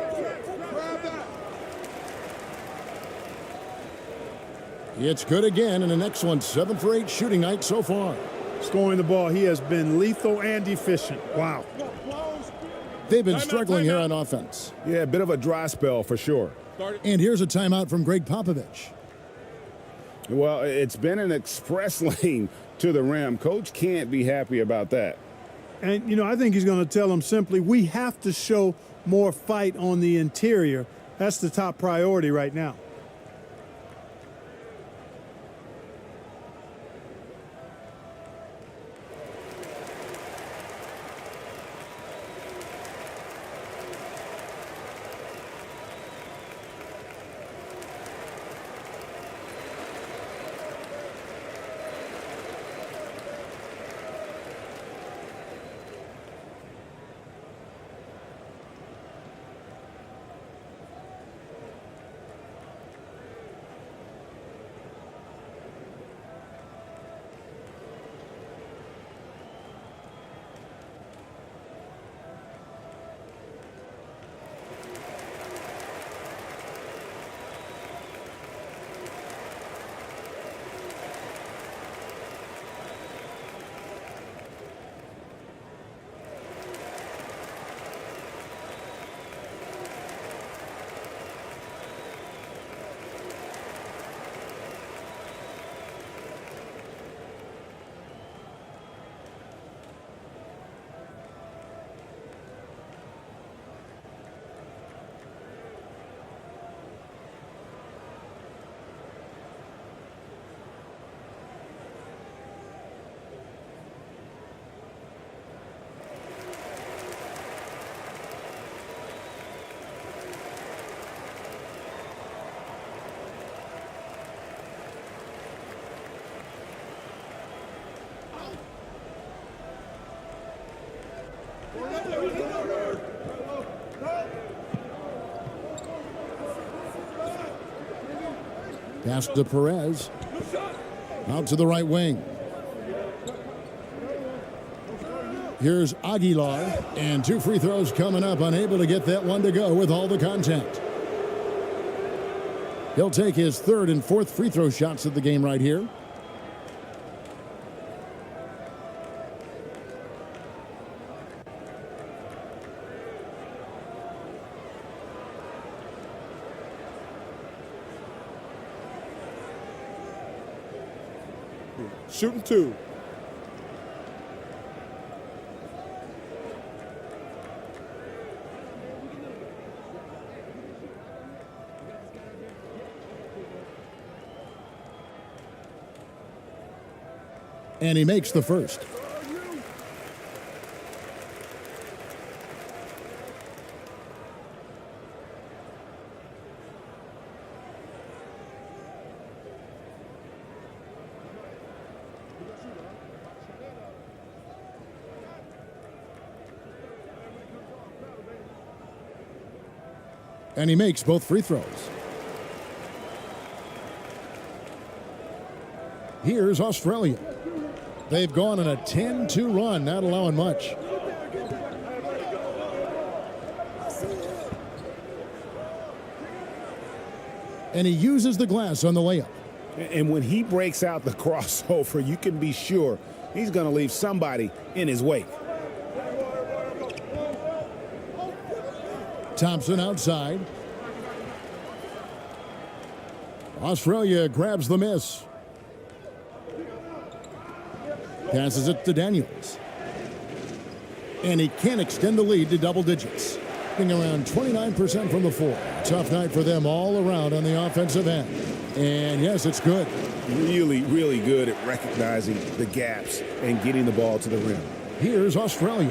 It's good again, and the next one 7 for 8 shooting night so far. Scoring the ball, he has been lethal and efficient. Wow. They've been struggling here on offense. Yeah, a bit of a dry spell for sure. And here's a timeout from Greg Popovich. Well, it's been an express lane to the rim. Coach can't be happy about that. And, you know, I think he's going to tell them simply, we have to show more fight on the interior. That's the top priority right now. Pass to Perez. Out to the right wing. Here's Aguilar. And 2 free throws coming up. Unable to get that one to go with all the contact. He'll take his 3rd and 4th free throw shots of the game right here. Shooting 2. And he makes the first. And he makes both free throws. Here's Australia. They've gone on a 10-2 run, not allowing much. And he uses the glass on the layup. And when he breaks out the crossover, you can be sure he's going to leave somebody in his wake. Thompson outside. Australia grabs the miss. Passes it to Daniels. And he can extend the lead to double digits. Being around 29% from the floor. Tough night for them all around on the offensive end. And yes, it's good. Really, really good at recognizing the gaps and getting the ball to the rim. Here's Australia.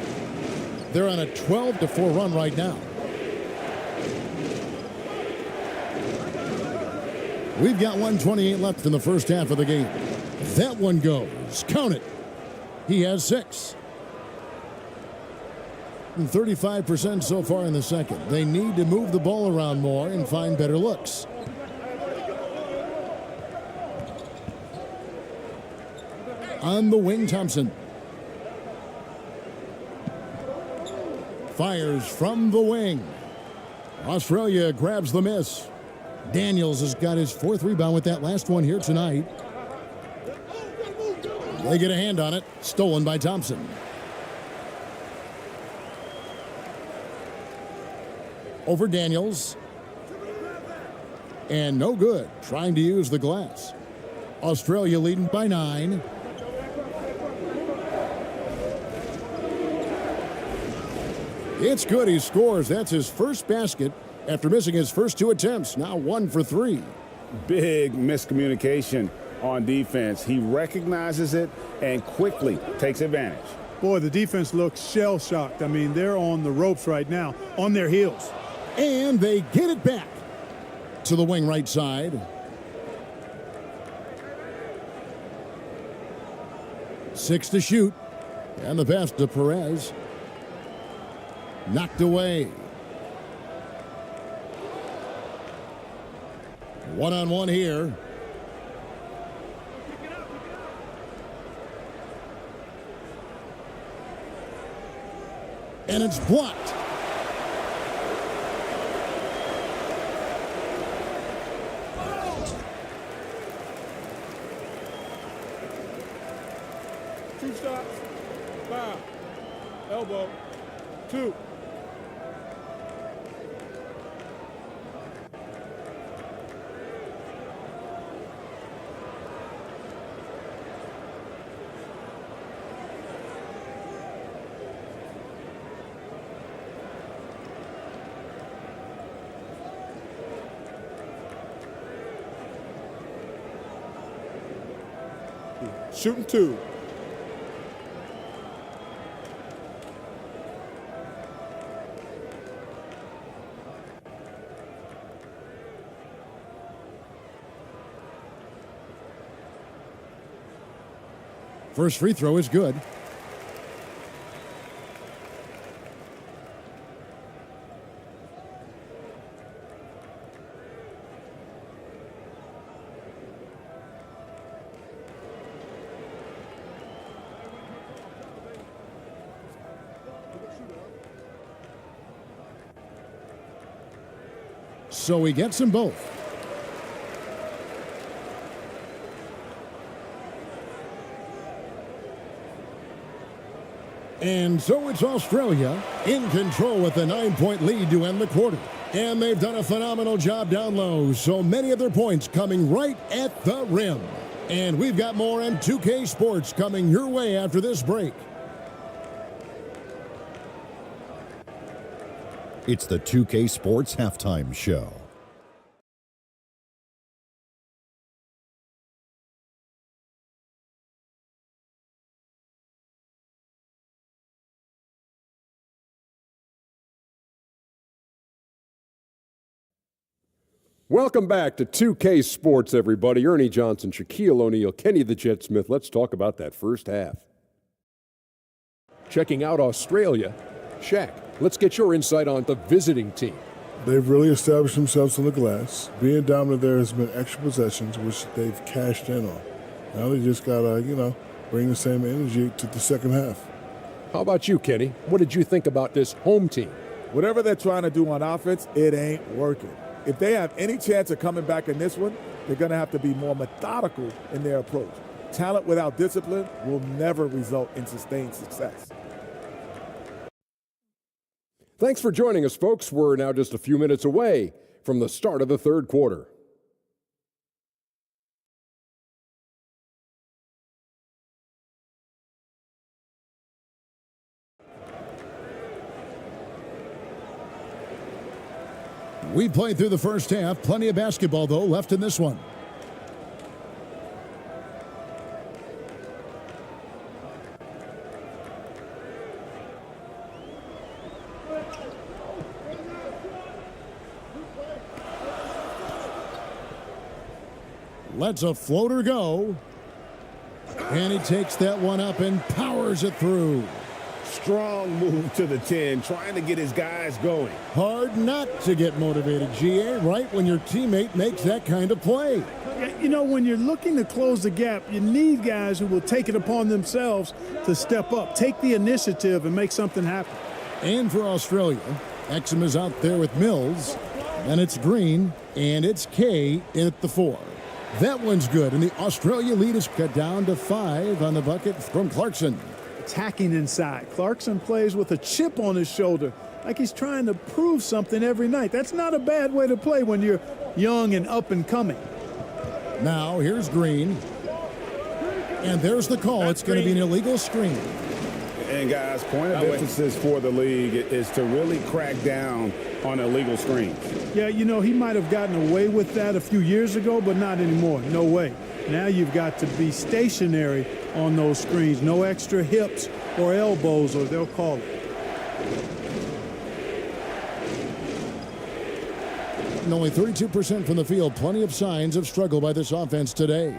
They're on a 12-4 run right now. We've got 1:28 left in the first half of the game. That one goes. Count it. He has 6. And 35% so far in the second. They need to move the ball around more and find better looks. On the wing, Thompson. Fires from the wing. Australia grabs the miss. Daniels has got his 4th rebound with that last one here tonight. They get a hand on it. Stolen by Thompson. Over Daniels. And no good. Trying to use the glass. Australia leading by 9. It's good. He scores. That's his first basket after missing his first 2 attempts. Now 1 for 3. Big miscommunication on defense. He recognizes it and quickly takes advantage. Boy, the defense looks shell-shocked. I mean, they're on the ropes right now, on their heels. And they get it back to the wing right side. 6 to shoot. And the pass to Perez. Knocked away. 1-on-1 here. And it's blocked. Two shots. Foul. Elbow. 2. Shooting 2. First free throw is good. So he gets them both. And so it's Australia in control with a 9-point lead to end the quarter. And they've done a phenomenal job down low. So many of their points coming right at the rim. And we've got more on 2K Sports coming your way after this break. It's the 2K Sports Halftime Show. Welcome back to 2K Sports, everybody. Ernie Johnson, Shaquille O'Neal, Kenny the Jet Smith. Let's talk about that first half. Checking out Australia. Shaq, let's get your insight on the visiting team. They've really established themselves on the glass. Being dominant there has been extra possessions, which they've cashed in on. Now they just got to, bring the same energy to the second half. How about you, Kenny? What did you think about this home team? Whatever they're trying to do on offense, it ain't working. If they have any chance of coming back in this one, they're going to have to be more methodical in their approach. Talent without discipline will never result in sustained success. Thanks for joining us, folks. We're now just a few minutes away from the start of the third quarter. We played through the first half. Plenty of basketball, though, left in this one. Lets a floater go. And he takes that one up and powers it through. Strong move to the 10, trying to get his guys going. Hard not to get motivated, GA, right when your teammate makes that kind of play. You know, when you're looking to close the gap, you need guys who will take it upon themselves to step up, take the initiative, and make something happen. And for Australia, Exum is out there with Mills. Then it's Green, and it's Kay at the 4. That one's good, and the Australia lead is cut down to 5 on the bucket from Clarkson. Attacking inside. Clarkson plays with a chip on his shoulder, like he's trying to prove something every night. That's not a bad way to play when you're young and up and coming. Now here's Green. And there's the call. It's going to be an illegal screen. And guys, point of emphasis for the league is to really crack down on illegal screens. Yeah, you know, he might have gotten away with that a few years ago, but not anymore. No way. Now you've got to be stationary on those screens. No extra hips or elbows, or they'll call it. And only 32% from the field. Plenty of signs of struggle by this offense today.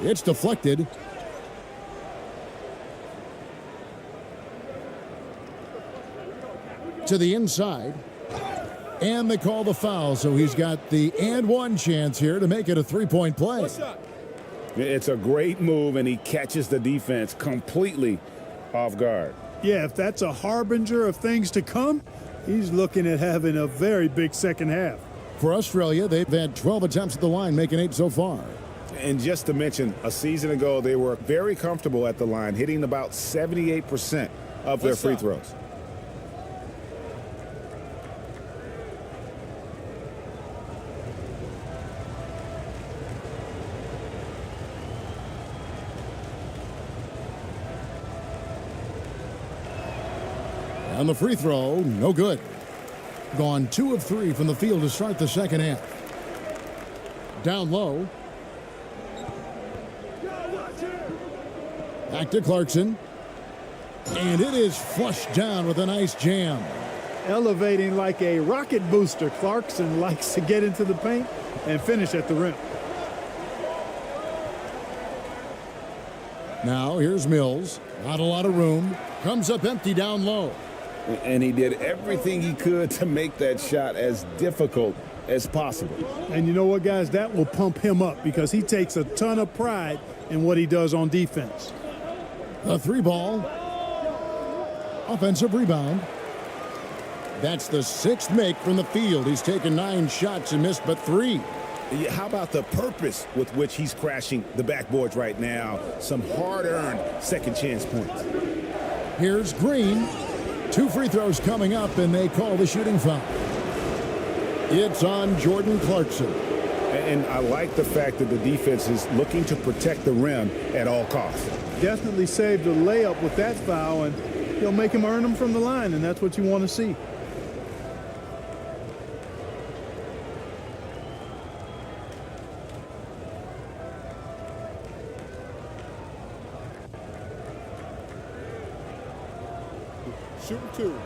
It's deflected. To the inside. And they call the foul, so he's got the and one chance here to make it a three-point play. It's a great move, and he catches the defense completely off guard. Yeah, if that's a harbinger of things to come, he's looking at having a very big second half. For Australia, they've had 12 attempts at the line, making 8 so far. And just to mention, a season ago, they were very comfortable at the line, hitting about 78% of their free throws. On the free throw, no good. Gone 2 of 3 from the field to start the second half. Down low. Back to Clarkson. And it is flushed down with a nice jam. Elevating like a rocket booster. Clarkson likes to get into the paint and finish at the rim. Now here's Mills. Not a lot of room. Comes up empty down low. And he did everything he could to make that shot as difficult as possible. And you know what, guys? That will pump him up because he takes a ton of pride in what he does on defense. A 3-ball. Offensive rebound. That's the 6th make from the field. He's taken 9 shots and missed but 3. How about the purpose with which he's crashing the backboards right now? Some hard-earned second chance points. Here's Green. 2 free throws coming up, and they call the shooting foul. It's on Jordan Clarkson. And I like the fact that the defense is looking to protect the rim at all costs. Definitely saved a layup with that foul, and he'll make him earn them from the line, and that's what you want to see. Shooting 2.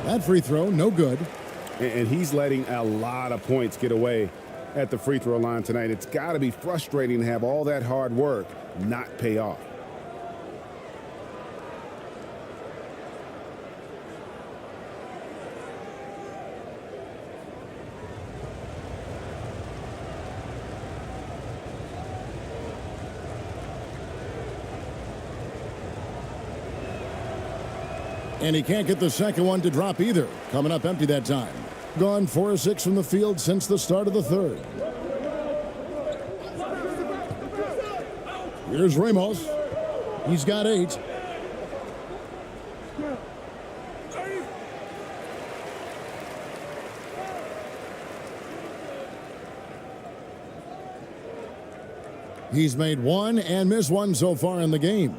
That free throw, no good. And he's letting a lot of points get away at the free throw line tonight. It's got to be frustrating to have all that hard work not pay off. And he can't get the second one to drop either. Coming up empty that time. Gone 4 of 6 from the field since the start of the third. Here's Ramos. He's got 8. He's made 1 and missed 1 so far in the game.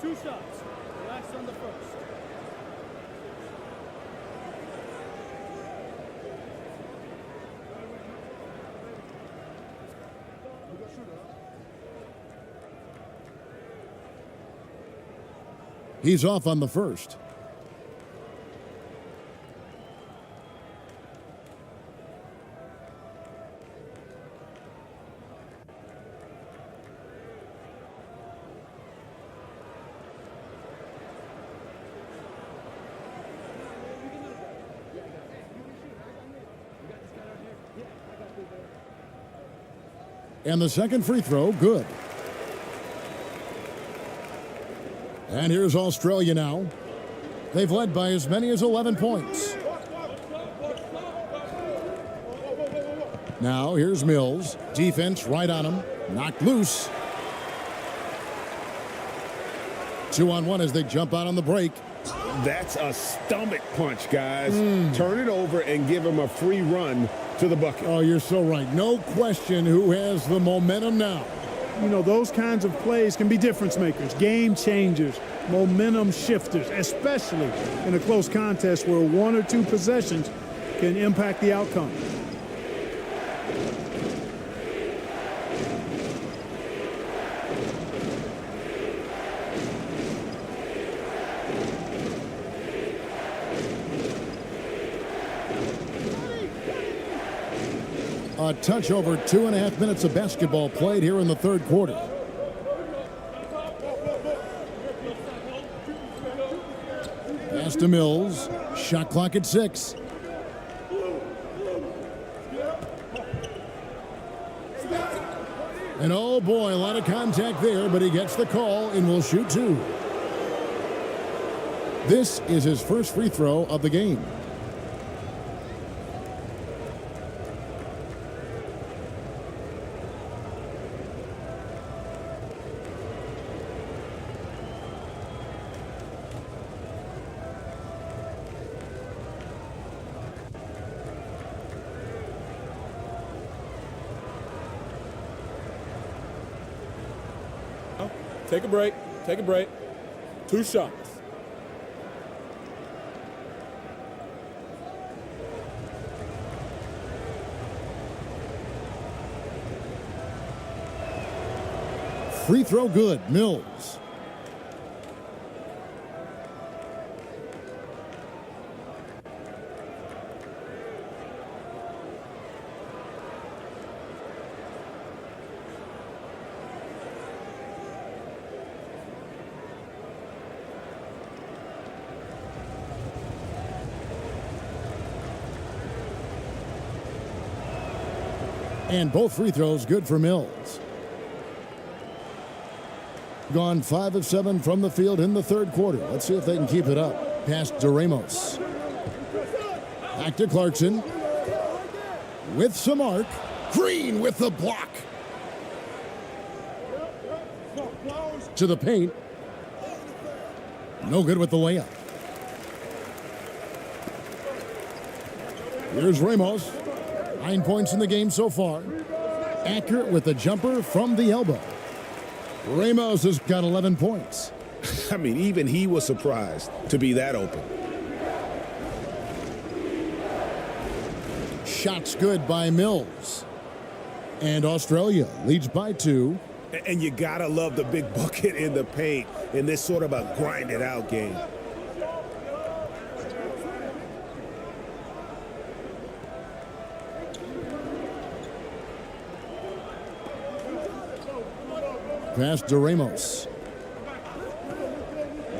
Two shots. Relax on the first. He's off on the first. And the second free throw, good. And here's Australia now. They've led by as many as 11 points. Now here's Mills. Defense right on him. Knocked loose. 2-on-1 as they jump out on the break. That's a stomach punch, guys. Turn it over and give him a free run to the bucket. Oh, you're so right. No question who has the momentum now. You know, those kinds of plays can be difference makers, game changers, momentum shifters, especially in a close contest where 1 or 2 possessions can impact the outcome. A touch over 2.5 minutes of basketball played here in the third quarter. Pass to Mills. Shot clock at 6. And oh boy, a lot of contact there, but he gets the call and will shoot 2. This is his first free throw of the game. Take a break. Take a break. 2 shots. Free throw good. Mills. And both free throws good for Mills. Gone 5 of 7 from the field in the third quarter. Let's see if they can keep it up. Pass to Ramos. Back to Clarkson. With some arc. Green with the block. To the paint. No good with the layup. Here's Ramos. 9 points in the game so far. Accurate with the jumper from the elbow. Ramos has got 11 points. I mean, even he was surprised to be that open. Shots good by Mills. And Australia leads by 2. And you gotta love the big bucket in the paint in this sort of a grinded out game. Pass to Ramos.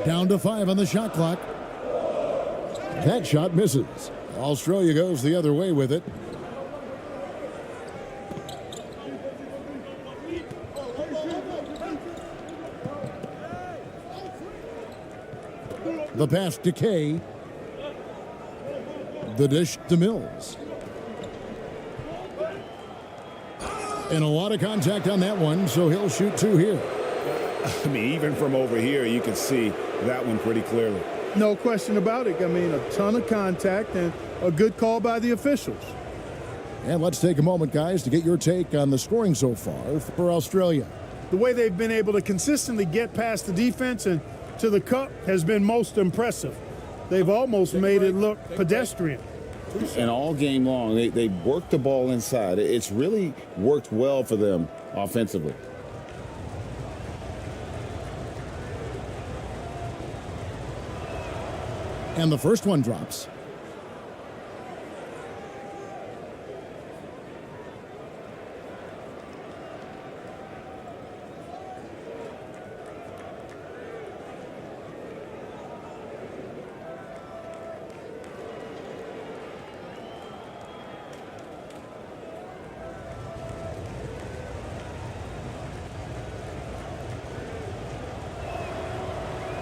Down to 5 on the shot clock. That shot misses. Australia goes the other way with it. The pass to Kay. The dish to Mills. And a lot of contact on that one, so he'll shoot 2 here. I mean, even from over here, you can see that one pretty clearly. No question about it. I mean, a ton of contact and a good call by the officials. And let's take a moment, guys, to get your take on the scoring so far for Australia. The way they've been able to consistently get past the defense and to the cup has been most impressive. They've almost made it look pedestrian. And all game long, they worked the ball inside. It's really worked well for them offensively. And the first one drops.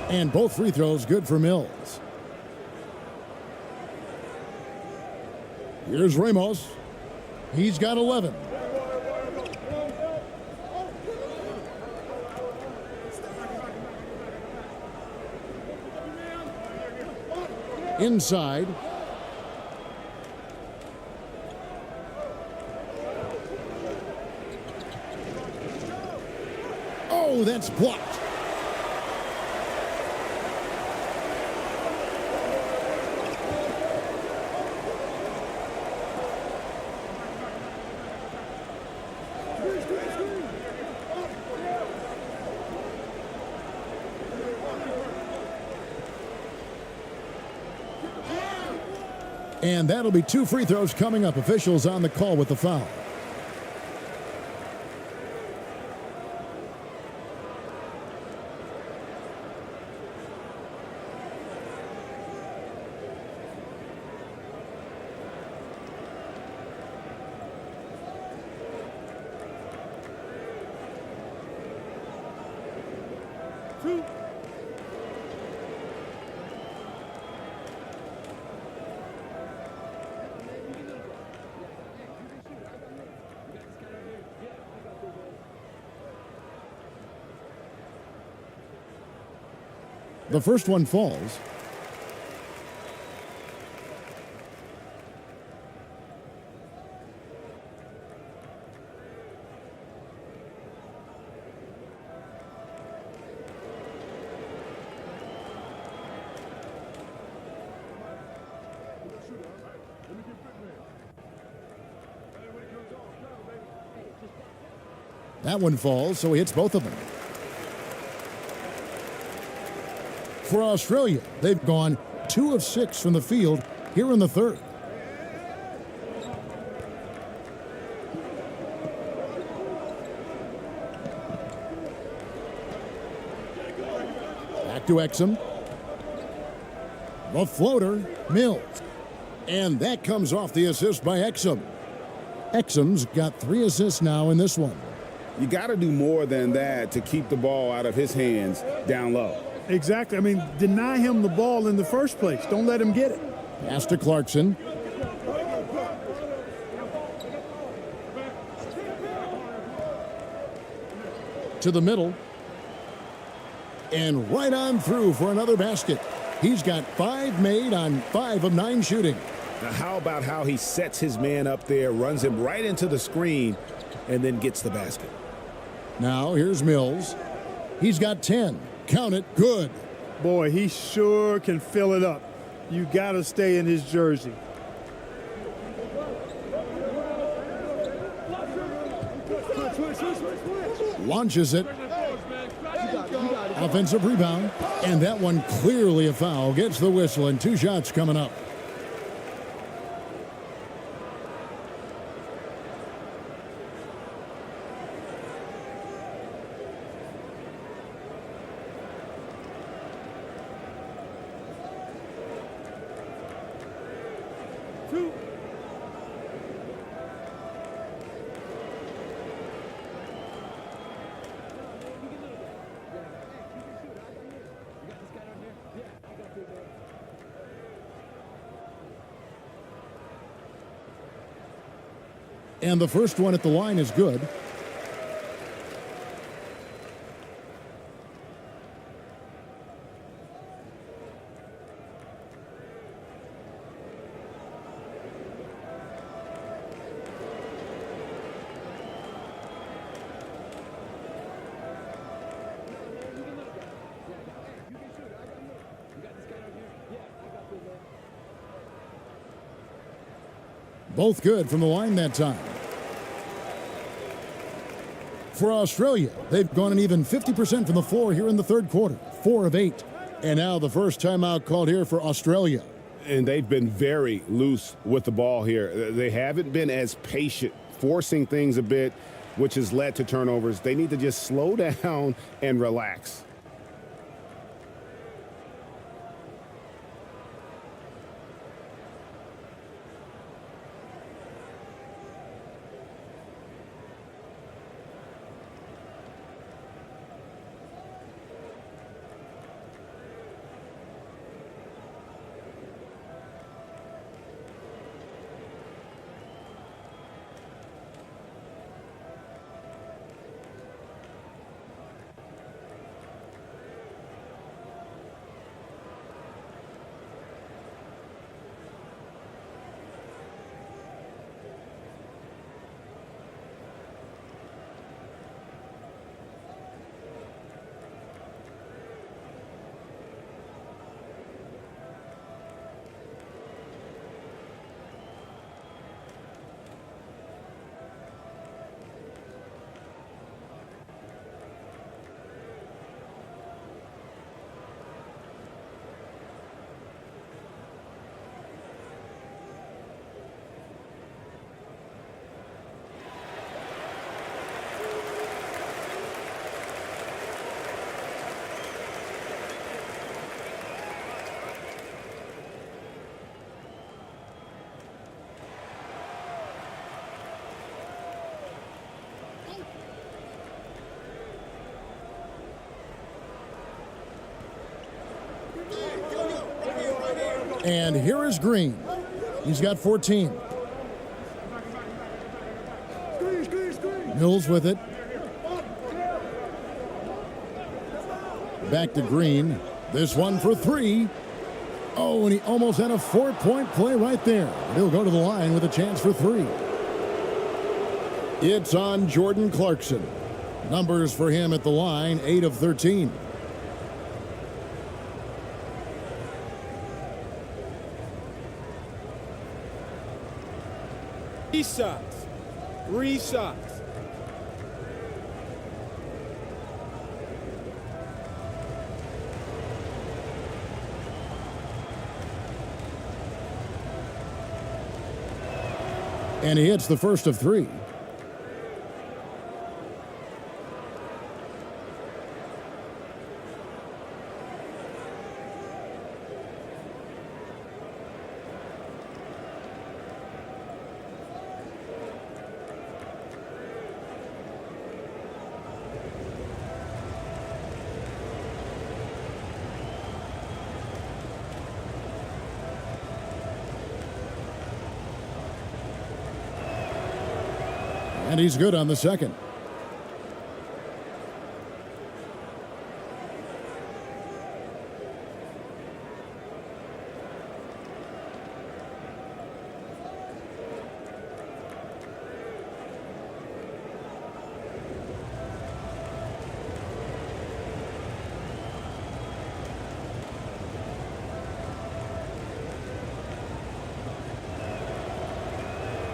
And both free throws good for Mills. Here's Ramos. He's got 11. Inside. Oh, that's blocked. And that'll be 2 free throws coming up. Officials on the call with the foul. The first one falls. That one falls, so he hits both of them. For Australia, they've gone 2 of 6 from the field here in the third. Back to Exum. The floater, Mills. And that comes off the assist by Exum. Exum's got 3 assists now in this one. You got to do more than that to keep the ball out of his hands down low. Exactly. I mean, deny him the ball in the first place. Don't let him get it. Pass to Clarkson. To the middle. And right on through for another basket. He's got 5 made on 5 of 9 shooting. Now, how about how he sets his man up there, runs him right into the screen, and then gets the basket? Now, here's Mills. He's got 10. Count it. Good. Boy, he sure can fill it up. You got to stay in his jersey. Launches it. Offensive rebound. And that one clearly a foul. Gets the whistle and 2 shots coming up. 2. And the first one at the line is good. Both good from the line that time. For Australia, they've gone an even 50% from the floor here in the third quarter, 4 of 8. And now the first timeout called here for Australia. And they've been very loose with the ball here. They haven't been as patient, forcing things a bit, which has led to turnovers. They need to just slow down and relax. And here is Green. He's got 14. Mills with it. Back to Green. This one for 3. Oh, and he almost had a 4-point play right there. He'll go to the line with a chance for 3. It's on Jordan Clarkson. Numbers for him at the line, 8 of 13. Three shots. And he hits the first of 3. And he's good on the second.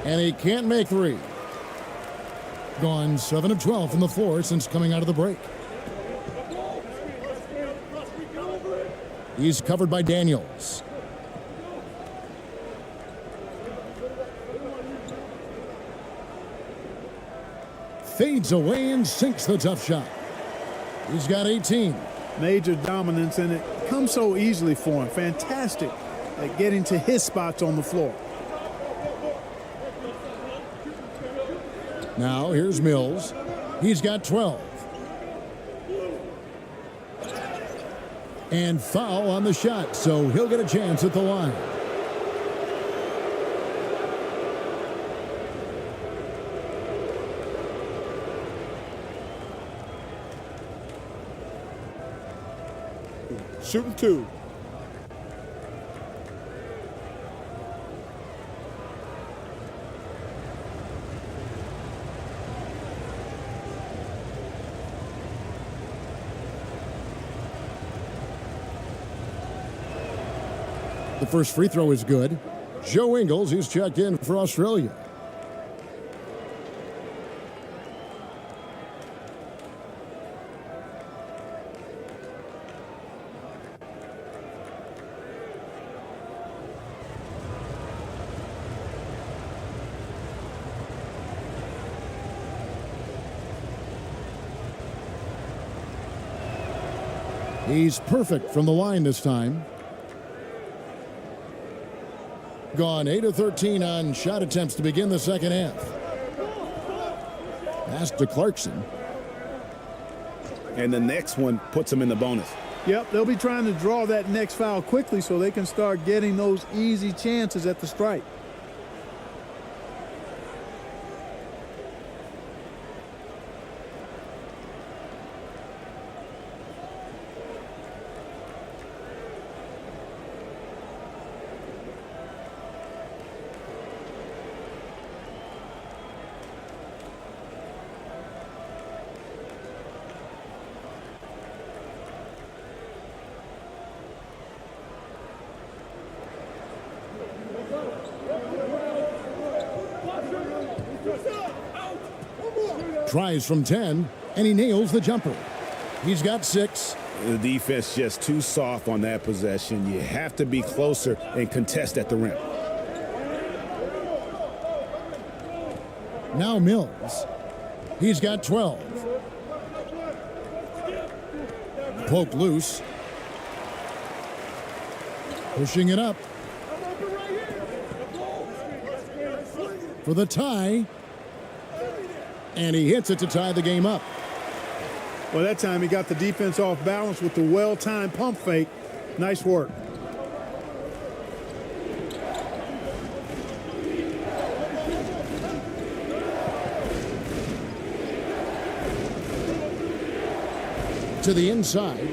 And he can't make 3. Gone 7 of 12 from the floor since coming out of the break. He's covered by Daniels. Fades away and sinks the tough shot. He's got 18. Major dominance, and it comes so easily for him. Fantastic at getting to his spots on the floor. Now here's Mills. He's got 12. And foul on the shot, so he'll get a chance at the line. Shooting 2. The first free throw is good. Joe Ingles, he's checked in for Australia. He's perfect from the line this time. Gone 8 of 13 on shot attempts to begin the second half. Pass to Clarkson. And the next one puts him in the bonus. Yep, they'll be trying to draw that next foul quickly so they can start getting those easy chances at the stripe. Tries from 10, and he nails the jumper. He's got 6. The defense just too soft on that possession. You have to be closer and contest at the rim. Now Mills. He's got 12. Poke loose. Pushing it up. For the tie. And he hits it to tie the game up. Well, that time he got the defense off balance with the well-timed pump fake. Nice work. To the inside.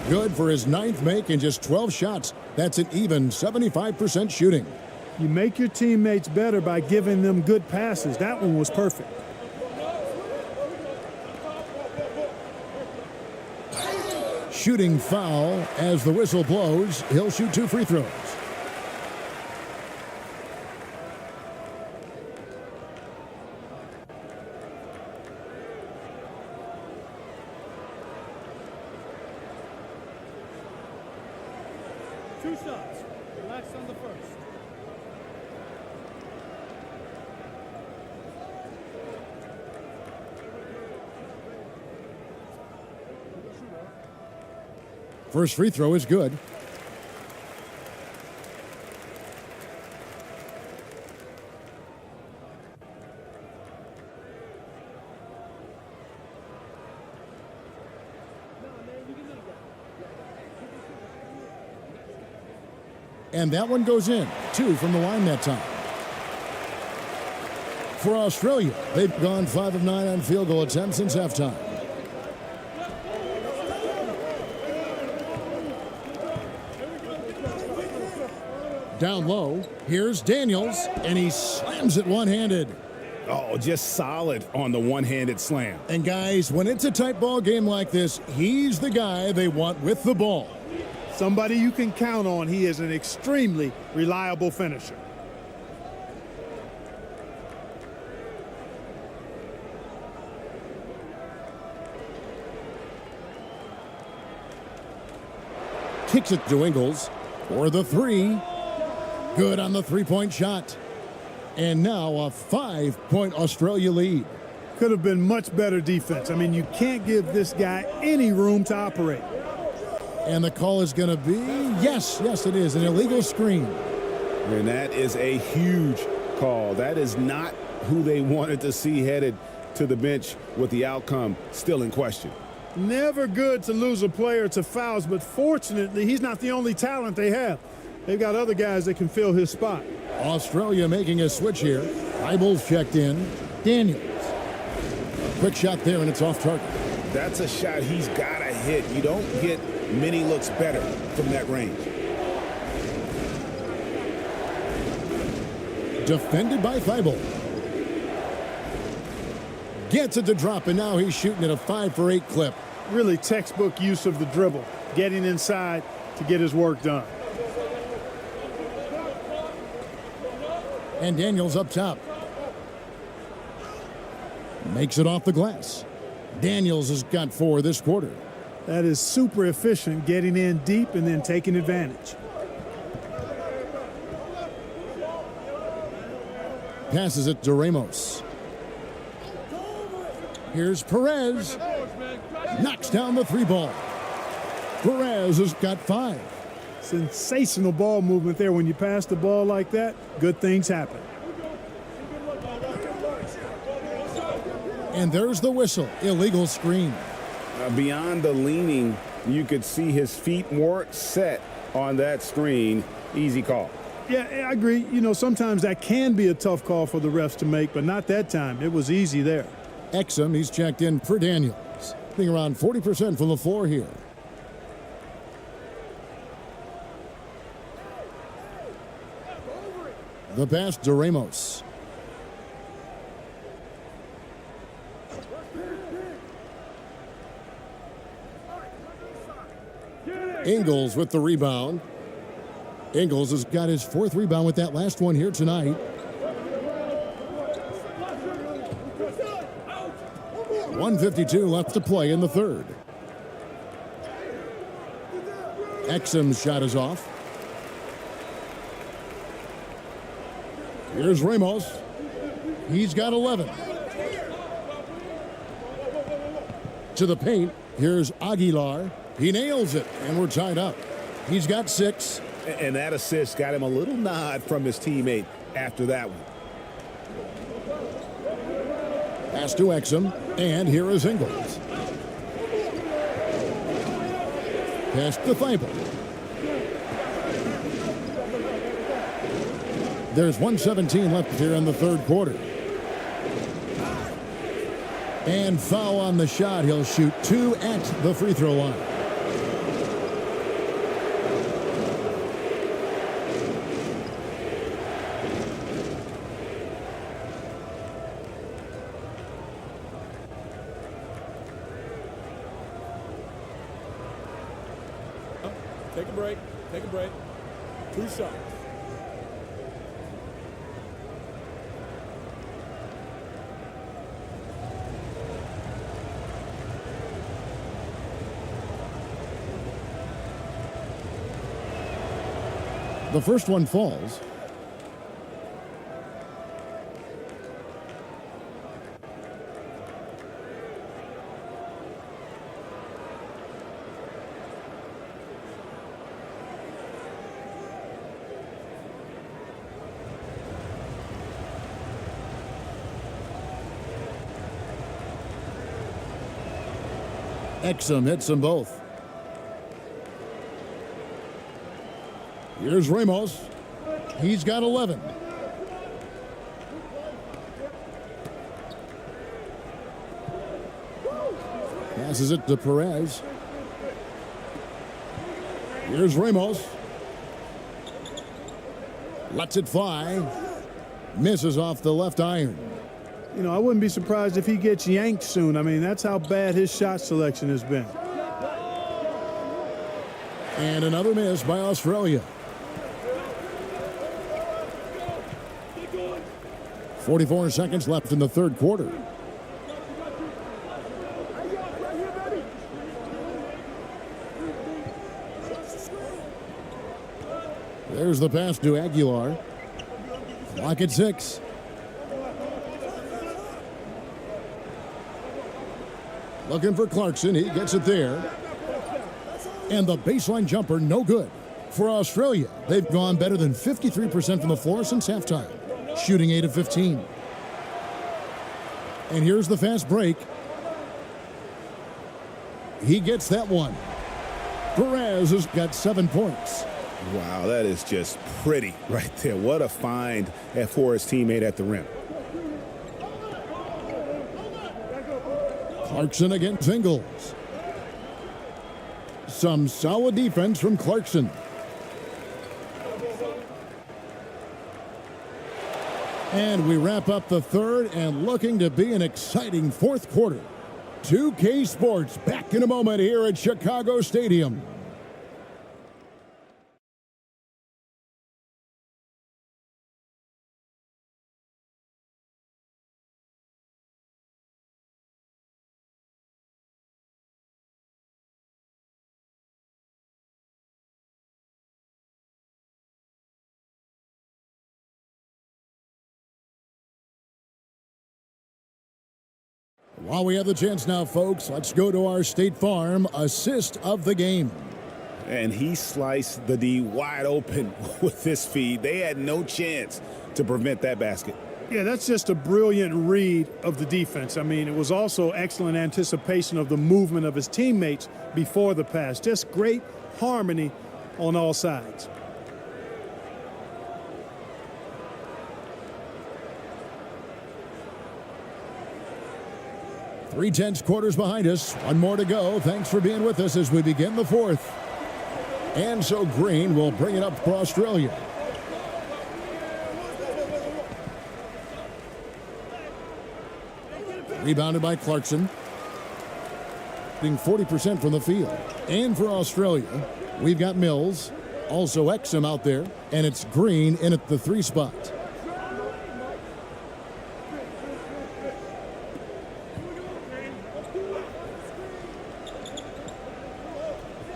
Good for his 9th make in just 12 shots. That's an even 75% shooting. You make your teammates better by giving them good passes. That one was perfect. Shooting foul as the whistle blows. He'll shoot 2 free throws. Two shots. Relax on the first. First free throw is good. And that one goes in. 2 from the line that time. For Australia, they've gone 5 of 9 on field goal attempts since halftime. Down low, here's Daniels, and he slams it one-handed. Oh, just solid on the one-handed slam. And guys, when it's a tight ball game like this, he's the guy they want with the ball. Somebody you can count on. He is an extremely reliable finisher. Kicks it to Ingles for the 3. Good on the three-point shot. And now a 5-point Australia lead. Could have been much better defense. I mean, you can't give this guy any room to operate. And the call is going to be, yes, it is, an illegal screen. And that is a huge call. That is not who they wanted to see headed to the bench with the outcome still in question. Never good to lose a player to fouls, but fortunately, he's not the only talent they have. They've got other guys that can fill his spot. Australia making a switch here. Eibel's checked in. Daniels. A quick shot there, and it's off target. That's a shot he's got to hit. You don't get many looks better from that range. Defended by Feibel. Gets it to drop, and now he's shooting at a 5-for-8 clip. Really textbook use of the dribble, getting inside to get his work done. And Daniels up top. Makes it off the glass. Daniels has got 4 this quarter. That is super efficient, getting in deep and then taking advantage. Passes it to Ramos. Here's Perez. Knocks down the 3-ball. Perez has got 5. Sensational ball movement there. When you pass the ball like that, good things happen. And there's the whistle. Illegal screen. Beyond the leaning, you could see his feet more set on that screen. Easy call. Yeah, I agree. You know, sometimes that can be a tough call for the refs to make, but not that time. It was easy there. Exum, he's checked in for Daniels. Being around 40% from the floor here. The pass to Ramos. Ingles with the rebound. Ingles has got his 4th rebound with that last one here tonight. .152 left to play in the third. Exum's shot is off. Here's Ramos. He's got 11. To the paint. Here's Aguilar. He nails it, and we're tied up. He's got 6. And that assist got him a little nod from his teammate after that one. Pass to Exum, and here is Ingles. Pass to Feibel. There's 1:17 left here in the third quarter. And foul on the shot. He'll shoot 2 at the free throw line. Take a break. Take a break. 2 shots. The first one falls. Exum hits them both. Here's Ramos. He's got 11. Passes it to Perez. Here's Ramos. Lets it fly. Misses off the left iron. You know, I wouldn't be surprised if he gets yanked soon. I mean, that's how bad his shot selection has been. And another miss by Australia. 44 seconds left in the third quarter. There's the pass to Aguilar. Clock at 6. Looking for Clarkson. He gets it there. And the baseline jumper, no good. For Australia, they've gone better than 53% from the floor since halftime, shooting 8 of 15. And here's the fast break. He gets that one. Perez has got 7 points. Wow, that is just pretty right there. What a find for his teammate at the rim. Clarkson against Ingles. Some solid defense from Clarkson. And we wrap up the third and looking to be an exciting fourth quarter. 2K Sports back in a moment here at Chicago Stadium. While we have the chance now, folks, let's go to our State Farm assist of the game. And he sliced the D wide open with this feed. They had no chance to prevent that basket. Yeah, that's just a brilliant read of the defense. I mean, it was also excellent anticipation of the movement of his teammates before the pass. Just great harmony on all sides. Three-tenths quarters behind us. One more to go. Thanks for being with us as we begin the fourth. And so Green will bring it up for Australia. Rebounded by Clarkson. Being 40% from the field. And for Australia, we've got Mills. Also Exum out there. And it's Green in at the 3 spot.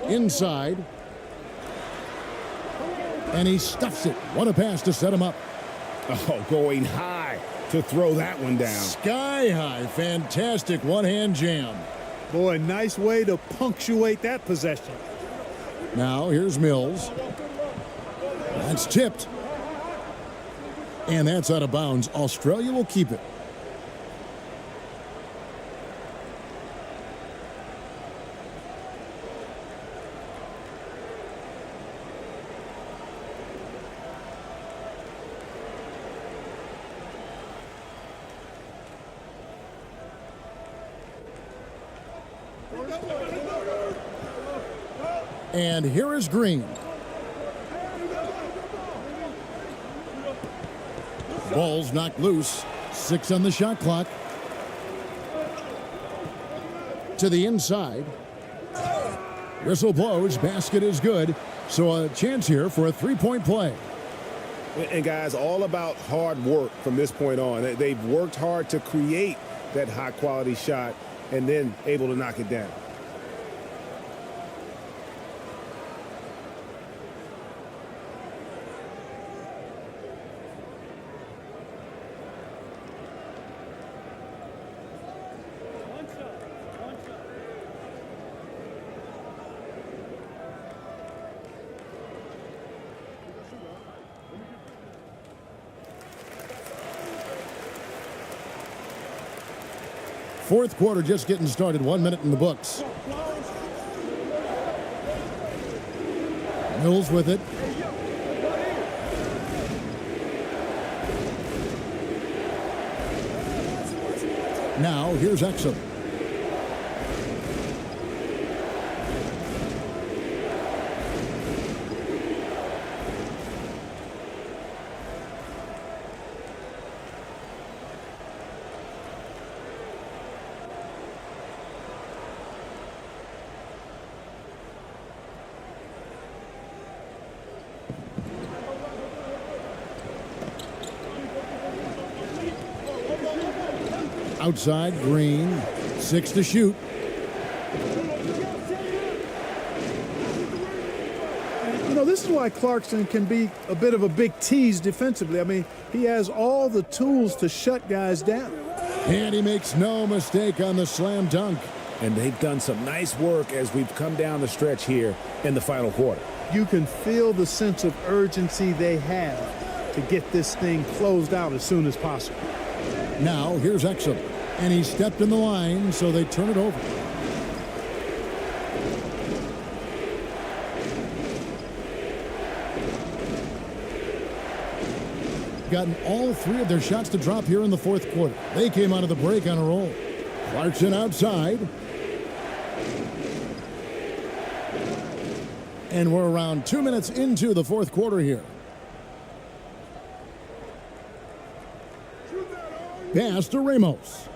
Inside. And he stuffs it. What a pass to set him up. Oh, going high to throw that one down. Sky high. Fantastic one-hand jam. Boy, nice way to punctuate that possession. Now, here's Mills. That's tipped. And that's out of bounds. Australia will keep it. And here is Green. Ball's knocked loose. 6 on the shot clock. To the inside. Whistle blows. Basket is good. So a chance here for a 3-point play. And guys, all about hard work from this point on. They've worked hard to create that high-quality shot and then able to knock it down. Fourth quarter just getting started. 1 minute in the books. Mills with it. Now here's Exum. Outside, Green. 6 to shoot. You know, this is why Clarkson can be a bit of a big tease defensively. I mean, he has all the tools to shut guys down. And he makes no mistake on the slam dunk. And they've done some nice work as we've come down the stretch here in the final quarter. You can feel the sense of urgency they have to get this thing closed out as soon as possible. Now, here's Exum. And he stepped in the line, so they turn it over. Gotten all three of their shots to drop here in the fourth quarter. They came out of the break on a roll. Clarkson outside. And we're around 2 minutes into the fourth quarter here. Pass to Ramos.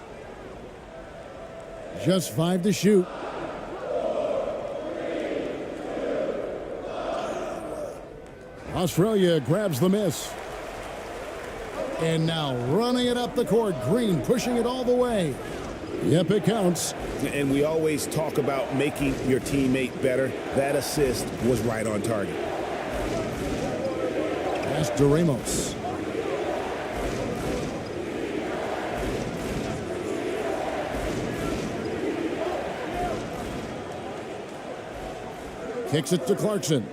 Just 5 to shoot. Australia grabs the miss. And now running it up the court. Green pushing it all the way. Yep, it counts. And we always talk about making your teammate better. That assist was right on target. Pass to Ramos. Kicks it to Clarkson.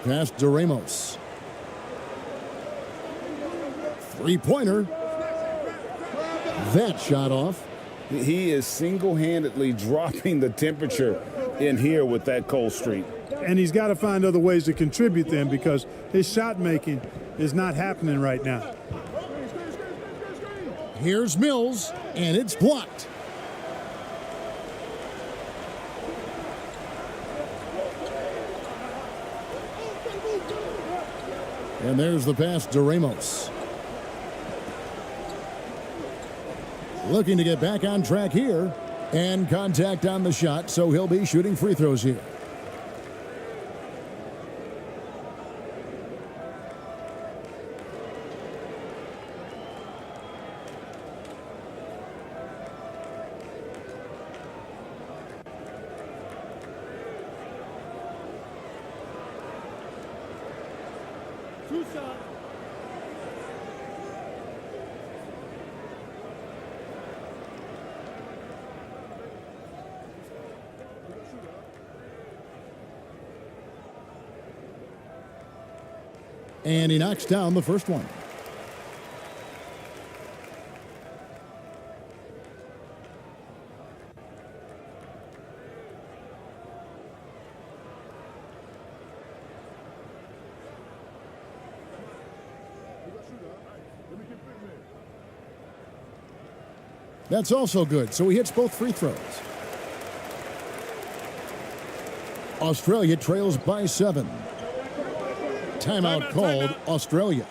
Pass to Ramos. Three-pointer. That shot off. He is single-handedly dropping the temperature in here with that cold streak. And he's got to find other ways to contribute then, because his shot making is not happening right now. Here's Mills, and it's blocked. And there's the pass to Ramos. Looking to get back on track here. And contact on the shot, so he'll be shooting free throws here. Two shots. And he knocks down the first one. That's also good, so he hits both free throws. Australia trails by 7. Timeout called Australia.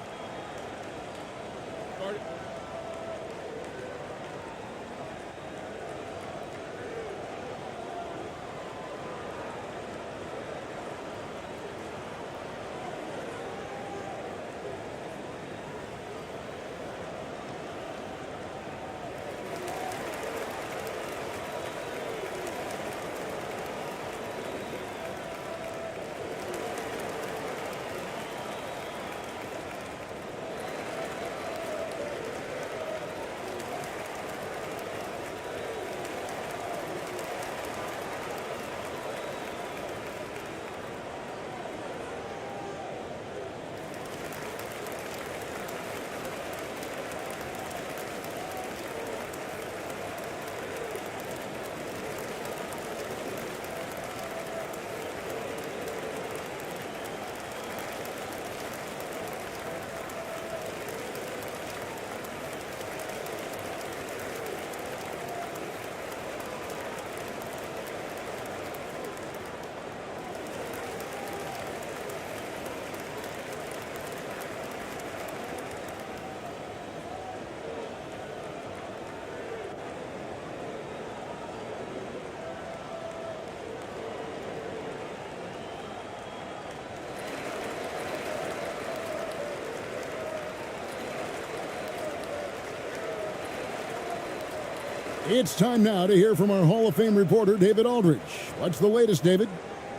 It's time now to hear from our Hall of Fame reporter, David Aldridge. What's the latest, David?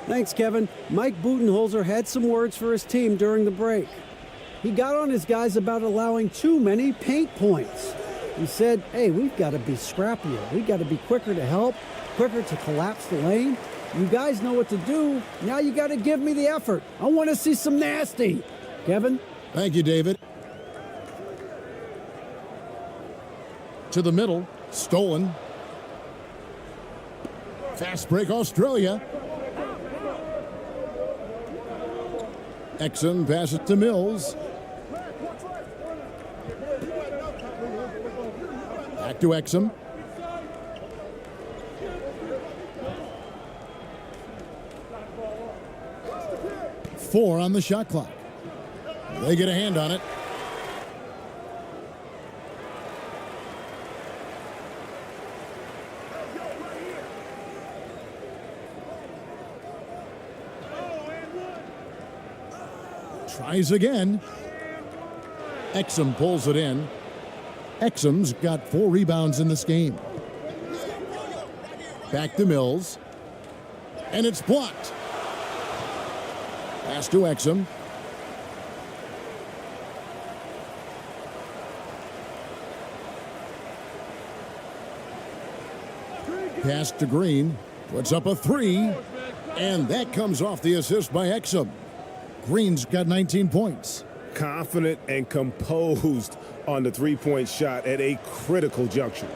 Thanks, Kevin. Mike Budenholzer had some words for his team during the break. He got on his guys about allowing too many paint points. He said, hey, we've got to be scrappier. We've got to be quicker to help, quicker to collapse the lane. You guys know what to do. Now you got to give me the effort. I want to see some nasty. Kevin? Thank you, David. To the middle. Stolen. Fast break, Australia. Exum passes to Mills. Back to Exum. Four on the shot clock. They get a hand on it. Tries again. Exum pulls it in. Exum's got 4 rebounds in this game. Back to Mills. And it's blocked. Pass to Exum. Pass to Green. Puts up a 3. And that comes off the assist by Exum. Green's got 19 points. Confident and composed on the three-point shot at a critical juncture.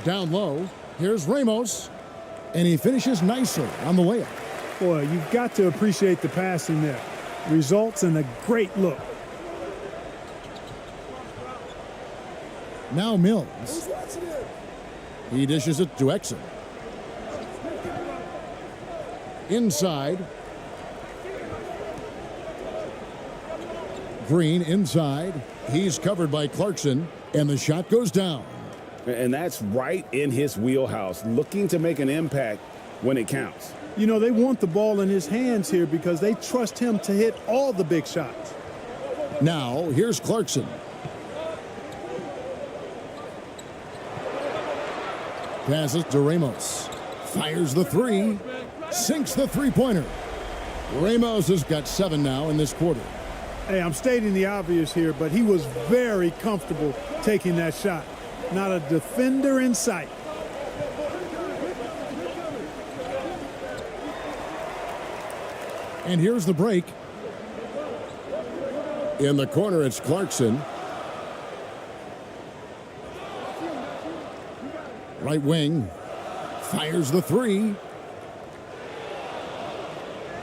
Down low. Here's Ramos. And he finishes nicely on the layup. Boy, you've got to appreciate the passing there. Results in a great look. Now Mills. He dishes it to Exum. Inside. Green inside. He's covered by Clarkson, and the shot goes down. And that's right in his wheelhouse, looking to make an impact when it counts. You know, they want the ball in his hands here because they trust him to hit all the big shots. Now, here's Clarkson. Passes to Ramos. Fires the 3. Sinks the three-pointer. Ramos has got 7 now in this quarter. Hey, I'm stating the obvious here, but he was very comfortable taking that shot. Not a defender in sight. And here's the break. In the corner, it's Clarkson. Right wing. Fires the 3.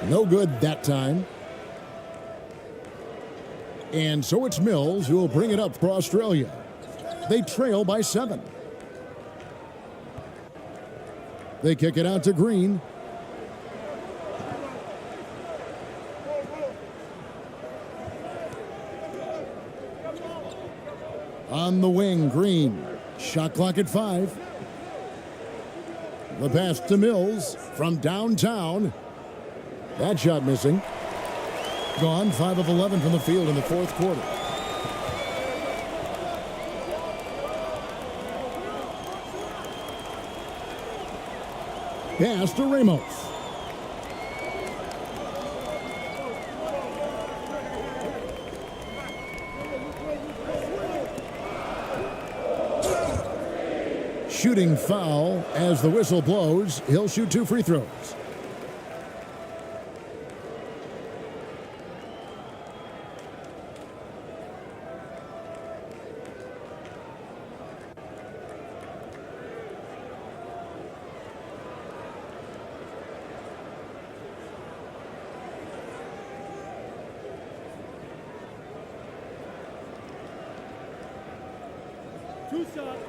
No good that time. And so it's Mills who will bring it up for Australia. They trail by 7. They kick it out to Green. On the wing, Green. Shot clock at 5. The pass to Mills from downtown. That shot missing. Gone 5 of 11 from the field in the fourth quarter. Pass to Ramos. Shooting foul as the whistle blows. He'll shoot 2 free throws. Two shots.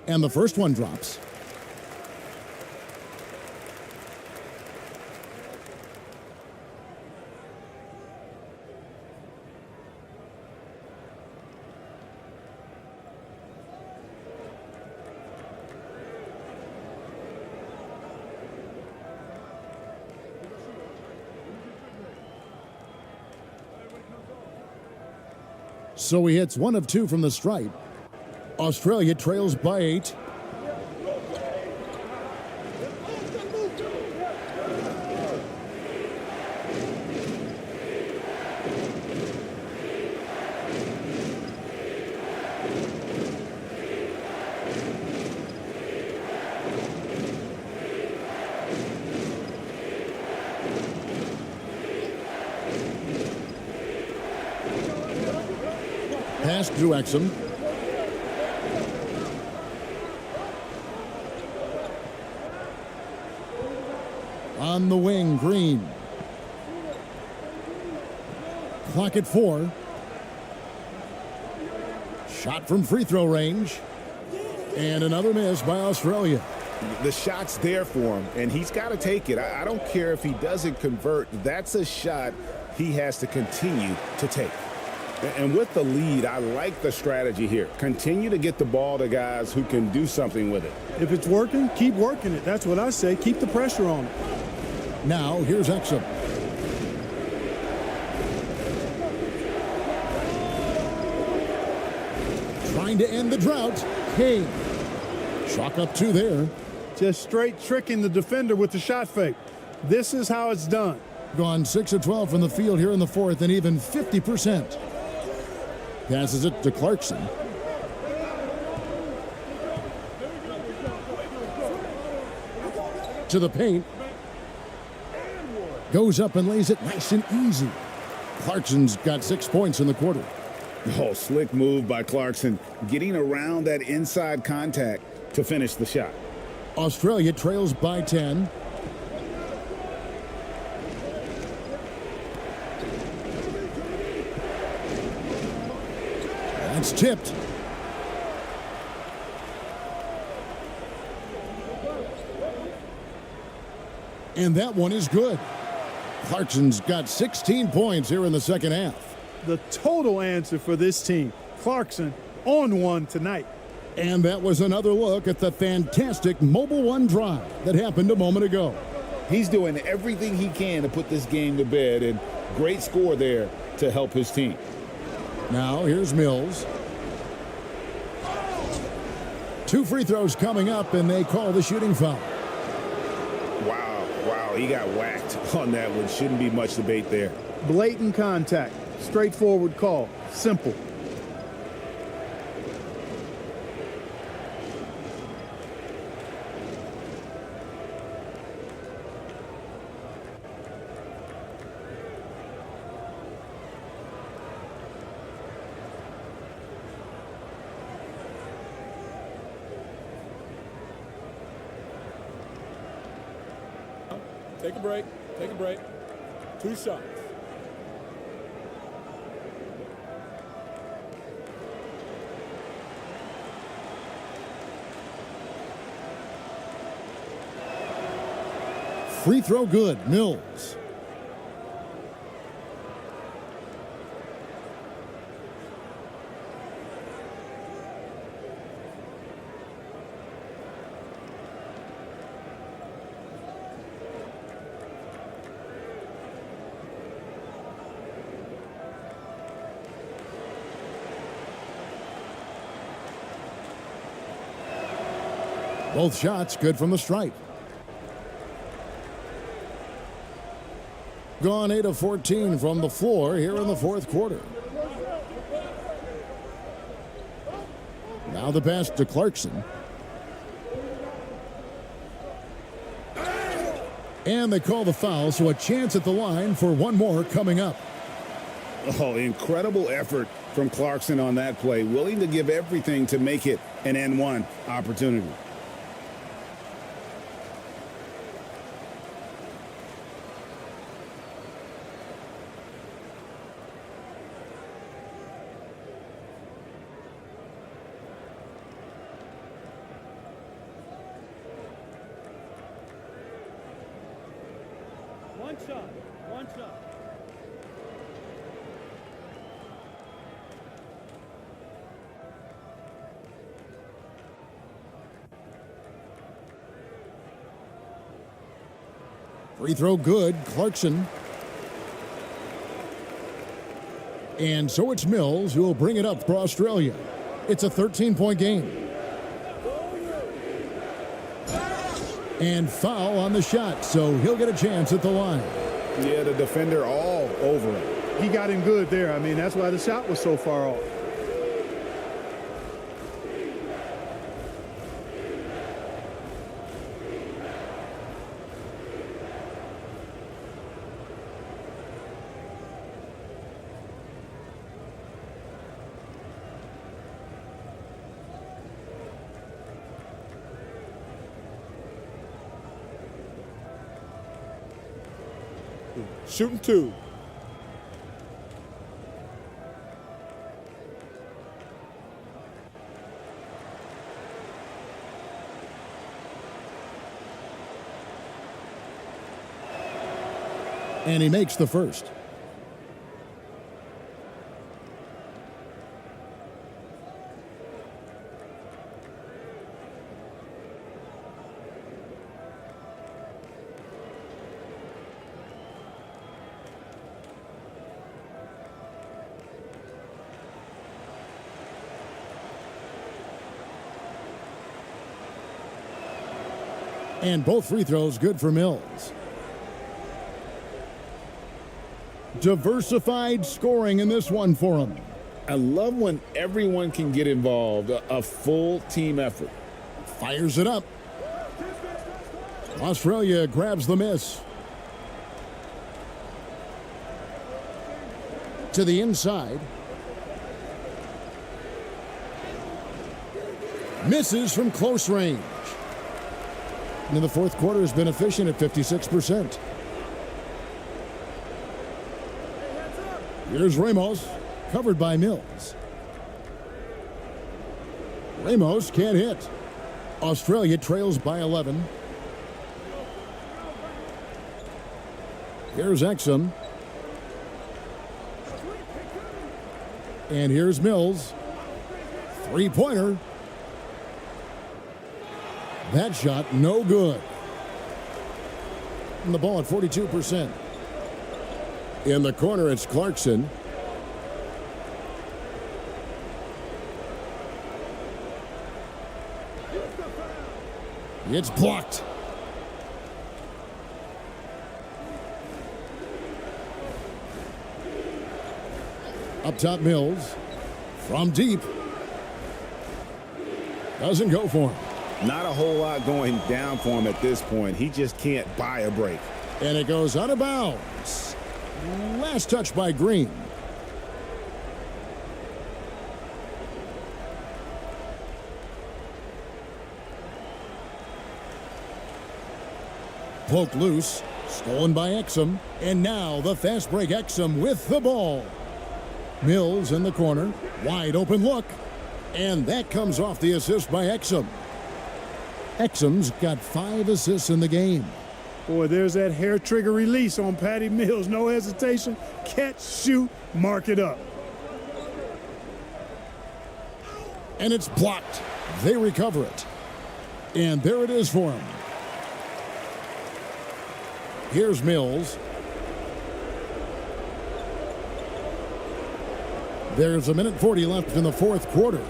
And the first one drops. So he hits 1 of 2 from the stripe. Australia trails by 8. Pass to Exum. On the wing, Green. Clock at 4. Shot from free throw range. And another miss by Australia. The shot's there for him, and he's got to take it. I don't care if he doesn't convert. That's a shot he has to continue to take. And with the lead, I like the strategy here. Continue to get the ball to guys who can do something with it. If it's working, keep working it. That's what I say. Keep the pressure on it. Now, here's Exum. Trying to end the drought. Kane. Chalk up 2 there. Just straight tricking the defender with the shot fake. This is how it's done. Gone 6 of 12 from the field here in the fourth, and even 50%. Passes it to Clarkson. To the paint. Goes up and lays it nice and easy. Clarkson's got 6 points in the quarter. Oh, slick move by Clarkson, getting around that inside contact to finish the shot. Australia trails by 10. That's tipped. And that one is good. Clarkson's got 16 points here in the second half. The total answer for this team, Clarkson on one tonight. And that was another look at the fantastic Mobile One drive that happened a moment ago. He's doing everything he can to put this game to bed, and great score there to help his team. Now here's Mills. 2 free throws coming up, and they call the shooting foul. Wow, he got whacked on that one. Shouldn't be much debate there. Blatant contact. Straightforward call. Simple. Take a break. Take a break. 2 shots. Free throw good. Mills. Both shots good from the stripe. Gone 8 of 14 from the floor here in the fourth quarter. Now the pass to Clarkson. And they call the foul, so a chance at the line for one more coming up. Oh, incredible effort from Clarkson on that play. Willing to give everything to make it an N1 opportunity. One shot. One shot. Free throw good. Clarkson. And so it's Mills who will bring it up for Australia. It's a 13-point game. And foul on the shot, so he'll get a chance at the line. Yeah, the defender all over him. He got him good there. I mean, that's why the shot was so far off. Shooting 2. And he makes the first. And both free throws good for Mills. Diversified scoring in this one for him. I love when everyone can get involved, a full team effort. Fires it up. Australia grabs the miss. To the inside. Misses from close range. And the fourth quarter has been efficient at 56%. Here's Ramos, covered by Mills. Ramos can't hit. Australia trails by 11. Here's Exum. And here's Mills. Three-pointer. That shot, no good. And the ball at 42%. In the corner, it's Clarkson. It's blocked. Up top, Mills. From deep. Doesn't go for him. Not a whole lot going down for him at this point. He just can't buy a break. And it goes out of bounds. Last touch by Green. Poked loose. Stolen by Exum. And now the fast break Exum with the ball. Mills in the corner. Wide open look. And that comes off the assist by Exum. Exum's got 5 assists in the game. Boy, there's that hair trigger release on Patty Mills. No hesitation. Catch, shoot, mark it up. And it's blocked. They recover it. And there it is for him. Here's Mills. There's a minute 40 left in the fourth quarter.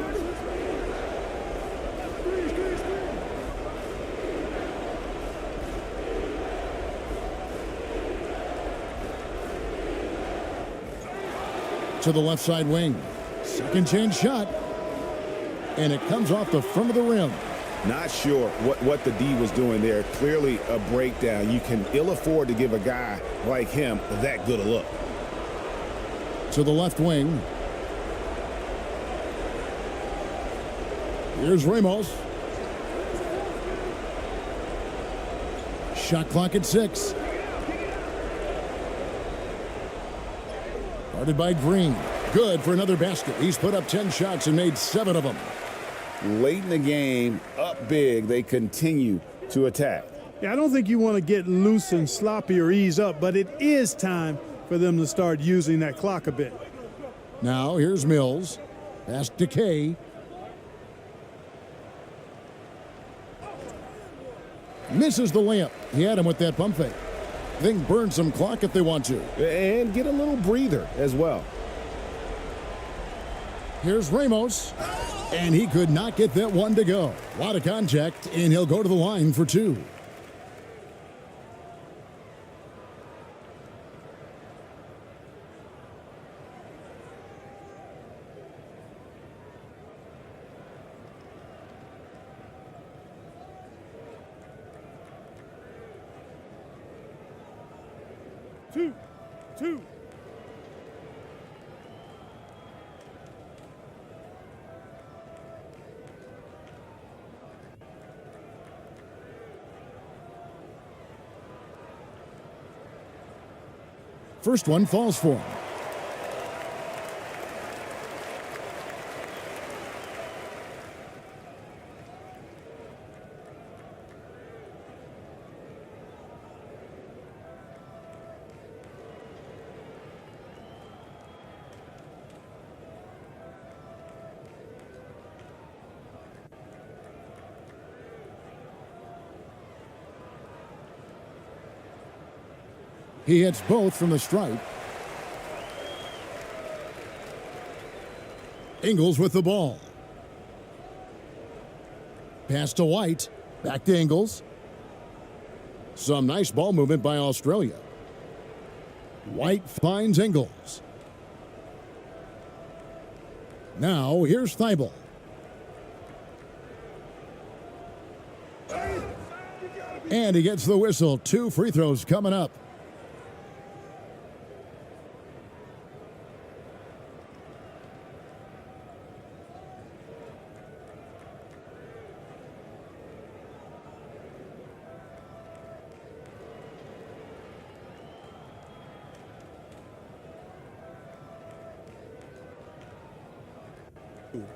To the left side wing. Second chance shot. And it comes off the front of the rim. Not sure what the D was doing there. Clearly a breakdown. You can ill afford to give a guy like him that good a look. To the left wing. Here's Ramos. Shot clock at 6. Guarded by Green. Good for another basket. He's put up 10 shots and made 7 of them. Late in the game, up big, they continue to attack. Yeah, I don't think you want to get loose and sloppy or ease up, but it is time for them to start using that clock a bit. Now here's Mills. Pass to Kay. Misses the layup. He had him with that pump fake. They can burn some clock if they want to. And get a little breather as well. Here's Ramos. And he could not get that one to go. A lot of contact, and he'll go to the line for 2. Two. First one falls for him. He hits both from the stripe. Ingles with the ball. Pass to White. Back to Ingles. Some nice ball movement by Australia. White finds Ingles. Now here's Thibault. And he gets the whistle. 2 free throws coming up.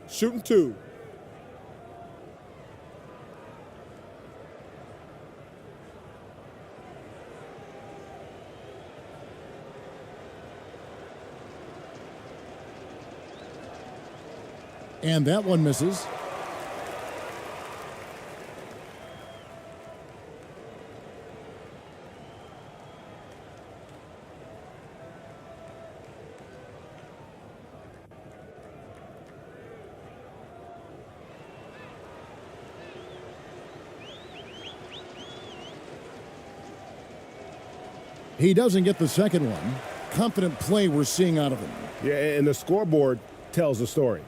Shooting 2. And that one misses. He doesn't get the second one. Confident play we're seeing out of him. Yeah, and the scoreboard tells the story.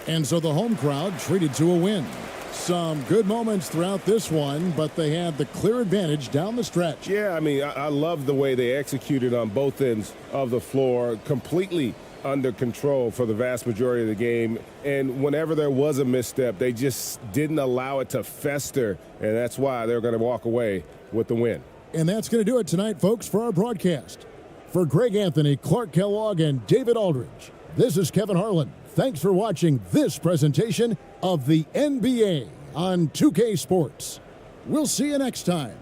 And so the home crowd treated to a win. Some good moments throughout this one, but they had the clear advantage down the stretch. Yeah, I mean, I love the way they executed on both ends of the floor, completely under control for the vast majority of the game. And whenever there was a misstep, they just didn't allow it to fester, and that's why they're going to walk away with the win. And that's going to do it tonight, folks, for our broadcast. For Greg Anthony, Clark Kellogg, and David Aldridge, this is Kevin Harlan. Thanks for watching this presentation of the NBA on 2K Sports. We'll see you next time.